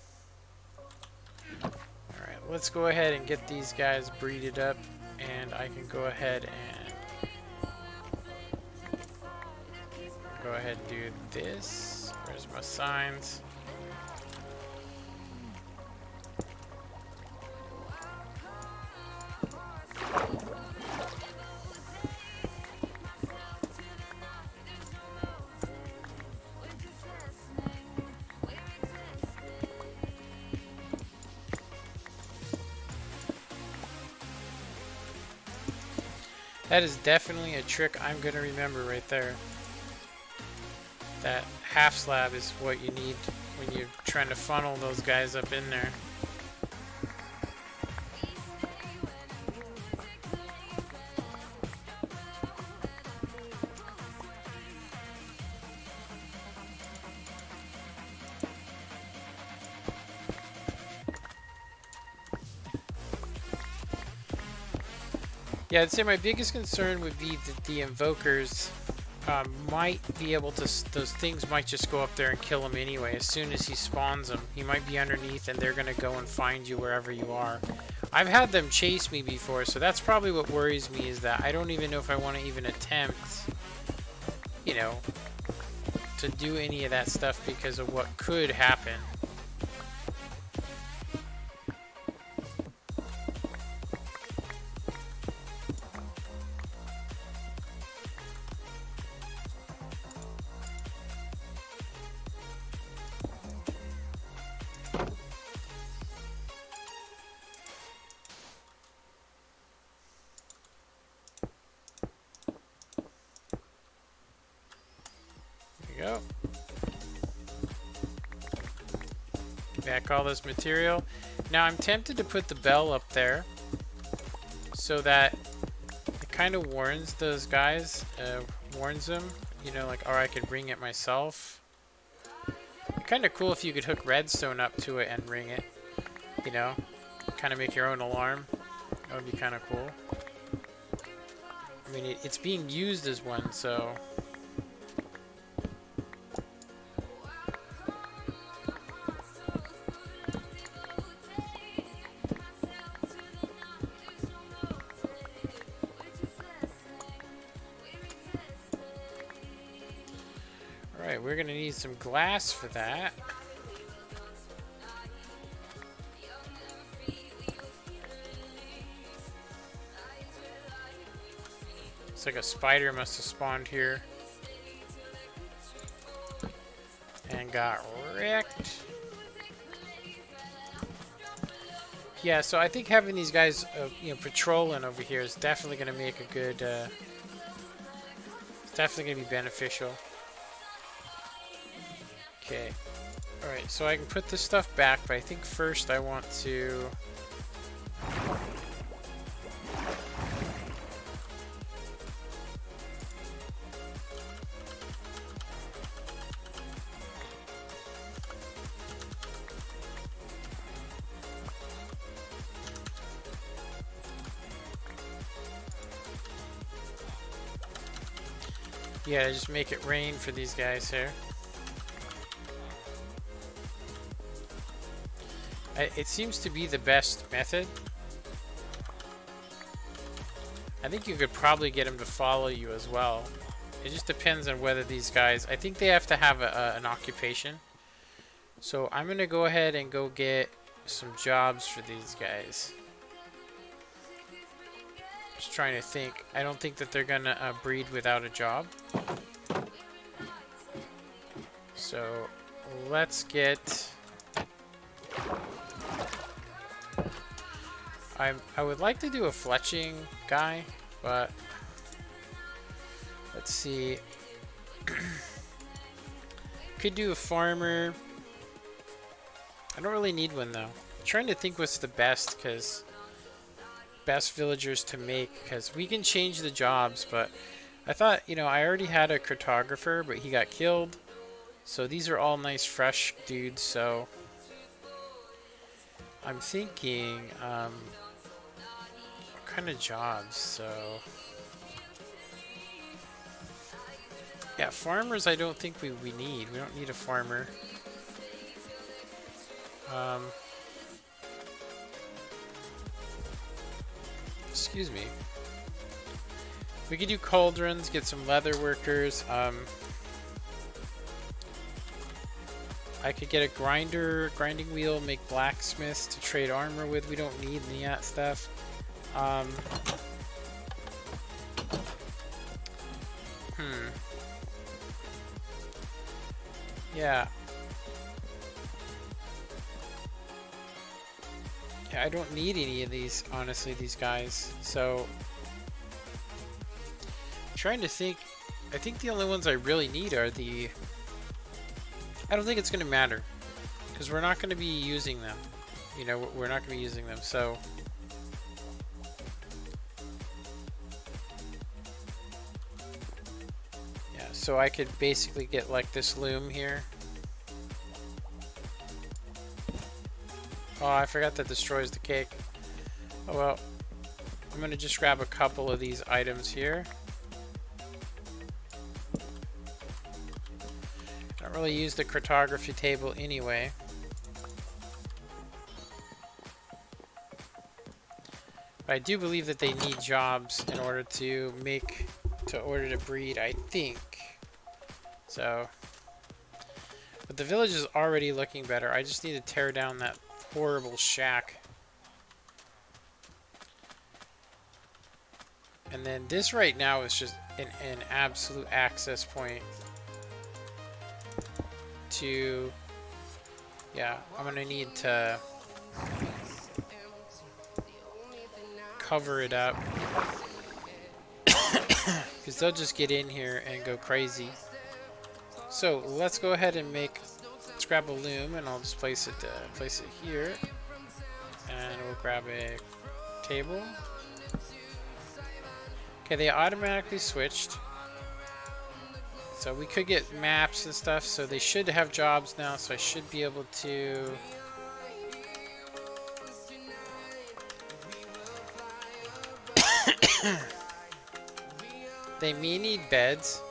Alright, let's go ahead and get these guys breeded up, and I can go ahead and do this. Where's my signs? That is definitely a trick I'm going to remember right there. That half slab is what you need when you're trying to funnel those guys up in there. Yeah, I'd say my biggest concern would be that the invokers might be able to, those things might just go up there and kill him anyway. As soon as he spawns them, he might be underneath and they're going to go and find you wherever you are. I've had them chase me before, so that's probably what worries me, is that I don't even know if I want to even attempt, you know, to do any of that stuff because of what could happen. Go. Back all this material. Now I'm tempted to put the bell up there so that it kind of warns those guys, warns them, you know, like, or I could ring it myself. Kind of cool if you could hook redstone up to it and ring it, you know, kind of make your own alarm. That would be kind of cool. I mean, it's being used as one, so... Alright, we're gonna need some glass for that. Looks like a spider must have spawned here and got wrecked. Yeah, so I think having these guys, you know, patrolling over here is definitely going to make a good. It's definitely going to be beneficial. Okay. All right, so I can put this stuff back, but I think first I want to. Yeah, just make it rain for these guys here. It seems to be the best method. I think you could probably get them to follow you as well, It just depends on whether these guys... I think they have to have an occupation. So I'm going to go ahead and go get some jobs for these guys. Just trying to think. I don't think that they're going to breed without a job. So let's get... I would like to do a fletching guy, but let's see. Could do a farmer. I don't really need one though. I'm trying to think what's the best, because best villagers to make, because we can change the jobs, but I thought, you know, I already had a cartographer, but he got killed. So these are all nice fresh dudes, so I'm thinking what kind of jobs? So yeah, farmers I don't think we need. We don't need a farmer. Excuse me. We could do cauldrons, get some leather workers. I could get a grinding wheel, make blacksmiths to trade armor with. We don't need any of that stuff. Yeah. Yeah, I don't need any of these, honestly, these guys. So, I'm trying to think. I think the only ones I really need are the... I don't think it's going to matter, because we're not going to be using them. You know, we're not going to be using them, so... Yeah, so I could basically get like this loom here. Oh, I forgot that destroys the cake. Oh well, I'm going to just grab a couple of these items here. I don't really use the cartography table anyway. But I do believe that they need jobs in order to breed, I think. So, but the village is already looking better. I just need to tear down that horrible shack. And then this right now is just an absolute access point to... Yeah, I'm gonna need to cover it up. Because they'll just get in here and go crazy. So let's go ahead and let's grab a loom, and I'll just place it here. And we'll grab a table. Okay, they automatically switched. So we could get maps and stuff, so they should have jobs now, so I should be able to... They may need beds.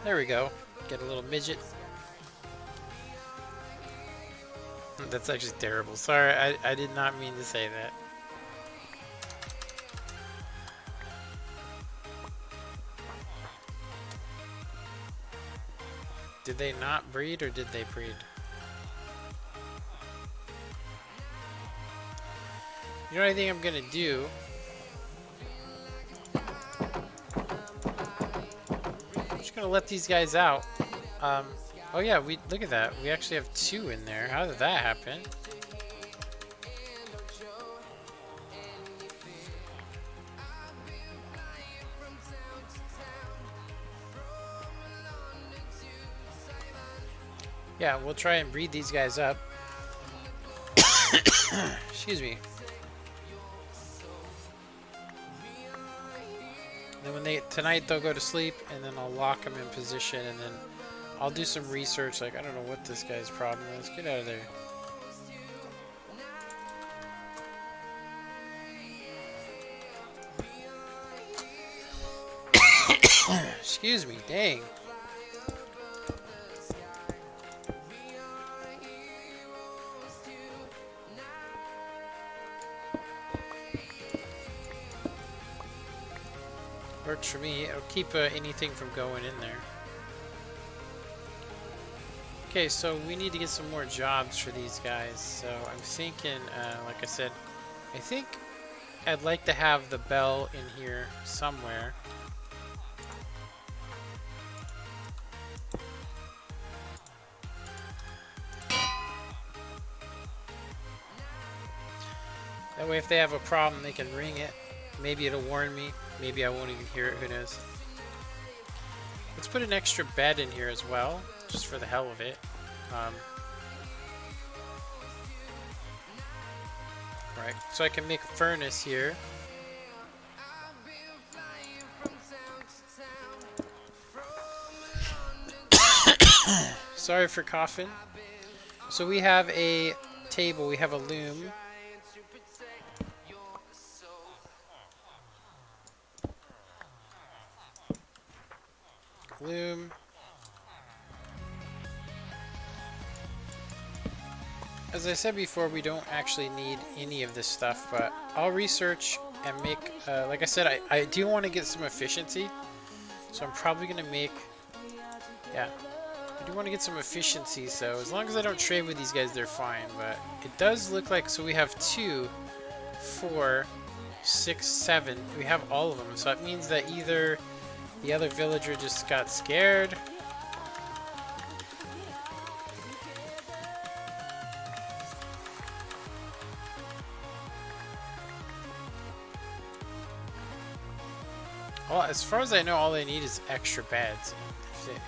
There we go. Get a little midget. That's actually terrible. Sorry, I did not mean to say that. Did they not breed, or did they breed? You know what I think I'm gonna do? I'm just gonna let these guys out. Oh yeah, look at that. We actually have 2 in there. How did that happen? Yeah, we'll try and breed these guys up. Excuse me. Then tonight they'll go to sleep, and then I'll lock them in position, and then I'll do some research. Like, I don't know what this guy's problem is. Get out of there. Excuse me, dang. Works for me. It'll keep anything from going in there. Okay, so we need to get some more jobs for these guys. So I'm thinking, like I said, I think I'd like to have the bell in here somewhere. That way if they have a problem, they can ring it. Maybe it'll warn me. Maybe I won't even hear it. Who knows? Let's put an extra bed in here as well, just for the hell of it. Right, so I can make a furnace here. Sorry for coughing. So we have a table, we have a loom. Loom. As I said before, we don't actually need any of this stuff, but I'll research and make, like I said, I do want to get some efficiency, so I'm probably going to make, yeah, I do want to get some efficiency, so as long as I don't trade with these guys, they're fine, but it does look like, so we have 2, 4, 6, 7, we have all of them, so that means that either the other villager just got scared, well, as far as I know, all they need is extra beds.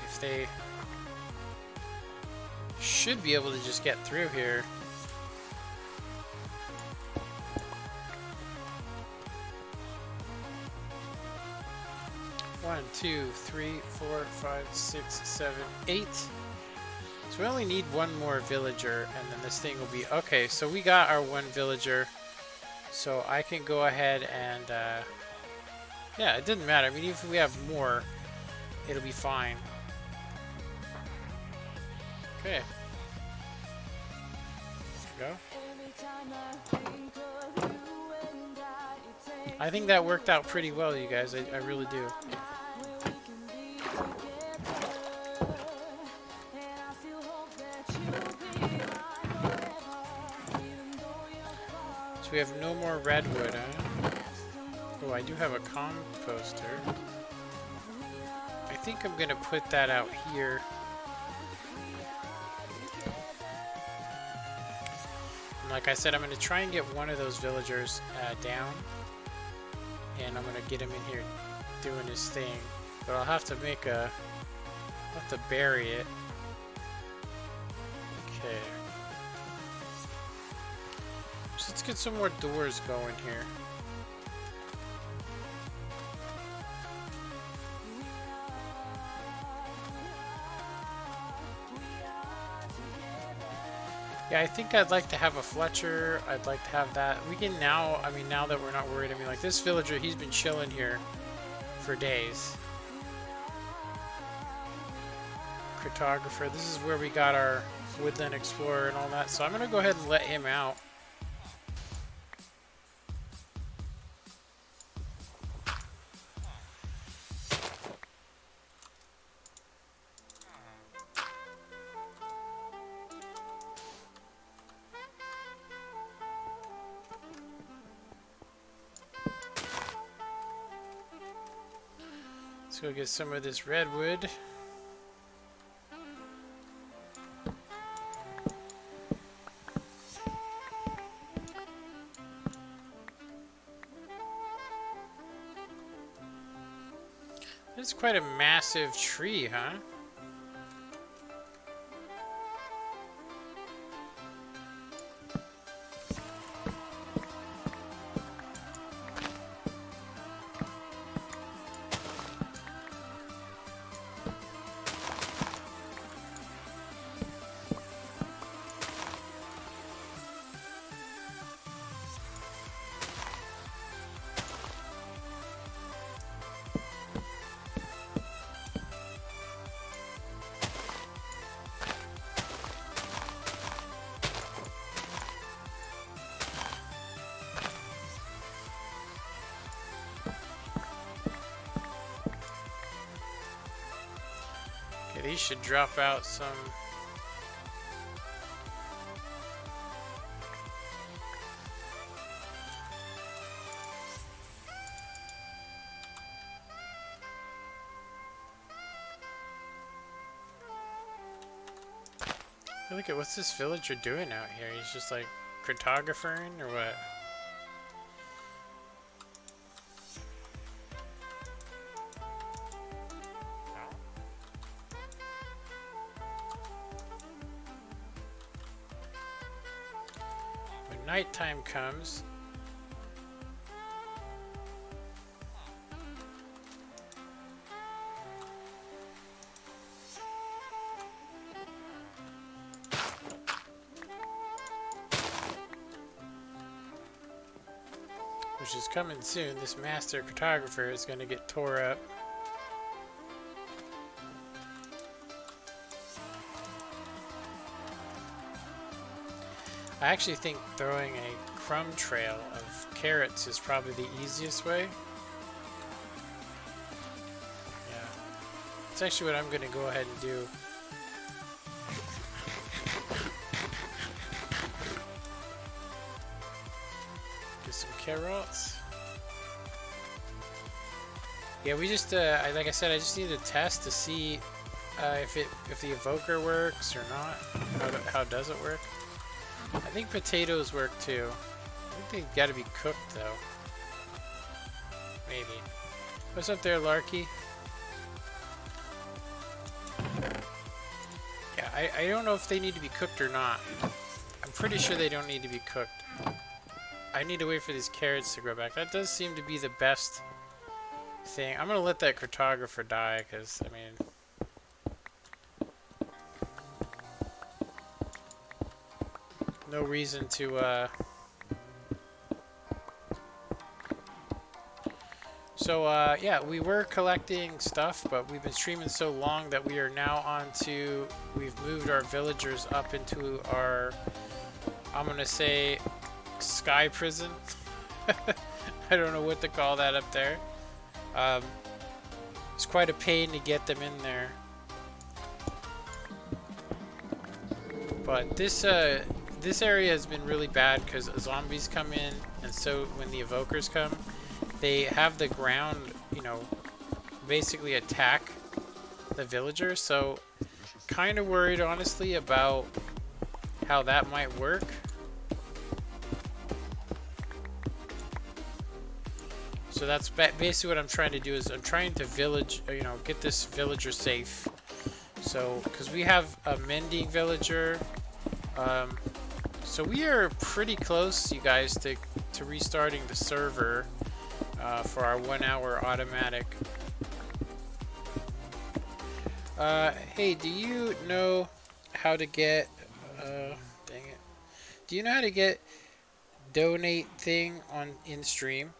If they should be able to just get through here. One, 2, 3, 4, 5, 6, 7, 8. So we only need one more villager, and then this thing will be okay. So we got our one villager, so I can go ahead and. Yeah, it didn't matter. I mean, even if we have more, it'll be fine. Okay. There we go. I think that worked out pretty well, you guys. I really do. So we have no more redwood, huh? Oh, I do have a composter. I think I'm gonna put that out here. And like I said, I'm gonna try and get one of those villagers down, and I'm gonna get him in here doing his thing. But I'll have to make a. I'll have to bury it. Okay. So let's get some more doors going here. Yeah, I think I'd like to have a Fletcher. I'd like to have that. We can now, I mean, now that we're not worried, I mean, like this villager, he's been chilling here for days. Cartographer, this is where we got our Woodland Explorer and all that. So I'm going to go ahead and let him out. Let's go get some of this redwood. It's quite a massive tree, huh? Okay, these should drop out some. Hey, look at what's this villager doing out here? He's just like cartographering or what? When nighttime comes, which is coming soon, this master cartographer is going to get tore up. I actually think throwing a crumb trail of carrots is probably the easiest way. Yeah. It's actually what I'm going to go ahead and do. Get some carrots. Yeah, we just, like I said, I just need to test to see if the evoker works or not. How does it work? I think potatoes work too. I think they've got to be cooked though. Maybe. What's up there, Larky? Yeah, I don't know if they need to be cooked or not. I'm pretty sure they don't need to be cooked. I need to wait for these carrots to grow back. That does seem to be the best thing. I'm gonna let that cartographer die because, I mean, no reason to, yeah, we were collecting stuff, but we've been streaming so long that we are now on to, we've moved our villagers up into our, I'm gonna say, sky prison. I don't know what to call that up there. It's quite a pain to get them in there. But this area has been really bad because zombies come in, and so when the evokers come, they have the ground, you know, basically attack the villagers. So kind of worried, honestly, about how that might work. So that's basically what I'm trying to do, is I'm trying to get this villager safe. So, because we have a mending villager, so we are pretty close, you guys, to restarting the server for our 1 hour automatic. Hey, do you know how to get, dang it, do you know how to get donate thing in stream?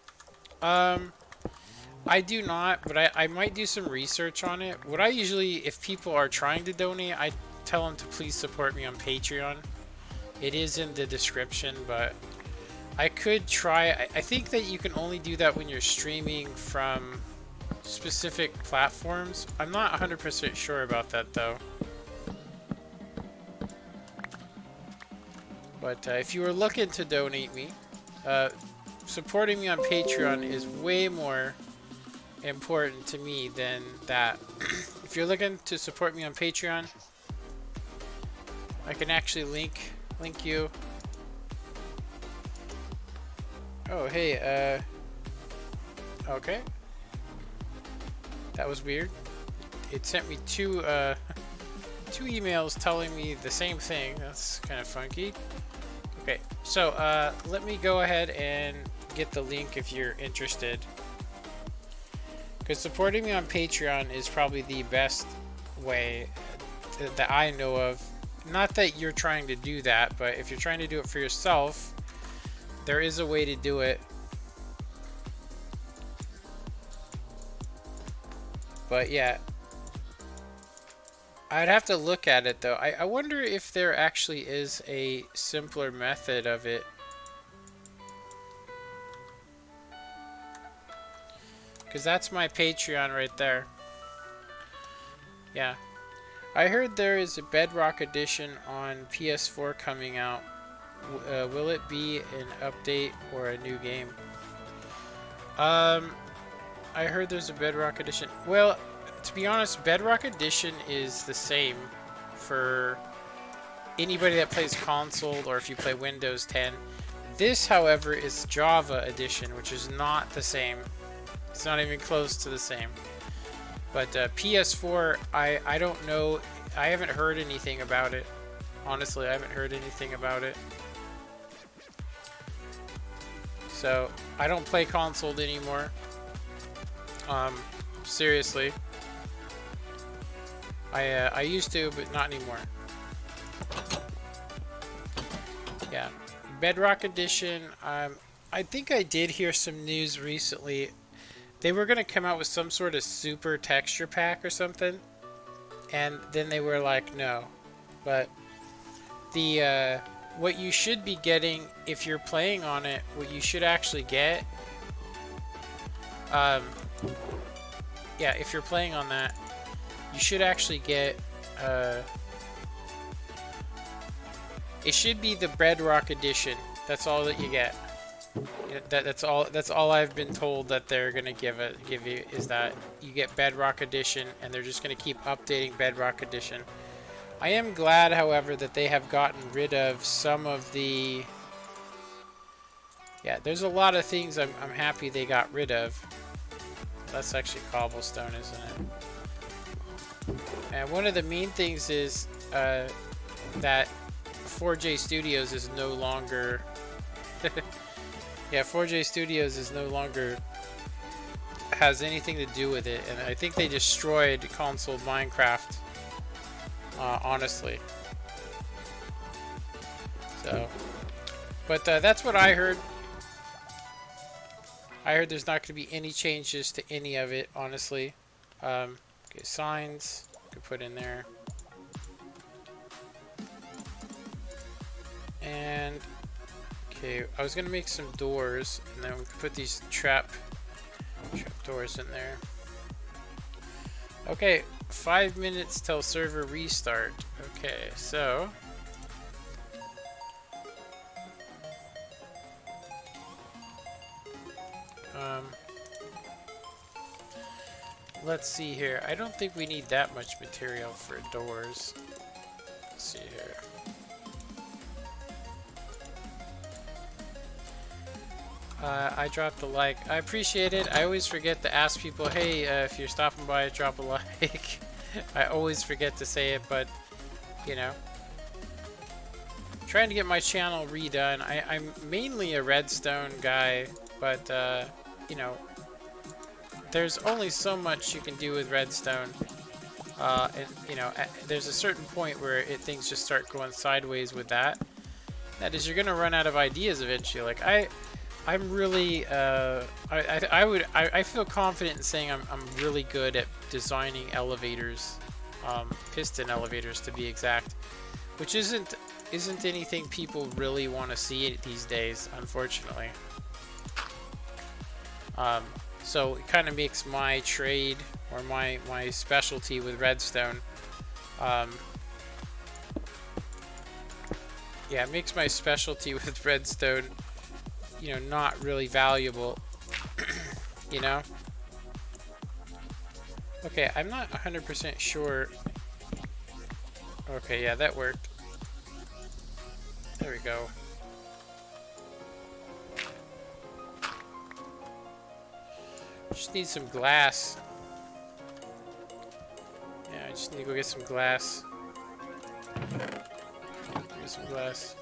I do not, but I might do some research on it. What I usually, if people are trying to donate, I tell them to please support me on Patreon. It is in the description, but I could try. I think that you can only do that when you're streaming from specific platforms. I'm not 100% sure about that, though. But if you were looking to donate me, supporting me on Patreon is way more important to me than that. If you're looking to support me on Patreon, I can actually link you. Oh, hey, okay. That was weird. It sent me two emails telling me the same thing. That's kind of funky. Okay, so let me go ahead and get the link if you're interested. Because supporting me on Patreon is probably the best way that I know of. Not that you're trying to do that, but if you're trying to do it for yourself, there is a way to do it. But yeah, I'd have to look at it though. I wonder if there actually is a simpler method of it. Because that's my Patreon right there. Yeah. I heard there is a Bedrock edition on PS4 coming out. Will it be an update or a new game? I heard there's a Bedrock edition. Well, to be honest, Bedrock edition is the same for anybody that plays console or if you play Windows 10. This, however, is Java edition, which is not the same. It's not even close to the same. But PS4, I don't know. I haven't heard anything about it. Honestly, I haven't heard anything about it. So, I don't play console anymore. Seriously. I used to, but not anymore. Yeah. Bedrock Edition, I think I did hear some news recently. They were going to come out with some sort of super texture pack or something. And then they were like, no. But the what you should be getting if you're playing on it, what you should actually get, yeah, if you're playing on that, you should actually get, it should be the Bedrock Edition. That's all that you get. That's all I've been told that they're gonna give you, is that you get Bedrock Edition, and they're just gonna keep updating Bedrock Edition. I am glad, however, that they have gotten rid of some of the... Yeah, there's a lot of things I'm happy they got rid of. That's actually cobblestone, isn't it? And one of the main things is that 4J Studios is no longer... Yeah, 4J Studios is no longer has anything to do with it, and I think they destroyed console Minecraft, honestly. So, but that's what I heard. I heard there's not going to be any changes to any of it, honestly. Okay, signs, could put in there. And okay, I was gonna make some doors, and then we could put these trap doors in there. Okay, 5 minutes till server restart. Okay, so let's see here. I don't think we need that much material for doors. Let's see here. I dropped a like. I appreciate it. I always forget to ask people, hey, if you're stopping by, drop a like. I always forget to say it, but, you know. Trying to get my channel redone. I'm mainly a redstone guy, but, you know, there's only so much you can do with redstone. And, you know, there's a certain point where things just start going sideways with that. That is, you're going to run out of ideas eventually. Like, I'm really, I feel confident in saying I'm really good at designing elevators, piston elevators to be exact, which isn't anything people really want to see these days, unfortunately. So it kind of makes my trade or my specialty with redstone, yeah, it makes my specialty with redstone, you know, not really valuable, you know? Okay, I'm not 100% sure. Okay, yeah, that worked. There we go. Just need some glass. Yeah, I just need to go get some glass. Get some glass.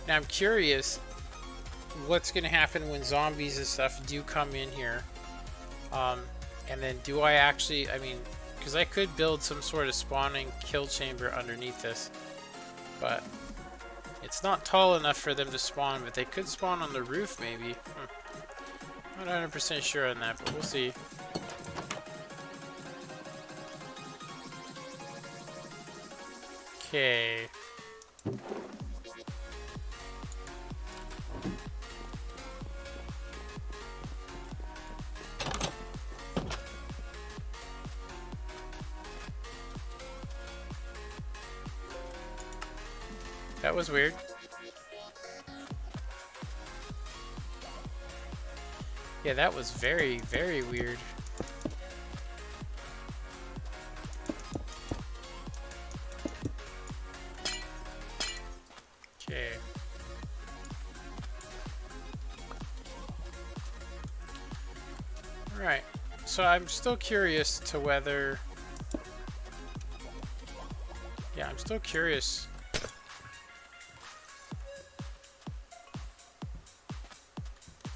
Now I'm curious what's going to happen when zombies and stuff do come in here. And then do I actually, I mean, because I could build some sort of spawning kill chamber underneath this. But it's not tall enough for them to spawn, but they could spawn on the roof maybe. I'm not 100% sure on that, but we'll see. Okay. That was weird. Yeah, that was very, very weird. Okay. Alright. So I'm still curious to whether... Yeah, I'm still curious.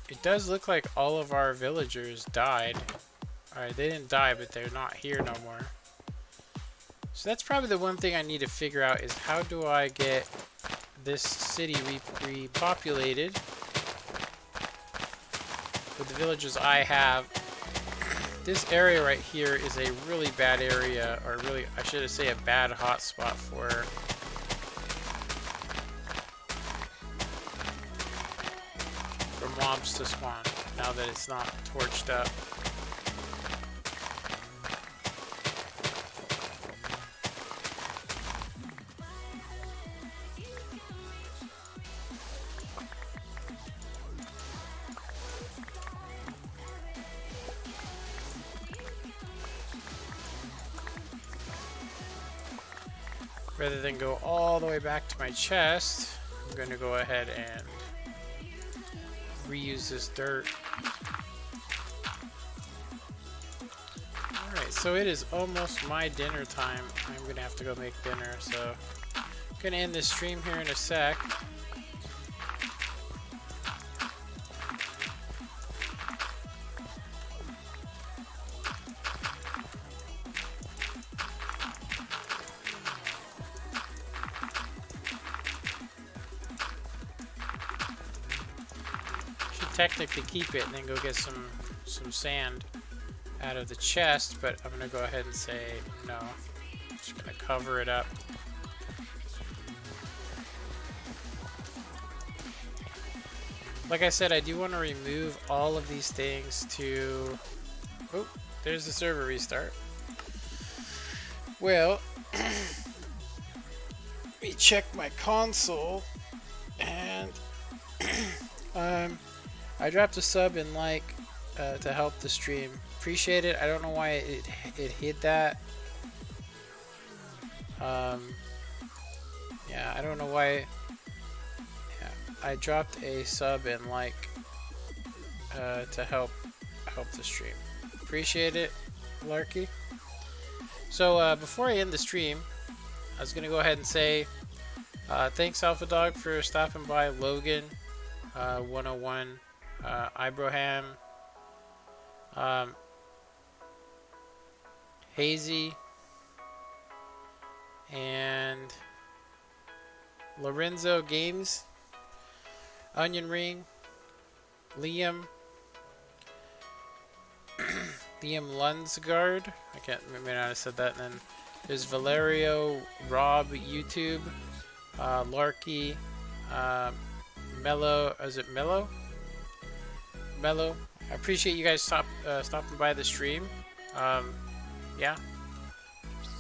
It does look like all of our villagers died. Alright, they didn't die, but they're not here no more. So that's probably the one thing I need to figure out is how do I get this city repopulated with the villagers I have. This area right here is a really bad area, or really, I should say a bad hotspot for mobs to spawn, now that it's not torched up. Rather than go all the way back to my chest, I'm going to go ahead and reuse this dirt. Alright, so it is almost my dinner time. I'm going to have to go make dinner, so I'm going to end this stream here in a sec. Technically keep it and then go get some sand out of the chest, but I'm gonna go ahead and say no. I'm just gonna cover it up. Like I said, I do want to remove all of these things to... Oh, there's the server restart. Well, let me check my console, and I dropped a sub and like to help the stream. Appreciate it. I don't know why it hid that. Yeah, I don't know why. Yeah, I dropped a sub and like to help the stream. Appreciate it, Larky. So before I end the stream, I was gonna go ahead and say thanks Alpha Dog for stopping by. Logan 101. Ibrahim, Hazy, and Lorenzo Games, Onion Ring, Liam, Liam Lunsgard, I may not have said that, and then there's Valerio, Rob, YouTube, Larky, Mello, is it Mello? Mello, I appreciate you guys stopping by the stream. Yeah,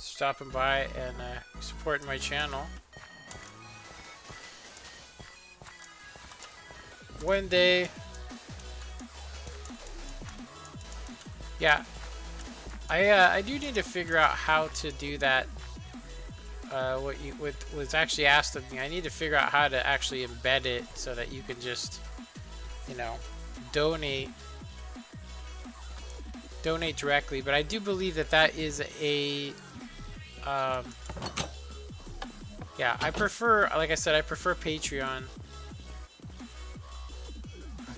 stopping by and supporting my channel. One day, yeah, I do need to figure out how to do that. What was actually asked of me, I need to figure out how to actually embed it so that you can just, you know, donate directly. But I do believe that is a yeah, I prefer, like I said, I prefer Patreon.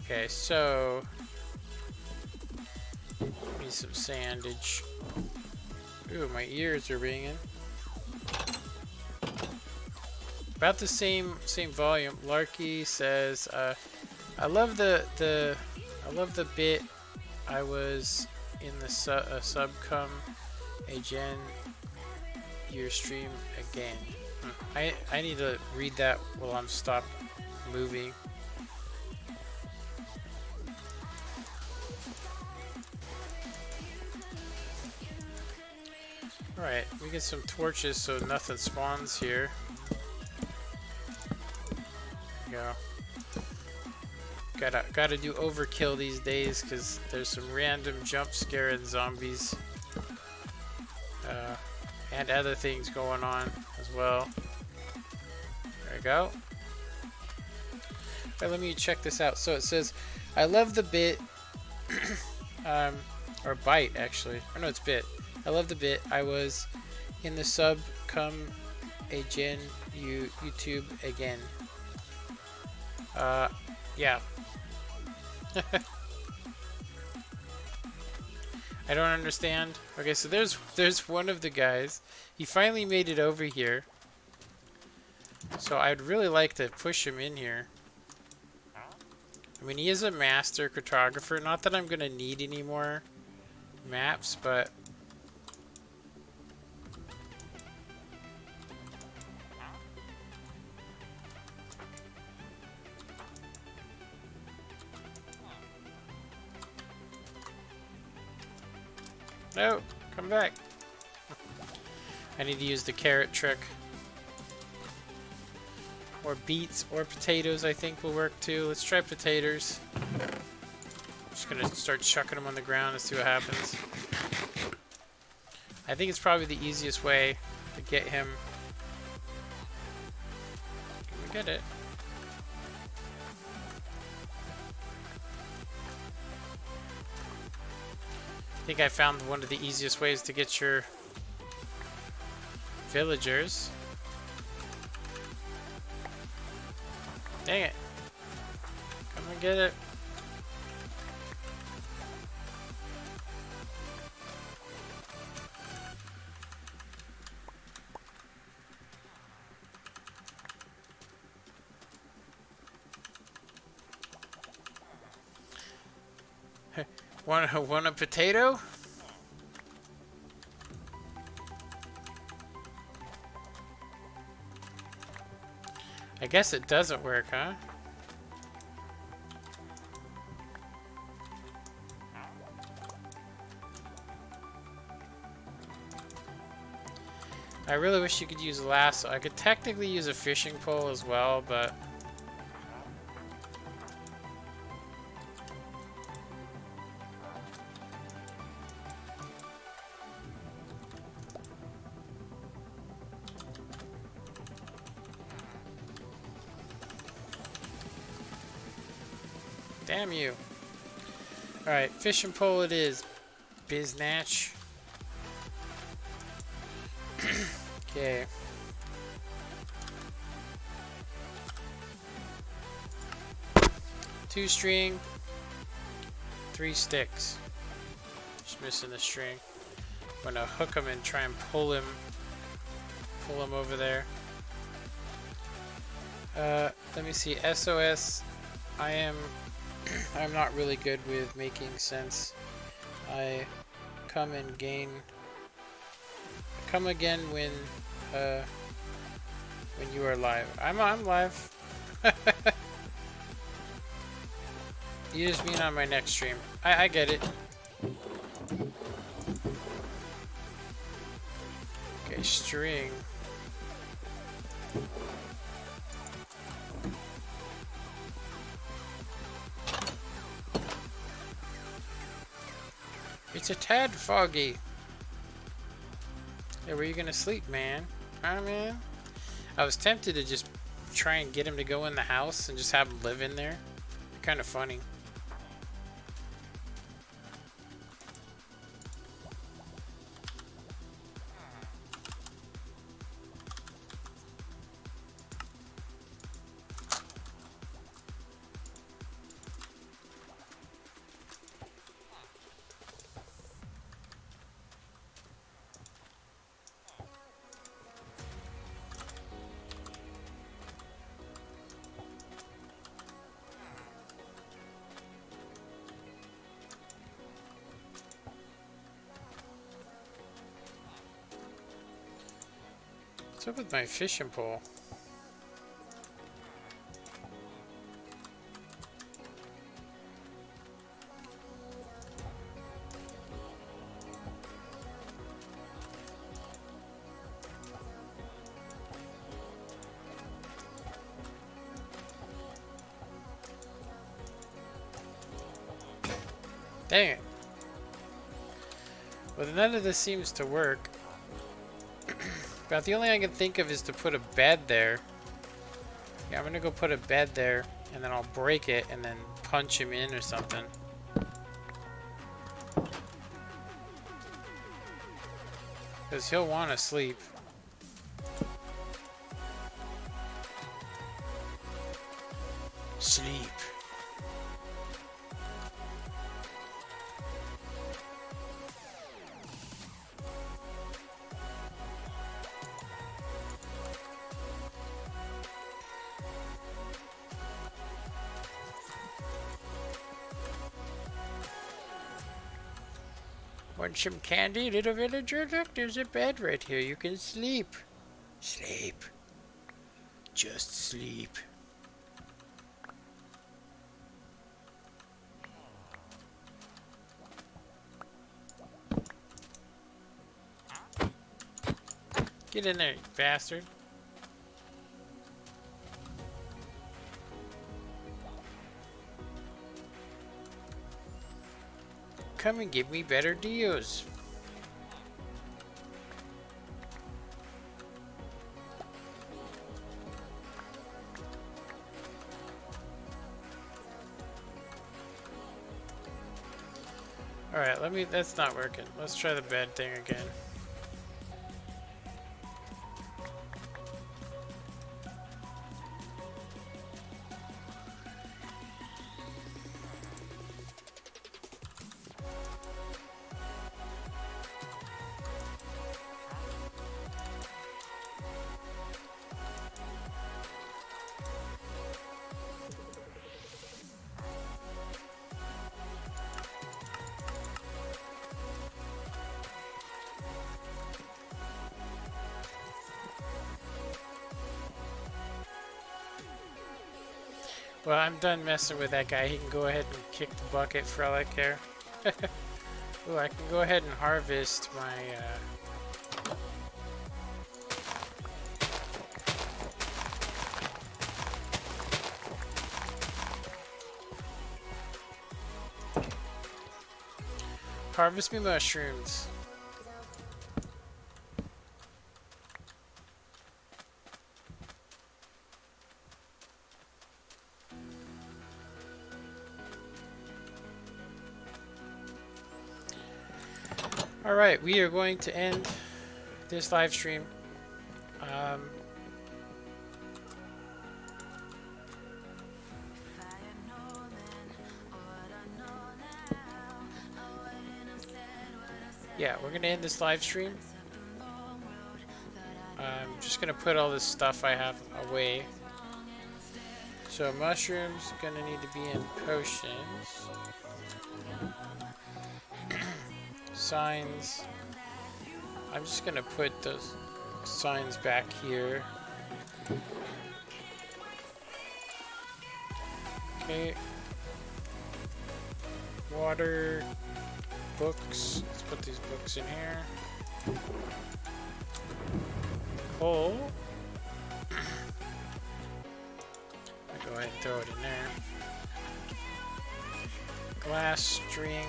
Okay, so need some sandage. Ooh, my ears are ringing. About the same volume. Larky says, I love the bit. I was in the subcom again. Your stream again. I need to read that while I'm stopped moving. Alright, we get some torches so nothing spawns here. go. Gotta do overkill these days because there's some random jump scare and zombies. And other things going on as well. There we go. Alright, let me check this out. So it says, I love the bit, or bite actually. Or no, it's bit. I love the bit. I was in the sub come a gen YouTube again. Yeah. I don't understand. Okay, so there's one of the guys. He finally made it over here. So I'd really like to push him in here. I mean, he is a master cartographer. Not that I'm gonna need any more maps, but no, come back. I need to use the carrot trick. Or beets or potatoes I think will work too. Let's try potatoes. Just gonna start chucking them on the ground and see what happens. I think it's probably the easiest way to get him. Can we get it? I think I found one of the easiest ways to get your villagers. Dang it. Come and get it. Want a potato? I guess it doesn't work, huh? I really wish you could use a lasso. I could technically use a fishing pole as well, but damn you. Alright, fishing pole it is, biznatch. Okay. Two string, 3 sticks. Just missing the string. I'm gonna hook him and try and pull him over there. Let me see. SOS. I'm not really good with making sense. I come again when you are live. I'm live. You just mean on my next stream. I get it. Okay, string. It's a tad foggy. Hey, where are you gonna sleep, man? Huh, man? I was tempted to just try and get him to go in the house and just have him live in there. Kind of funny. What's up with my fishing pole? Dang it. Well, none of this seems to work. But the only thing I can think of is to put a bed there. Yeah, I'm gonna go put a bed there, and then I'll break it, and then punch him in or something. Because he'll want to sleep. Sleep. Want some candy, little villager? Look, there's a bed right here. You can sleep. Sleep. Just sleep. Get in there, you bastard. Come and give me better deals. Alright, that's not working. Let's try the bed thing again. Well, I'm done messing with that guy. He can go ahead and kick the bucket for all I care. Ooh, I can go ahead and harvest my, harvest me mushrooms. Alright, we are going to end this live stream. Yeah, we're going to end this live stream. I'm just going to put all this stuff I have away. So mushrooms are going to need to be in potions. Signs. I'm just gonna put those signs back here. Okay. Water. Books. Let's put these books in here. Coal. I'll go ahead and throw it in there. Glass string.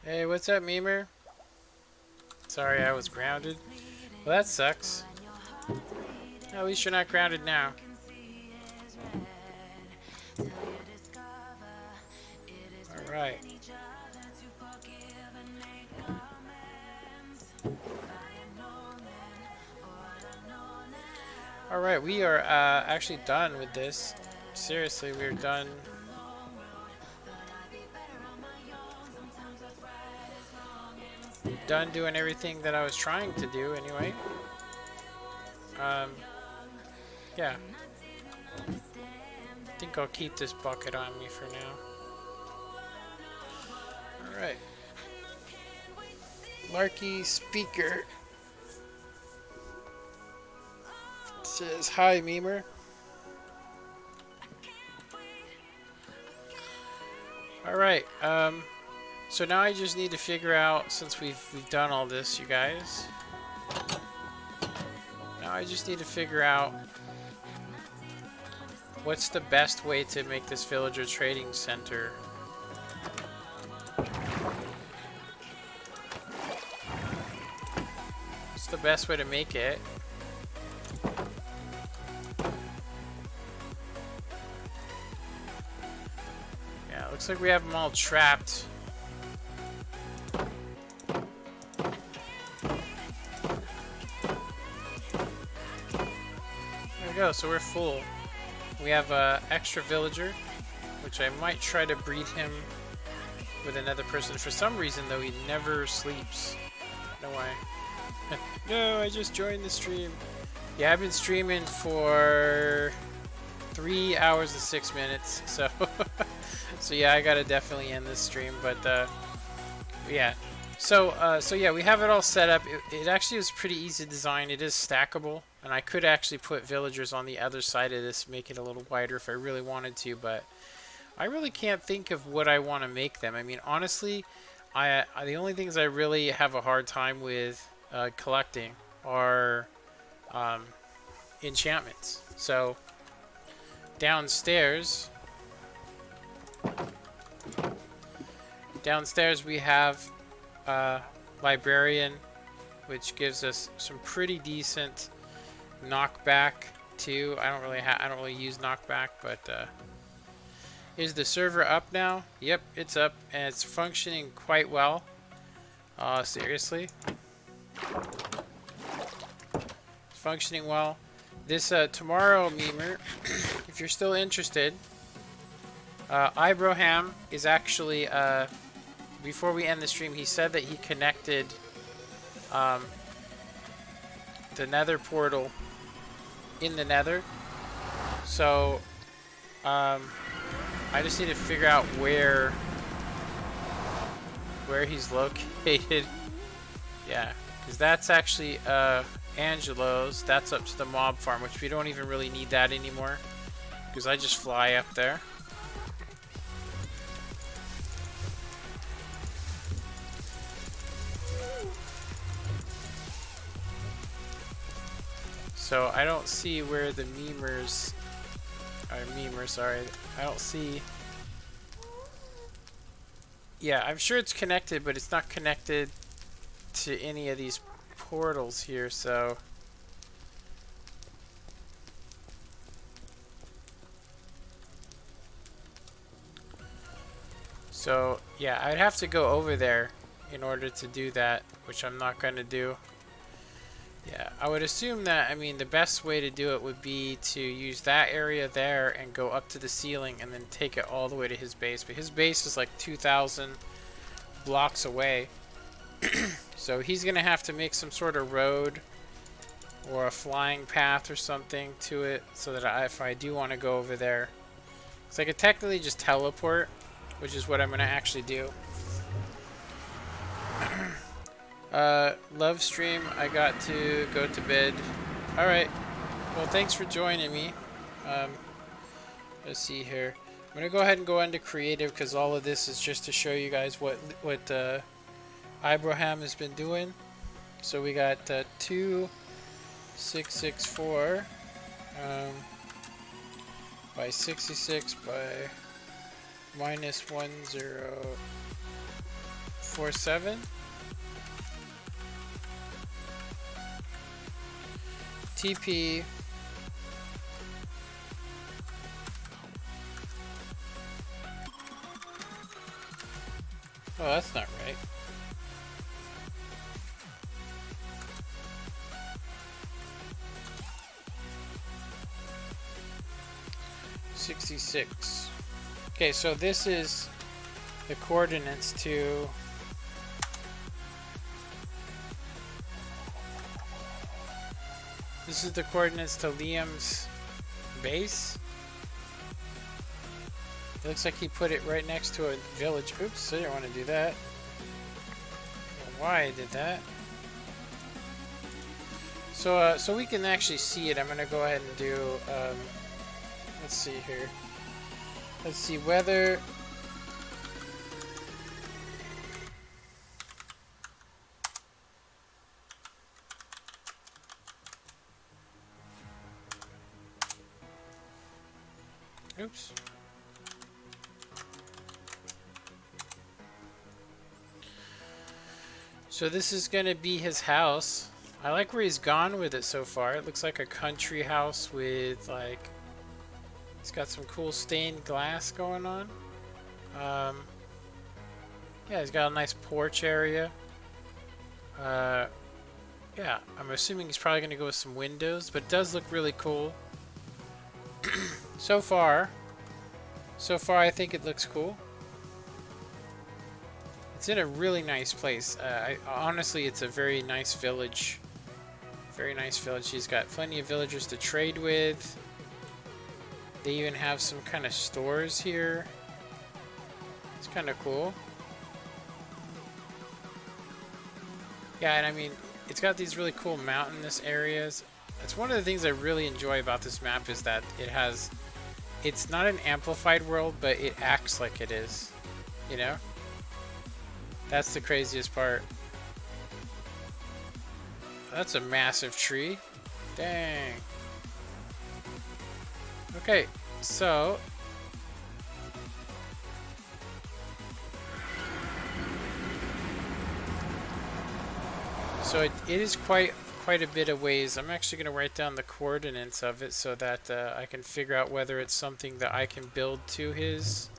Hey, what's up, Memer? Sorry, I was grounded. Well, that sucks. At least you're not grounded now. Alright. Alright, we are actually done with this. Seriously, we're done. Done doing everything that I was trying to do anyway. Yeah. I think I'll keep this bucket on me for now. Alright. Larky speaker says, hi, Memer. Alright, So now I just need to figure out, since we've done all this, you guys. Now I just need to figure out what's the best way to make this villager trading center. What's the best way to make it? Yeah, looks like we have them all trapped. There we go, so we're full. We have an extra villager, which I might try to breed him with another person. For some reason, though, he never sleeps. No way. No, I just joined the stream. Yeah, I've been streaming for 3 hours and 6 minutes, so so yeah, I gotta definitely end this stream. But yeah, so yeah, we have it all set up. It actually was pretty easy to design. It is stackable, and I could actually put villagers on the other side of this, make it a little wider if I really wanted to, but I really can't think of what I want to make them. I mean, honestly, the only things I really have a hard time with collecting are enchantments. So downstairs we have librarian, which gives us some pretty decent knockback too. I don't really use knockback, but is the server up now? Yep, it's up and it's functioning quite well. Seriously, it's functioning well. This tomorrow memer, if you're still interested, Ibrahim is actually before we end the stream, he said that he connected the Nether portal in the Nether. So I just need to figure out where he's located. Yeah, because that's actually Angelo's. That's up to the mob farm, which we don't even really need that anymore because I just fly up there. So I don't see where the memers are. Sorry, I don't see. Yeah, I'm sure it's connected, but it's not connected to any of these portals here, so. So, yeah, I'd have to go over there in order to do that, which I'm not going to do. Yeah, I would assume that, I mean, the best way to do it would be to use that area there and go up to the ceiling and then take it all the way to his base. But his base is like 2,000 blocks away. So he's going to have to make some sort of road or a flying path or something to it so that if I do want to go over there. So I could technically just teleport, which is what I'm going to actually do. Love stream, I got to go to bed. Alright, well thanks for joining me. Let's see here. I'm gonna go ahead and go into creative because all of this is just to show you guys what Ibrahim has been doing. So we got 2664 by 66 by minus 1047. TP oh, that's not right. $66. Okay, so this is the coordinates to this is the coordinates to Liam's base. It looks like he put it right next to a village. Oops, I didn't want to do that. I don't know why I did that. So, so we can actually see it. I'm gonna go ahead and do. Let's see here. Let's see whether. Oops. So this is gonna be his house. I like where he's gone with it so far. It looks like a country house with like, it's got some cool stained glass going on. Yeah, he's got a nice porch area. Yeah, I'm assuming he's probably gonna go with some windows, but it does look really cool. So far I think it looks cool. It's in a really nice place. Honestly, it's a very nice village. Very nice village. He's got plenty of villagers to trade with. They even have some kind of stores here. It's kind of cool. Yeah, and I mean, it's got these really cool mountainous areas. That's one of the things I really enjoy about this map is that it's not an amplified world, but it acts like it is, you know? That's the craziest part. That's a massive tree. Dang. Okay, so it is quite a bit of ways. I'm actually going to write down the coordinates of it so that I can figure out whether it's something that I can build to his,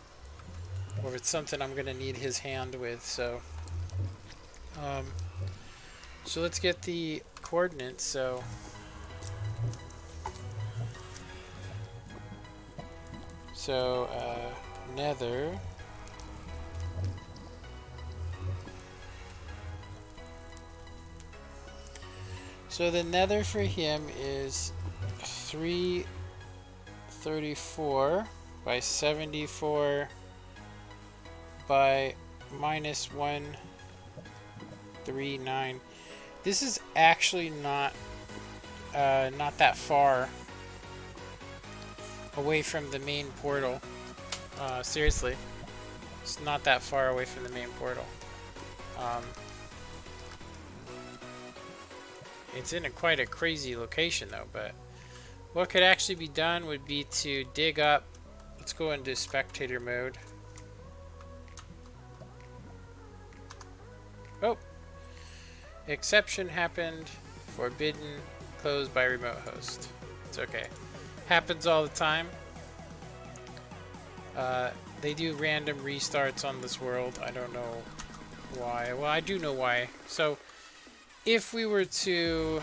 or if it's something I'm going to need his hand with. So let's get the coordinates. So Nether. So the Nether for him is 334 by 74 by minus 139. This is actually not that far away from the main portal. Seriously, it's not that far away from the main portal. It's in quite a crazy location though, but what could actually be done would be to dig up. Let's go into spectator mode. Oh, exception happened. Forbidden. Closed by remote host. It's okay. Happens all the time. They do random restarts on this world. I don't know why. Well, I do know why. So if we were to,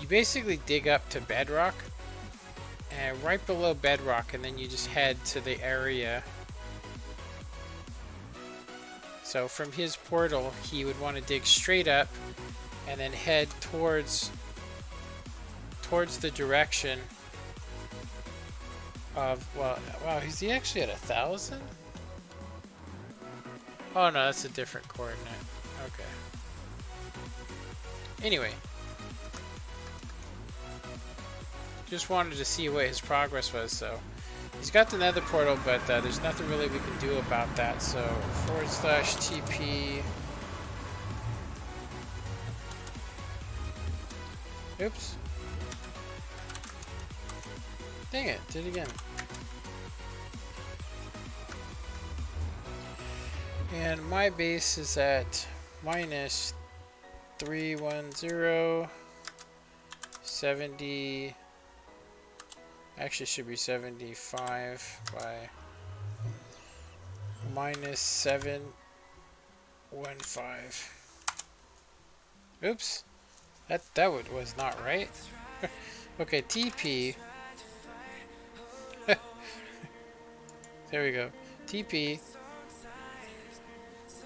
you basically dig up to bedrock, and right below bedrock, and then you just head to the area. So from his portal, he would want to dig straight up and then head towards the direction of, well, wow, is he actually at 1,000? Oh no, that's a different coordinate. Okay. Anyway. Just wanted to see what his progress was, so. He's got the nether portal, but there's nothing really we can do about that, so /TP. Oops. Dang it, did it again. And my base is at minus 310, 70, actually should be 75 by minus 715. Oops, that was not right. Okay, TP. There we go. TP.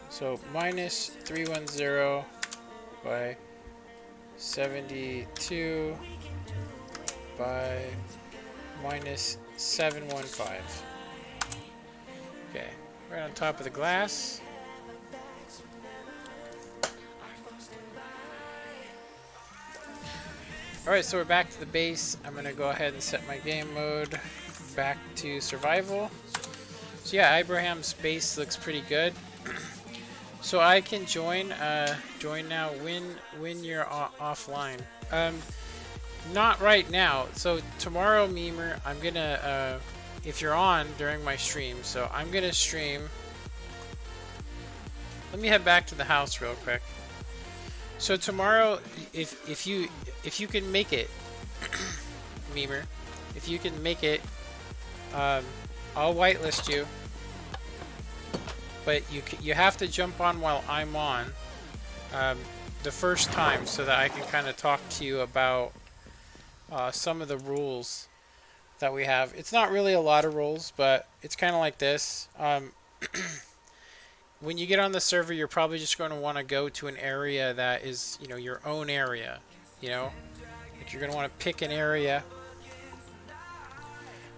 So minus 310 by 72 by minus 715. Okay, right on top of the glass. Alright, so we're back to the base. I'm going to go ahead and set my game mode back to survival. So yeah, Abraham's base looks pretty good. So I can join now when you're offline. Not right now. So tomorrow, Memer, I'm gonna, if you're on during my stream, so I'm gonna stream. Let me head back to the house real quick. So tomorrow, if you can make it, Memer, if you can make it, I'll whitelist you. But you have to jump on while I'm on, the first time, so that I can kind of talk to you about some of the rules that we have. It's not really a lot of rules, but it's kind of like this. When you get on the server, you're probably just going to want to go to an area that is, you know, your own area. You know, like you're going to want to pick an area.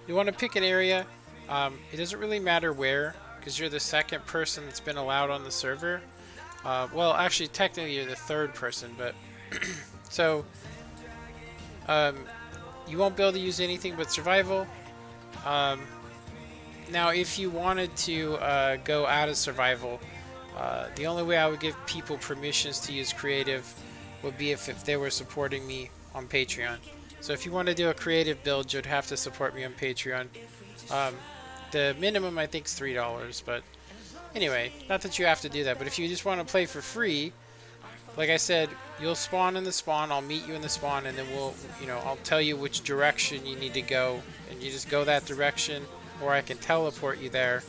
You want to pick an area. It doesn't really matter where, because you're the second person that's been allowed on the server. Well, actually, technically you're the third person, but so you won't be able to use anything but survival. Now, if you wanted to go out of survival, the only way I would give people permissions to use creative would be if they were supporting me on Patreon. So if you want to do a creative build, you'd have to support me on Patreon. The minimum, I think, is $3, but anyway, not that you have to do that, but if you just want to play for free, like I said, you'll spawn in the spawn, I'll meet you in the spawn, and then I'll tell you which direction you need to go, and you just go that direction, or I can teleport you there.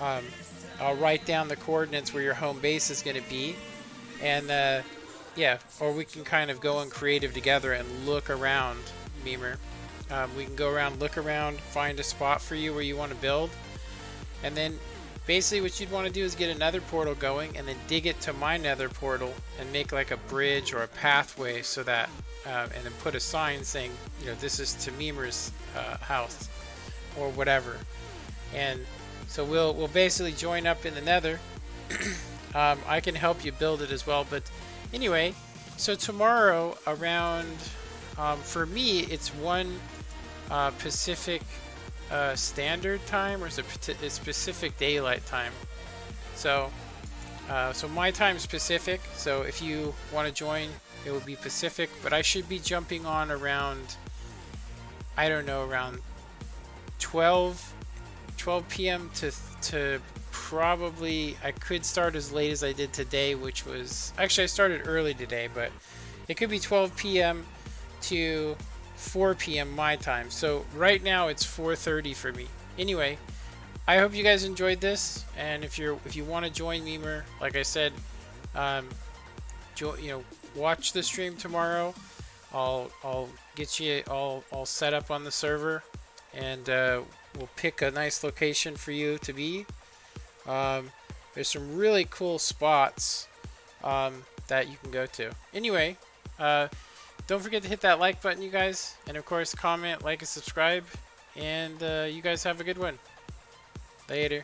I'll write down the coordinates where your home base is going to be, and yeah, or we can kind of go in creative together and look around, Memer. We can go around, look around, find a spot for you where you want to build, and then basically what you'd want to do is get another portal going and then dig it to my nether portal and make like a bridge or a pathway, so that and then put a sign saying, you know, this is to Memer's house or whatever. And so we'll basically join up in the nether. I can help you build it as well, but anyway, so tomorrow around for me it's 1 Pacific Standard Time, or is it a specific daylight time? So my time's Pacific, so if you want to join, it would be Pacific, but I should be jumping on around, I don't know, around 12 p.m. to probably, I could start as late as I did today, which was, actually I started early today, but it could be 12 p.m. to 4 p.m. my time. So right now it's 4:30 for me. Anyway, I hope you guys enjoyed this, and if you want to join Memer, like I said, watch the stream tomorrow. I'll get you all set up on the server, and we'll pick a nice location for you to be. There's some really cool spots that you can go to. Anyway, don't forget to hit that like button, you guys, and of course comment, like, and subscribe, and you guys have a good one. Later.